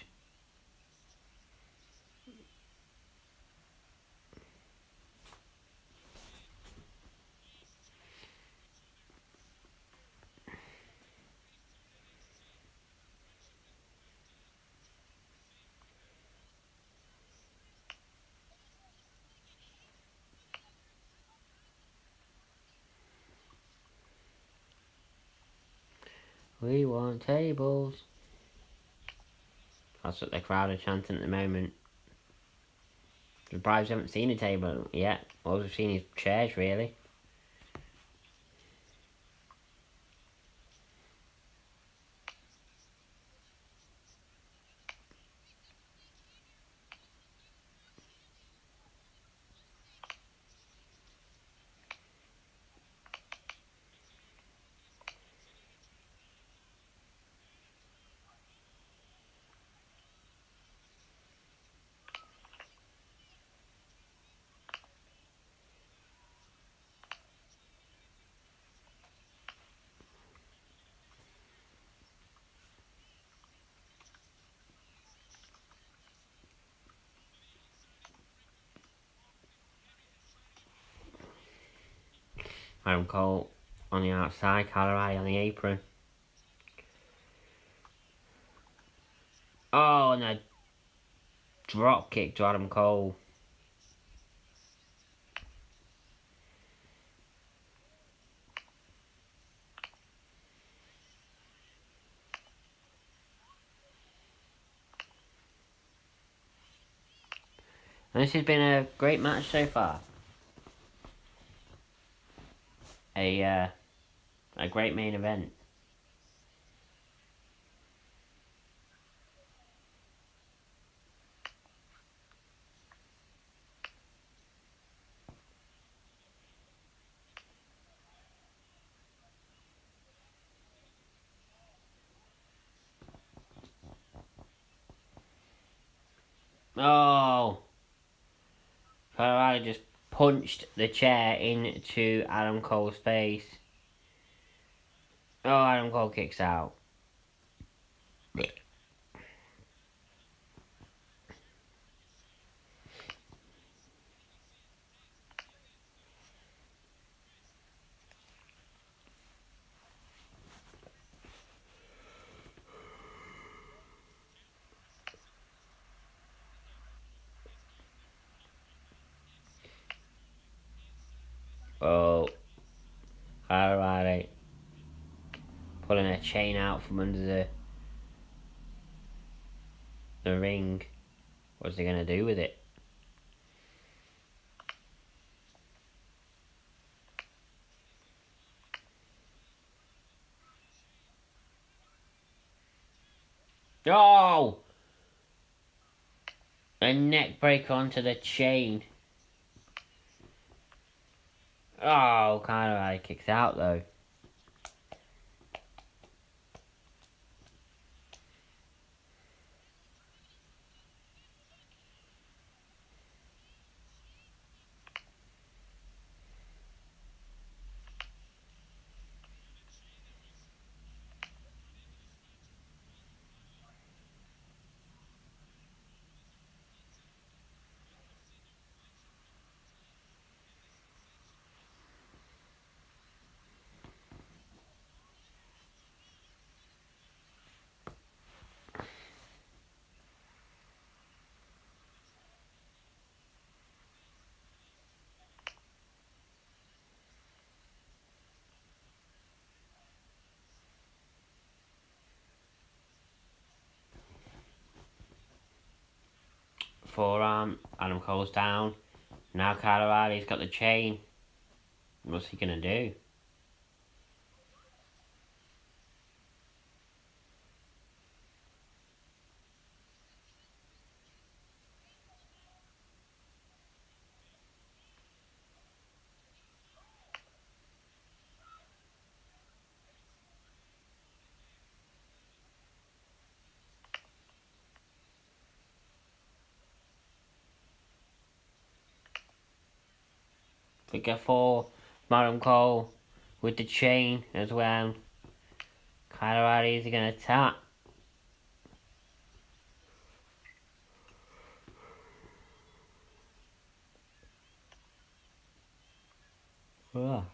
We want tables. That's what the crowd are chanting at the moment. Surprised we haven't seen a table yet. All we've seen is chairs, really. Adam Cole on the outside, Kyle O'Reilly on the apron. Oh, and a drop kick to Adam Cole. And this has been a great match so far. A great main event. Oh! Kyle O'Reilly just punched the chair into Adam Cole's face. Oh, Adam Cole kicks out. Oh, Kyle O'Reilly pulling a chain out from under the ring. What's he gonna do with it? Oh! A neck break onto the chain. Oh, Kyle O'Reilly kicks out though. forearm. Adam Cole's down. Now Kyle O'Reilly's got the chain. What's he gonna do? Figure 4, Adam Cole with the chain as well. Kyle O'Reilly is gonna attack. Ugh.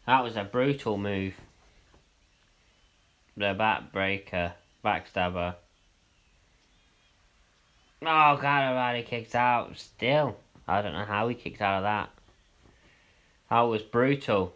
That was a brutal move. The backbreaker, backstabber. Oh, Kyle O'Reilly kicks out still. I don't know how he kicked out of that. That was brutal.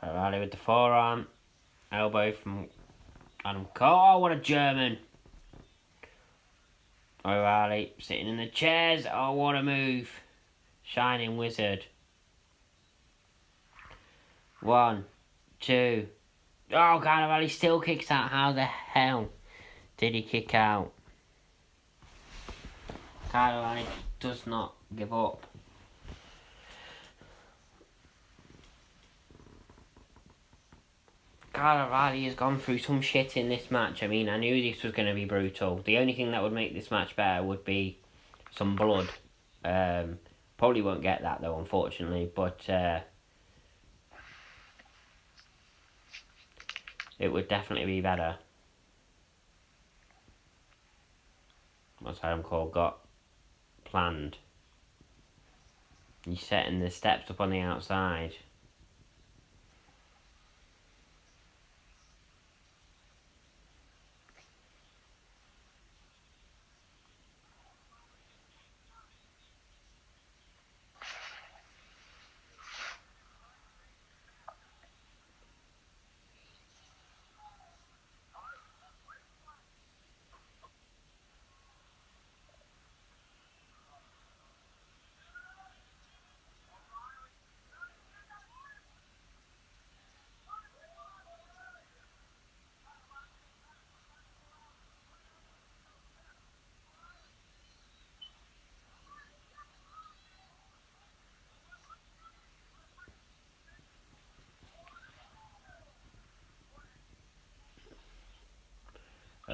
Kyle O'Reilly with the forearm. Elbow from Adam Cole. Oh, what a German. O'Reilly sitting in the chairs. Oh, what a move. Shining Wizard. 1, 2. Oh, Kyle O'Reilly still kicks out. How the hell did he kick out? Kyle O'Reilly does not give up. Kyle O'Reilly has gone through some shit in this match. I mean, I knew this was going to be brutal. The only thing that would make this match better would be some blood. Probably won't get that though, unfortunately. But it would definitely be better. What's Adam Cole got planned? He's setting the steps up on the outside.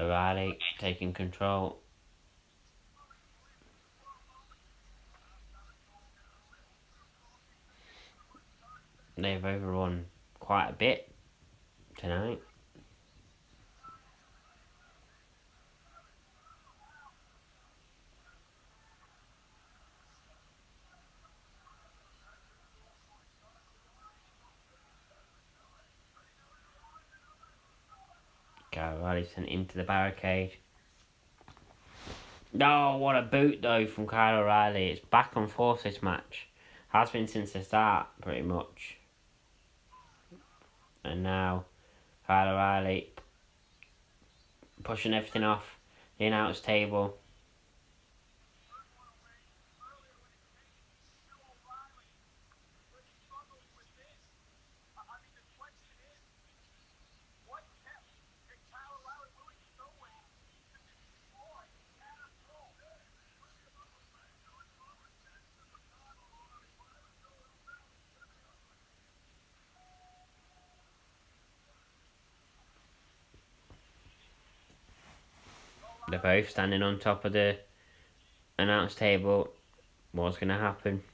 O'Reilly taking control. They've overrun quite a bit tonight. Kyle O'Reilly sent into the barricade. No, what a boot though from Kyle O'Reilly. It's back and forth this match. Has been since the start, pretty much. And now, Kyle O'Reilly pushing everything off the announce table. They're both standing on top of the announce table. What's going to happen?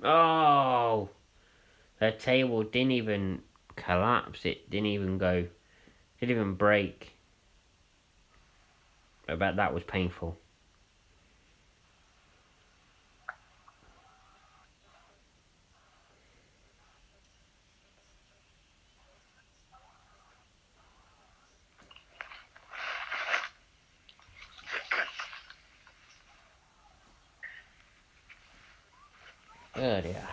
Oh! The table didn't even collapse. It didn't even go. Didn't even break. I bet that was painful. Oh dear.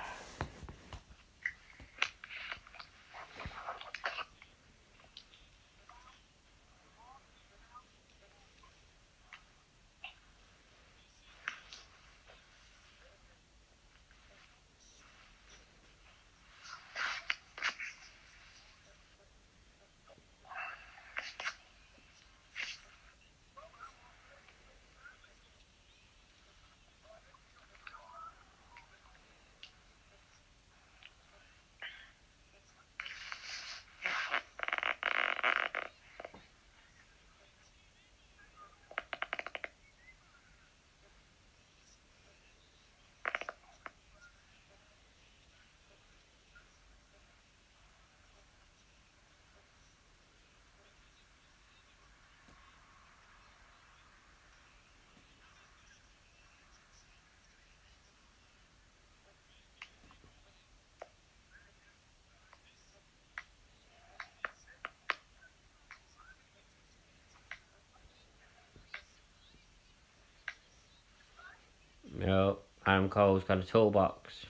No, Adam Cole's got a toolbox.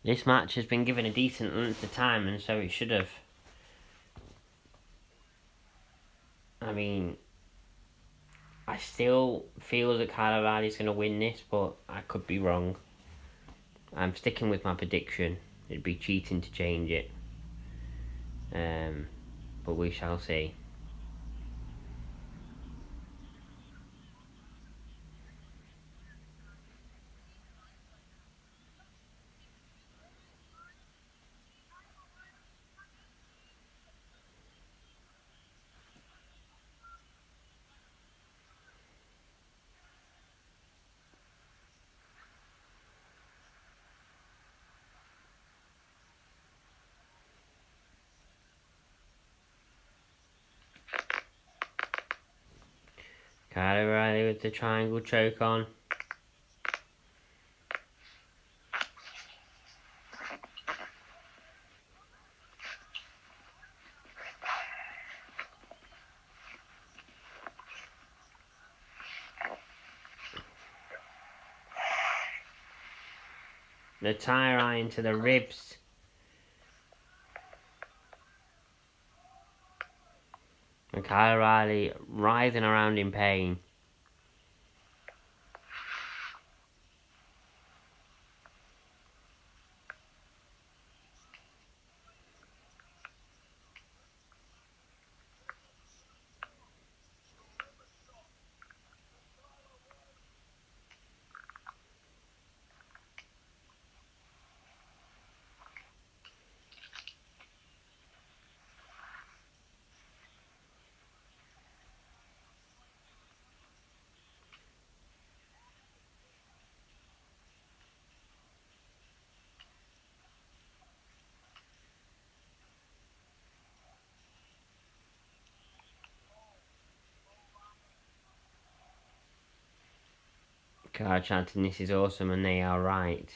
This match has been given a decent length of time, and so it should have. I mean, I still feel that Kyle O'Reilly's going to win this, but I could be wrong. I'm sticking with my prediction. It'd be cheating to change it. But we shall see. Kyle O'Reilly with the triangle choke on. The tire iron to the ribs. And Kyle O'Reilly writhing around in pain. Kyle chanting, "This is awesome," and they are right.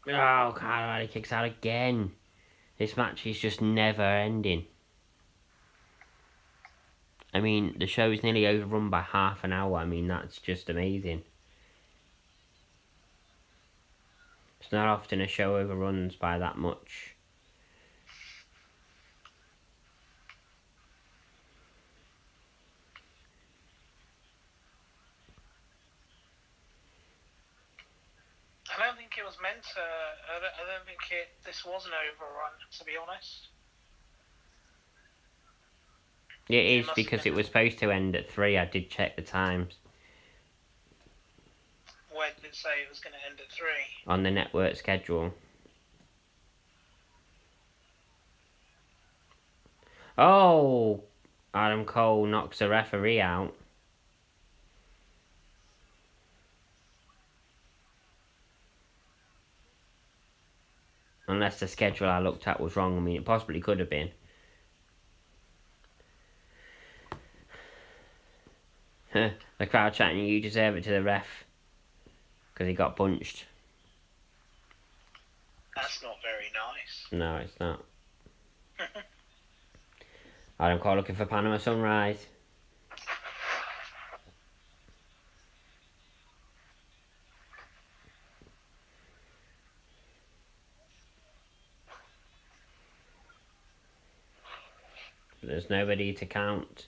Oh, Kyle O'Reilly kicks out again. This match is just never ending. I mean, the show is nearly overrun by half an hour. I mean, that's just amazing. It's not often a show overruns by that much. I don't think it was meant to. I don't think this was an overrun, to be honest. It is because it was supposed to end at 3. I did check the times. Where did it say it was going to end at 3? On the network schedule. Oh! Adam Cole knocks the referee out. Unless the schedule I looked at was wrong. I mean, it possibly could have been. The crowd chanting, "You deserve it," to the ref. Because he got punched. That's not very nice. No, it's not. Adam Cole looking for Panama Sunrise. There's nobody to count.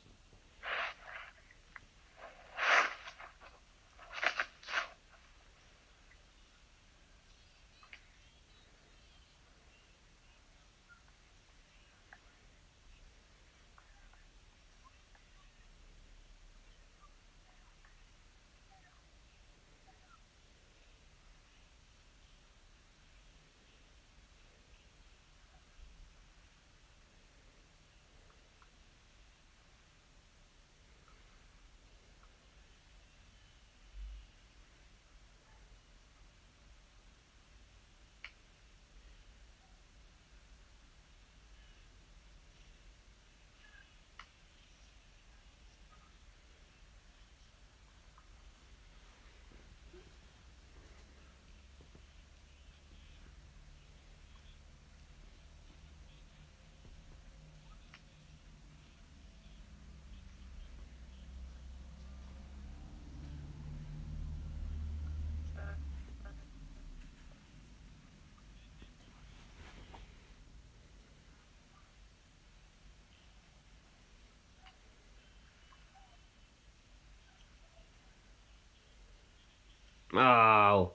Oh,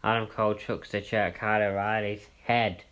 Adam Cole chucks the chair at Kyle O'Reilly's head.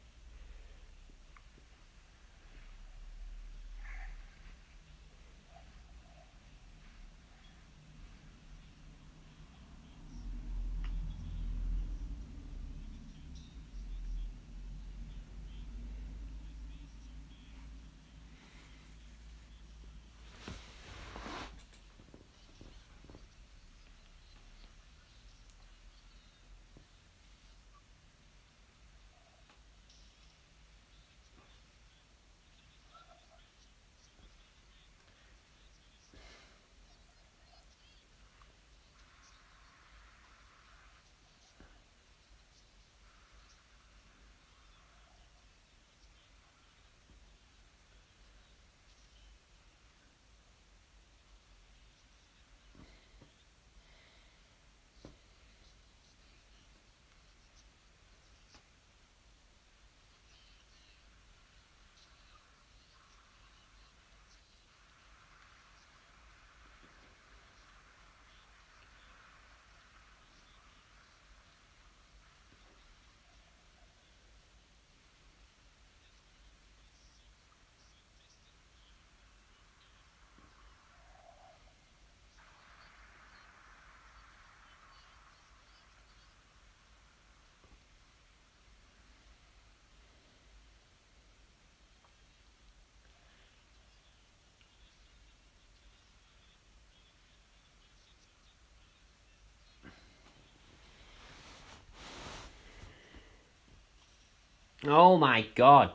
Oh my god.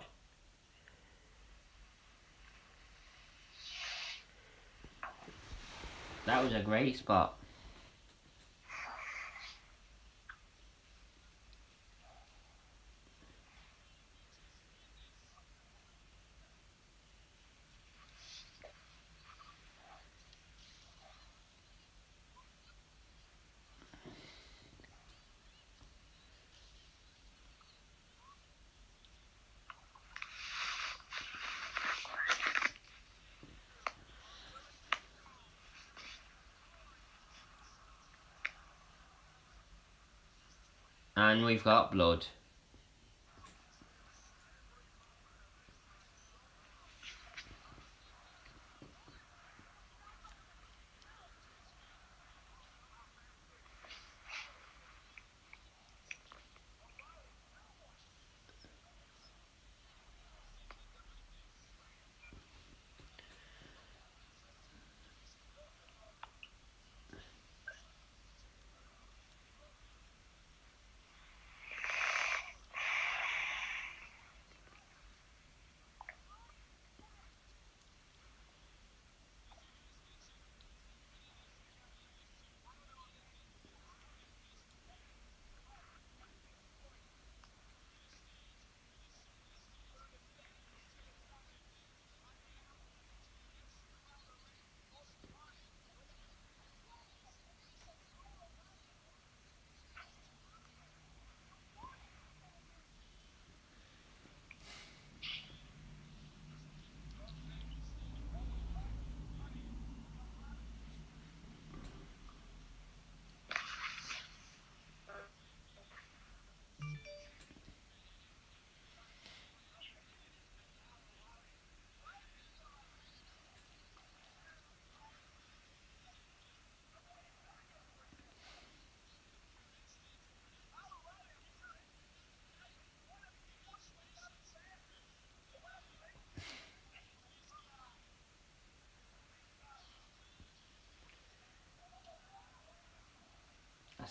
That was a great spot. And we've got blood.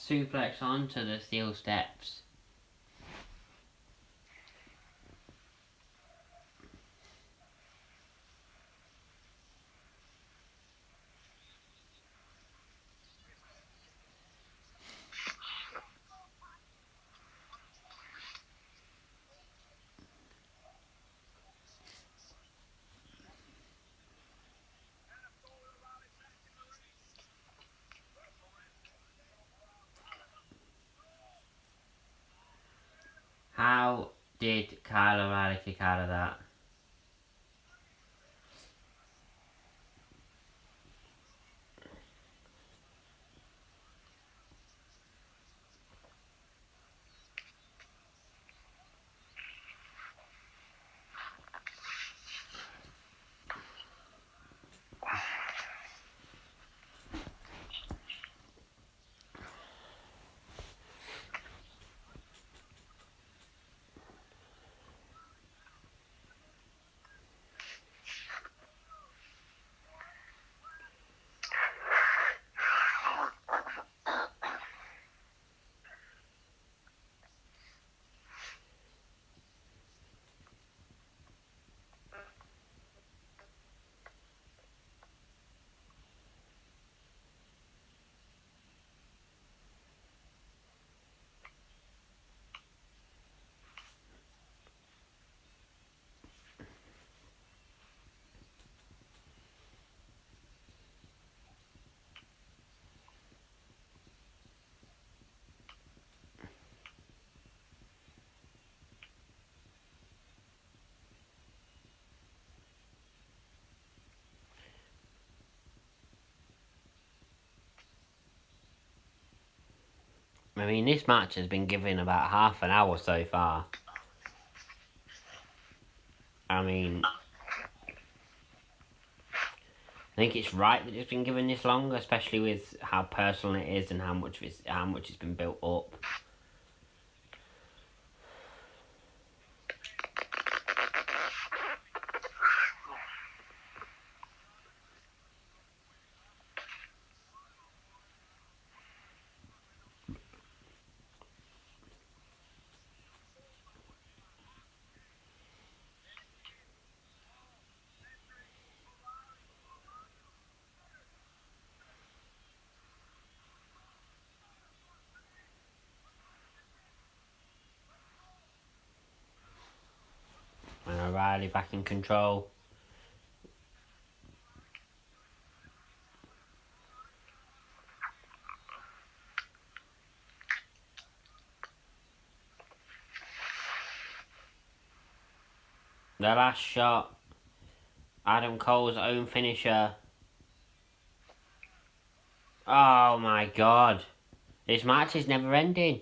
suplex onto the steel steps. How did Kyle O'Reilly kick out of that? I mean, this match has been given about half an hour so far. I mean, I think it's right that it's been given this long, especially with how personal it is and how much it's been built up. And O'Reilly back in control. The last shot. Adam Cole's own finisher. Oh my god. This match is never ending.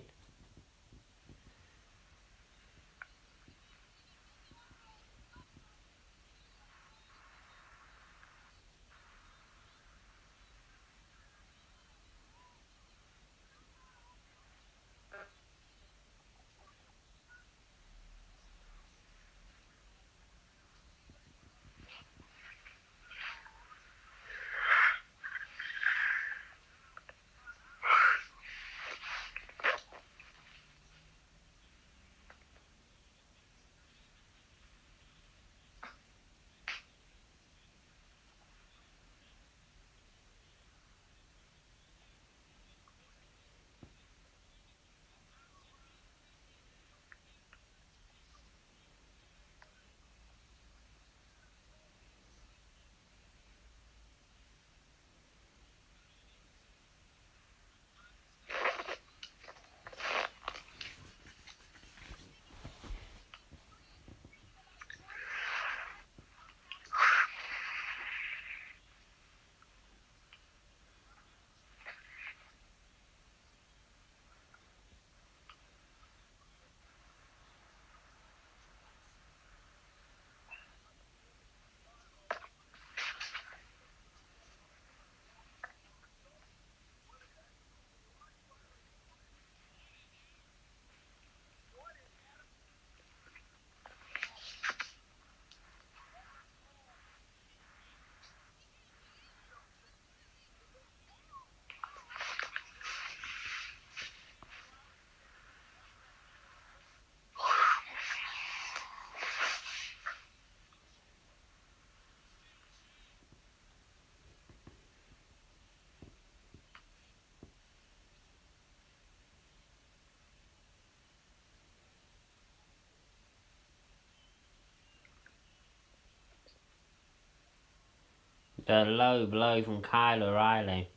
The low blow from Kyle O'Reilly.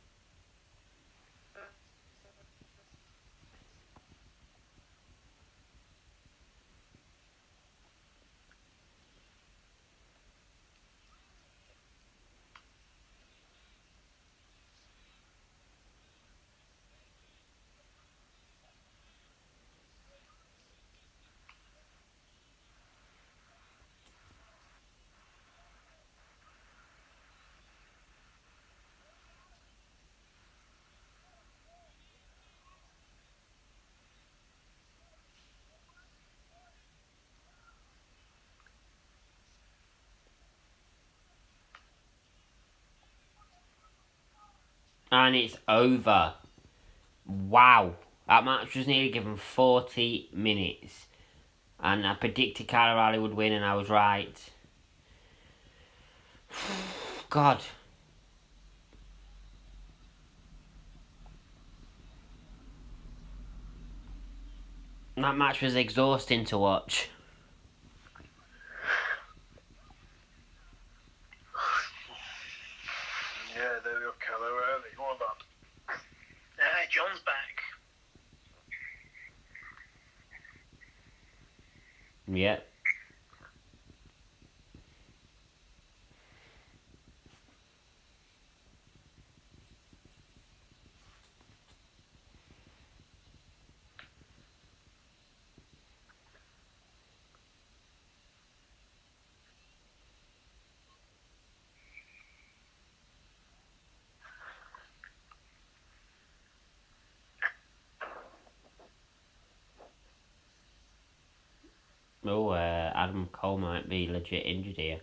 And it's over. Wow. That match was nearly given 40 minutes. And I predicted Kyle O'Reilly would win, and I was right. God. That match was exhausting to watch. Yeah, there we go, Kyle O'Reilly. Hold on. John's back. Yep. Oh, Adam Cole might be legit injured here.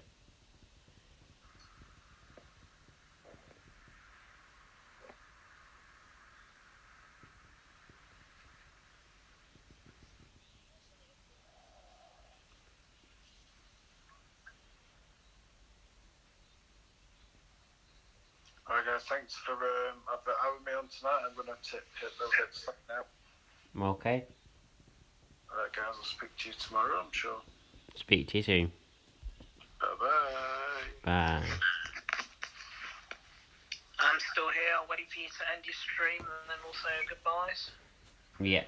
Alright guys, thanks for having me on tonight. I'm going to hit the stuff now. Okay. Alright guys, I'll speak to you tomorrow, I'm sure. Speak to you soon. Bye-bye. Bye. I'm still here, waiting for you to end your stream, and then we'll say goodbyes. Yep.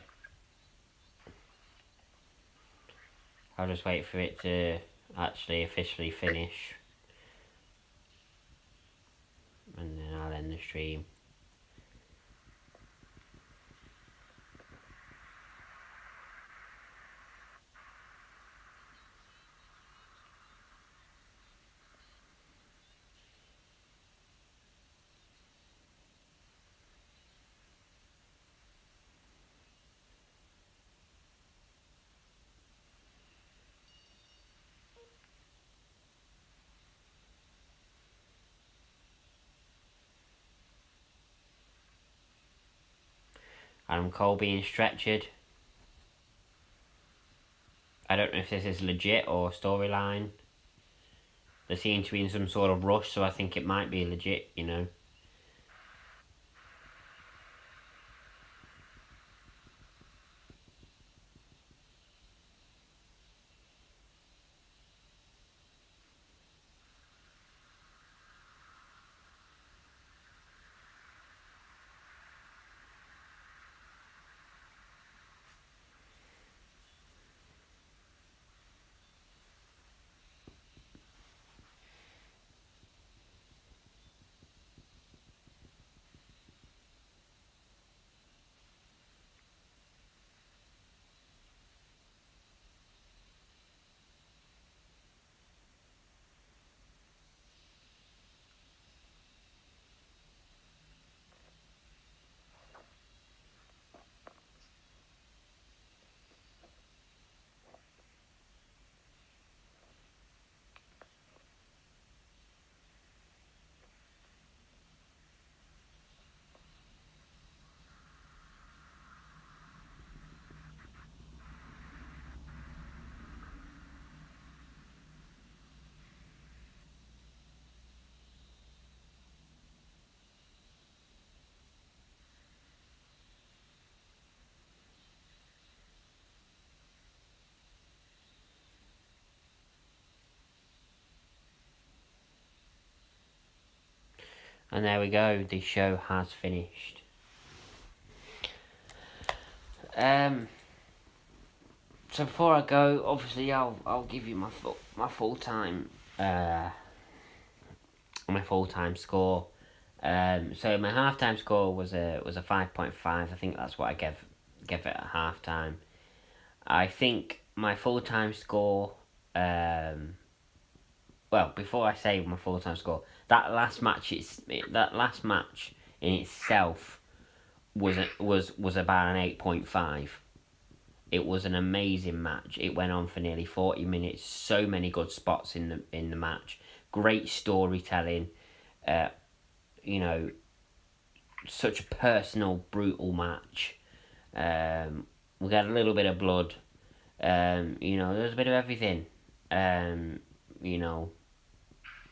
I'll just wait for it to actually officially finish. And then I'll end the stream. Adam Cole being stretchered. I don't know if this is legit or storyline. They seem to be in some sort of rush, so I think it might be legit, you know. And there we go. The show has finished. So before I go, obviously I'll give you my full time score. So my halftime score was a 5.5. I think that's what I gave it at halftime. I think my full time score. Well, before I say my full time score, that last match in itself was about an 8.5. It was an amazing match. It went on for nearly 40 minutes. So many good spots in the match. Great storytelling. You know, such a personal, brutal match. We got a little bit of blood. You know, there's a bit of everything. You know,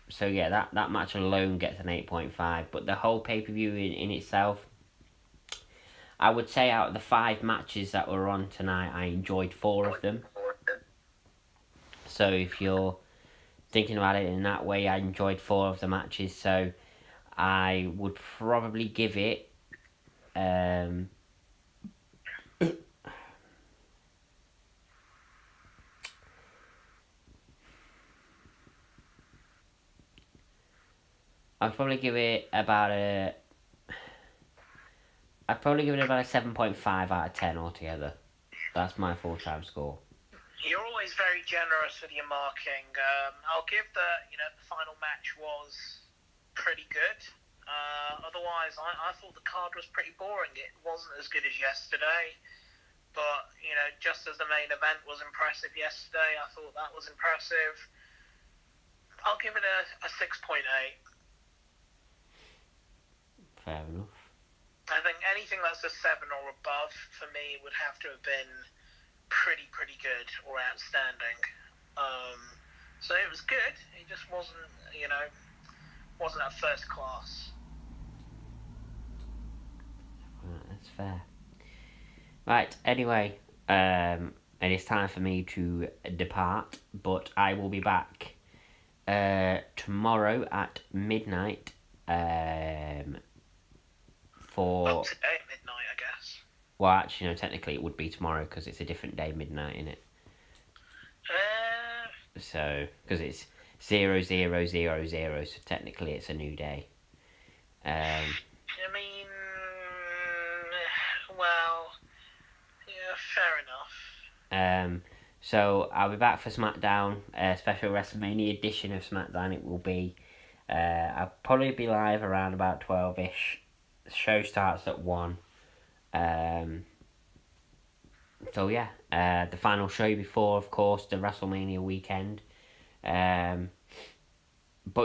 so yeah, that match alone gets an 8.5. But the whole pay per view in itself, I would say out of the 5 matches that were on tonight, I enjoyed 4 of them. So if you're thinking about it in that way, I enjoyed 4 of the matches. So I would probably give it. I'd probably give it about a. I'd probably give it about a 7.5 out of 10 altogether. That's my full time score. You're always very generous with your marking. I'll give the final match was pretty good. Otherwise, I thought the card was pretty boring. It wasn't as good as yesterday, but just as the main event was impressive yesterday, I thought that was impressive. I'll give it a 6.8. Fair enough. I think anything that's a 7 or above for me would have to have been pretty good or outstanding. So it was good. It just wasn't at first class. Right, that's fair. Right, anyway, it is time for me to depart, but I will be back tomorrow at midnight for... Well, today at midnight, I guess. Well, actually, no, technically it would be tomorrow because it's a different day midnight, innit? So, because it's 0000, so technically it's a new day. I mean, well, yeah, fair enough. So I'll be back for SmackDown, a special WrestleMania edition of SmackDown. It will be. I'll probably be live around about 12ish. The show starts at 1. So yeah, the final show before, of course, the WrestleMania weekend. But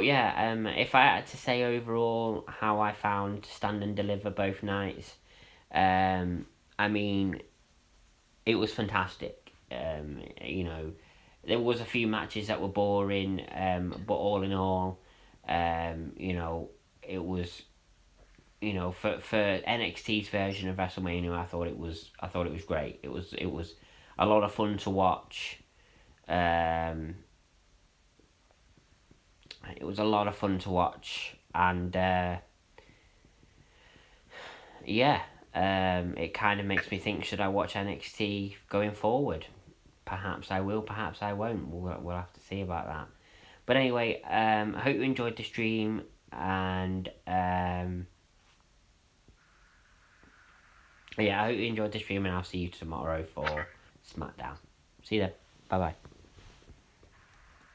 yeah, if I had to say overall how I found Stand and Deliver both nights, I mean, it was fantastic. There was a few matches that were boring, but all in all, it was, for NXT's version of WrestleMania, I thought it was great. It was a lot of fun to watch. It was a lot of fun to watch, and it kind of makes me think: should I watch NXT going forward? Perhaps I will. Perhaps I won't. We'll have to see about that. But anyway, I hope you enjoyed the stream, and I hope you enjoyed the stream, and I'll see you tomorrow for SmackDown. See you then. Bye bye.